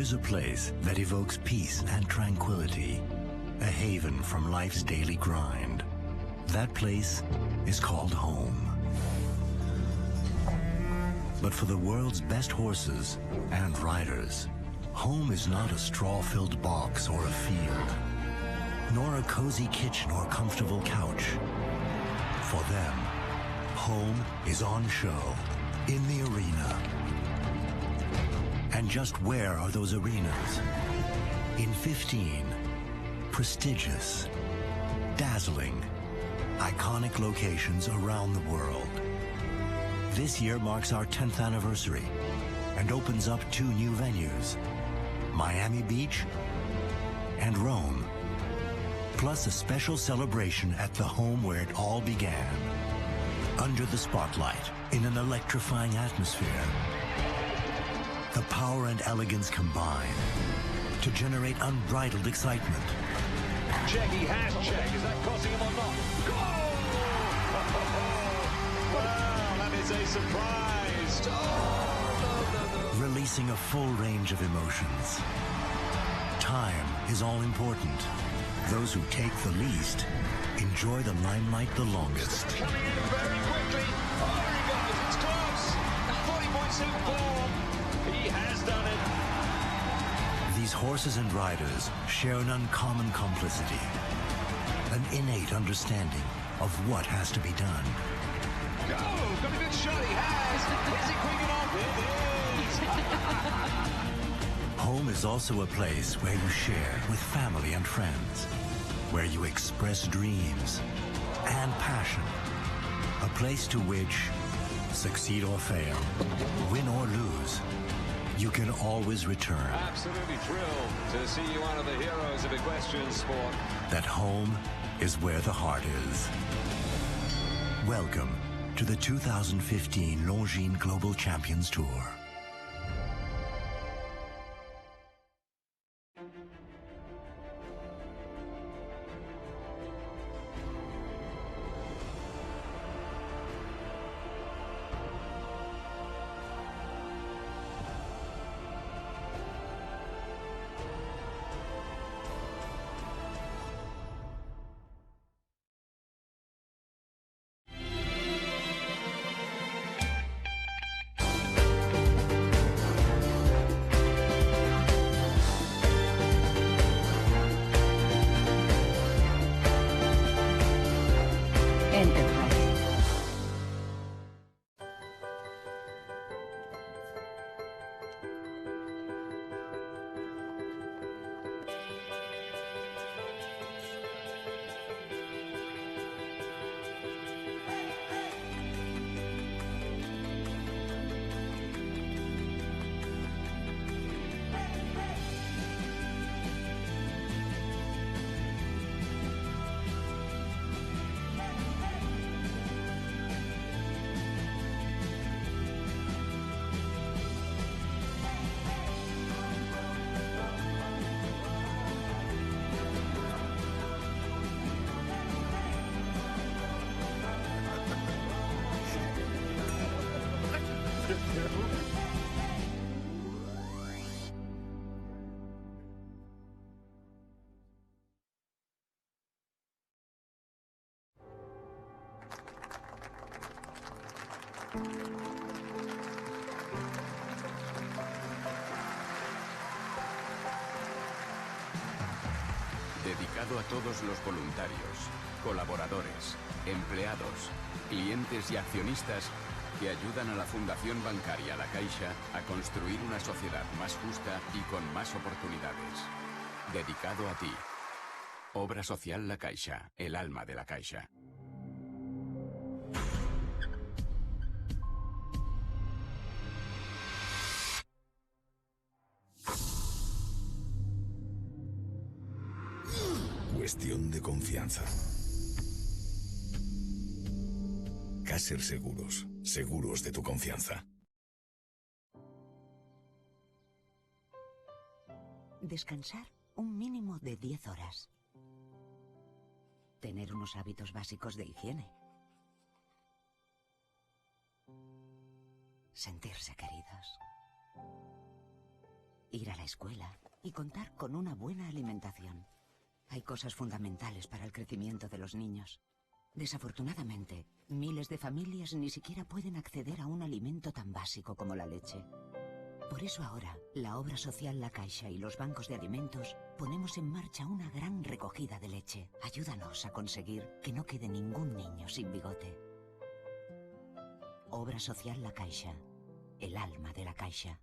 is a place that evokes peace and tranquility, a haven from life's daily grind. That place is called home. But for the world's best horses and riders, home is not a straw-filled box or a field, nor a cozy kitchen or comfortable couch. For them, home is on show in the arena. And just where are those arenas? In 15 prestigious, dazzling, iconic locations around the world. This year marks our 10th anniversary and opens up 2 new venues, Miami Beach and Rome, plus a special celebration at the home where it all began. Under the spotlight, in an electrifying atmosphere, the power and elegance combine to generate unbridled excitement. Check, he has check. Is that costing him or not? Goal! Wow, that is a surprise. Releasing a full range of emotions. Time is all important. Those who take the least enjoy the limelight the longest. Coming in very quickly. Oh, there he goes. It's close. 40.74. He has done it. These horses and riders share an uncommon complicity, an innate understanding of what has to be done. Go! Got a good shot. He has. Is he quick enough? It is. Home is also a place where you share with family and friends, where you express dreams and passion, a place to which, succeed or fail, win or lose, you can always return. Absolutely thrilled to see you one of the heroes of equestrian sport. That home is where the heart is. Welcome to the 2015 Longines Global Champions Tour. Dedicado a todos los voluntarios, colaboradores, empleados, clientes y accionistas que ayudan a la Fundación Bancaria La Caixa a construir una sociedad más justa y con más oportunidades. Dedicado a ti. Obra social La Caixa, el alma de La Caixa. Cuestión de confianza. Caser Seguros. Seguros de tu confianza. Descansar un mínimo de 10 horas. Tener unos hábitos básicos de higiene. Sentirse queridos. ir a la escuela y contar con una buena alimentación. Hay cosas fundamentales para el crecimiento de los niños. Desafortunadamente, miles de familias ni siquiera pueden acceder a un alimento tan básico como la leche. Por eso ahora, la obra social La Caixa y los bancos de alimentos ponemos en marcha una gran recogida de leche. Ayúdanos a conseguir que no quede ningún niño sin bigote. Obra social La Caixa, el alma de la Caixa.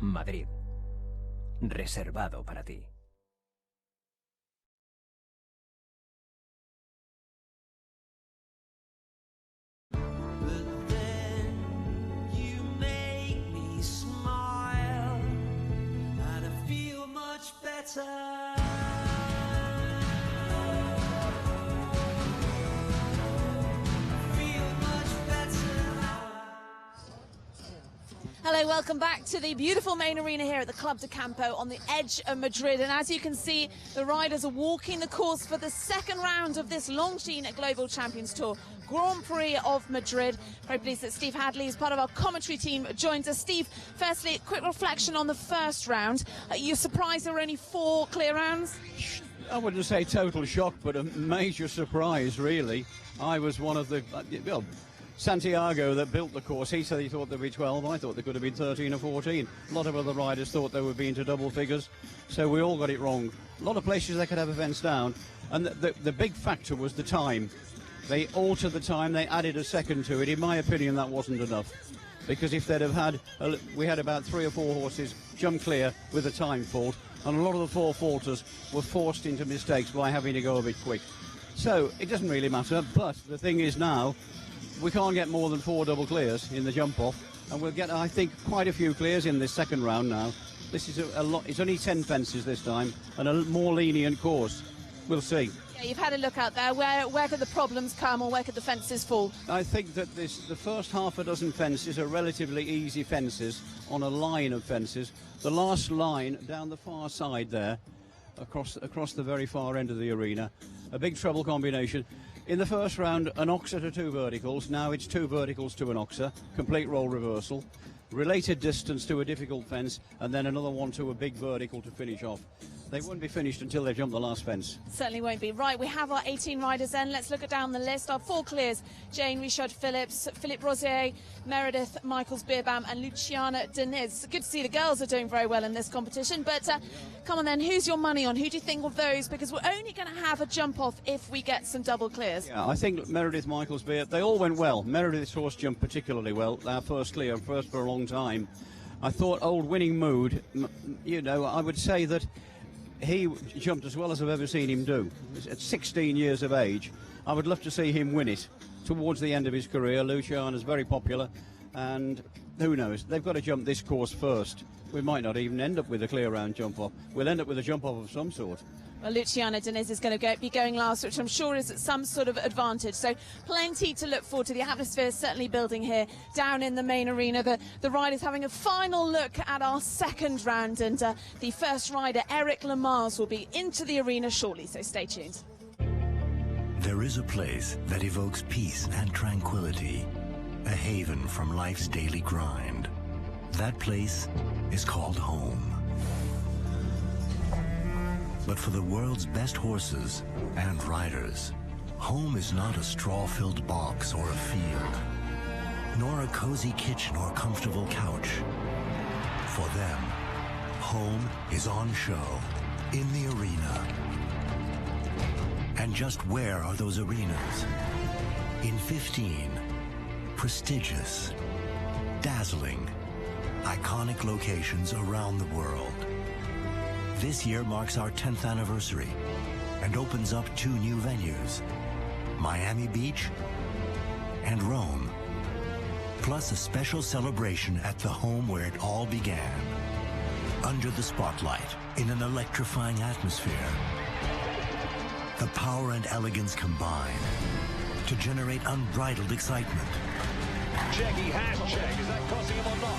Madrid. Reservado para ti. Hello, welcome back to the beautiful main arena here at the Club de Campo on the edge of Madrid. And as you can see, the riders are walking the course for the second round of this Longines Global Champions Tour, Grand Prix of Madrid. Very pleased that Steve Hadley, as part of our commentary team, joins us. Steve, firstly, quick reflection on the first round. You're surprised there were only 4 clear rounds? I wouldn't say total shock, but a major surprise, really. I was one of the... well, Santiago, that built the course, he said he thought there'd be 12. I thought there could have been 13 or 14. A lot of other riders thought they would be into double figures, so we all got it wrong. A lot of places they could have events down, and the big factor was the time. They altered the time, they added a second to it. In my opinion, that wasn't enough, because if they'd have had, we had about 3 or 4 horses jump clear with a time fault, and a lot of the 4 faulters were forced into mistakes by having to go a bit quick. So it doesn't really matter, but the thing is now, we can't get more than 4 double clears in the jump-off, and we'll get, I think, quite a few clears in this second round now. This is a lot. It's only 10 fences this time, and a more lenient course. We'll see. Yeah, you've had a look out there. Where could the problems come, or where could the fences fall? I think that the first half a dozen fences are relatively easy fences on a line of fences. The last line down the far side there, across the very far end of the arena, a big treble combination. In the first round, an oxer to 2 verticals. Now it's 2 verticals to an oxer, complete role reversal. Related distance to a difficult fence, and then another one to a big vertical to finish off. They won't be finished until they've jumped the last fence. Certainly won't be. Right, we have our 18 riders then. Let's look at down the list. Our 4 clears: Jane Richard Phillips, Philipp Rosier, Meredith Michaels-Beerbaum and Luciana Diniz. Good to see the girls are doing very well in this competition. But come on then, who's your money on? Who do you think of those? Because we're only going to have a jump off if we get some double clears. Yeah, I think Meredith Michaels-Beerbaum, they all went well. Meredith's horse jumped particularly well. Our first clear, first for a long long time. I thought old Winning Mood, you know, I would say that he jumped as well as I've ever seen him do. At 16 years of age, I would love to see him win it towards the end of his career. Luciana's very popular, and who knows, they've got to jump this course first. We might not even end up with a clear round jump off. We'll end up with a jump off of some sort. Well, Luciana Diniz is going to be going last, which I'm sure is at some sort of advantage. So plenty to look forward to. The atmosphere is certainly building here down in the main arena. The riders having a final look at our second round, and the first rider, Eric Lamars, will be into the arena shortly, so stay tuned. There is a place that evokes peace and tranquility, a haven from life's daily grind. That place is called home. But for the world's best horses and riders, home is not a straw-filled box or a field, nor a cozy kitchen or comfortable couch. For them, home is on show, in the arena. And just where are those arenas? In 15 prestigious, dazzling, iconic locations around the world. This year marks our 10th anniversary and opens up 2 new venues, Miami Beach and Rome, plus a special celebration at the home where it all began. Under the spotlight, in an electrifying atmosphere, the power and elegance combine to generate unbridled excitement. Jeggy hand check. Is that costing him or not?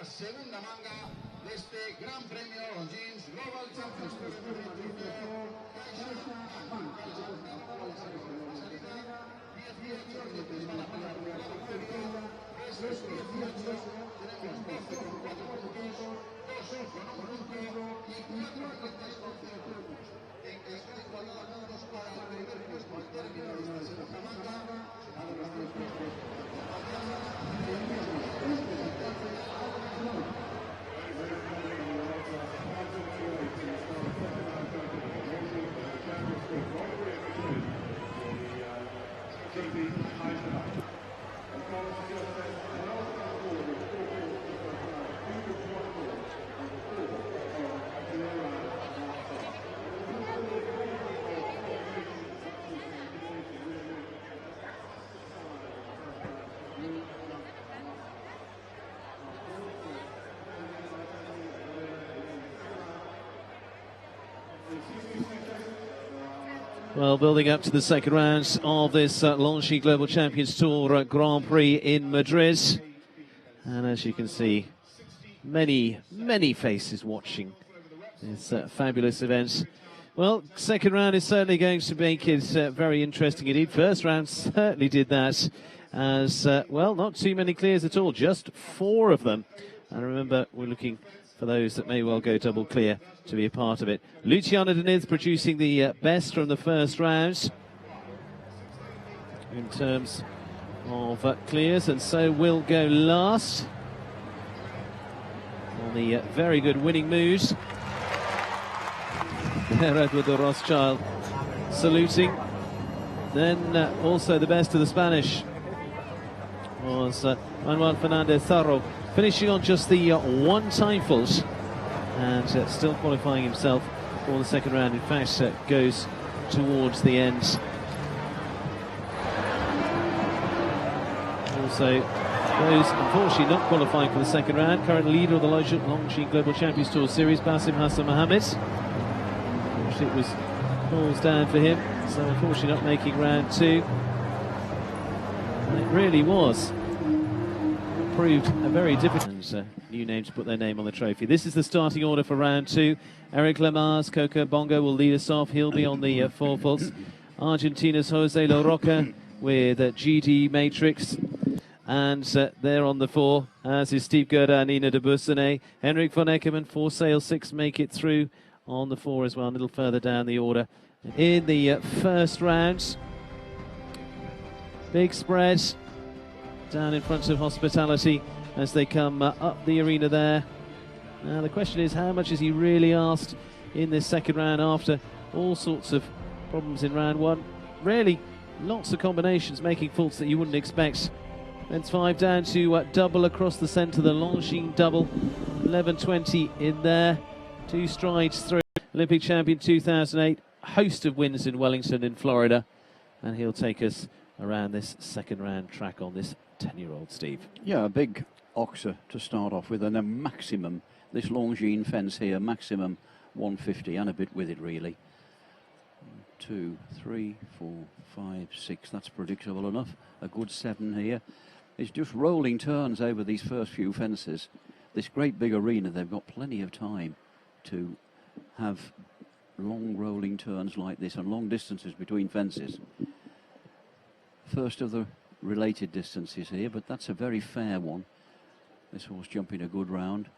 Segunda manga de este Gran Premio Longines Global Championship. Well, building up to the second round of this Longines Global Champions Tour Grand Prix in Madrid. And as you can see, many faces watching this fabulous event. Well, second round is certainly going to make it very interesting indeed. First round certainly did that, as, well, not too many clears at all, just 4 of them. And remember, we're looking for those that may well go double clear to be a part of it. Luciana Diniz producing the best from the first round in terms of clears, and so will go last on the very good winning mood. There, Edward the Rothschild saluting. Then also the best of the Spanish was Manuel Fernandez Zarro, finishing on just the 1 time fault, and still qualifying himself for the second round. In fact, goes towards the end. Also, those unfortunately not qualifying for the second round. Current leader of the Longines Global Champions Tour Series, Basim Hassan Mohammed. Unfortunately, it was balls down for him, so unfortunately not making round 2. And it really was proved a very difficult new name to put their name on the trophy. This is the starting order for round 2. Eric Lamar's Coco Bongo will lead us off. He'll be on the 4 faults. Argentina's Jose La Roca with GD Matrix. And they're on the 4, as is Steve Gerda and Nina de Bussenet. Henrik von Eckermann, 4 sail 6, make it through on the 4 as well, a little further down the order. In the first round, big spread down in front of Hospitality as they come up the arena there. Now the question is, how much is he really asked in this second round after all sorts of problems in round 1? Really, lots of combinations making faults that you wouldn't expect. Fence 5 down to double across the centre, the Longines double, 11.20 in there, 2 strides through. Olympic champion 2008, host of wins in Wellington in Florida, and he'll take us around this second round track on this 10-year-old, Steve. Yeah, a big oxer to start off with, and a maximum, this Longines fence here, maximum 150 and a bit with it really. 2, 3, 4, 5, 6, that's predictable enough. A good 7 here. It's just rolling turns over these first few fences. This great big arena, they've got plenty of time to have long rolling turns like this and long distances between fences. First of the related distances here, but that's a very fair one. This horse jumping a good round.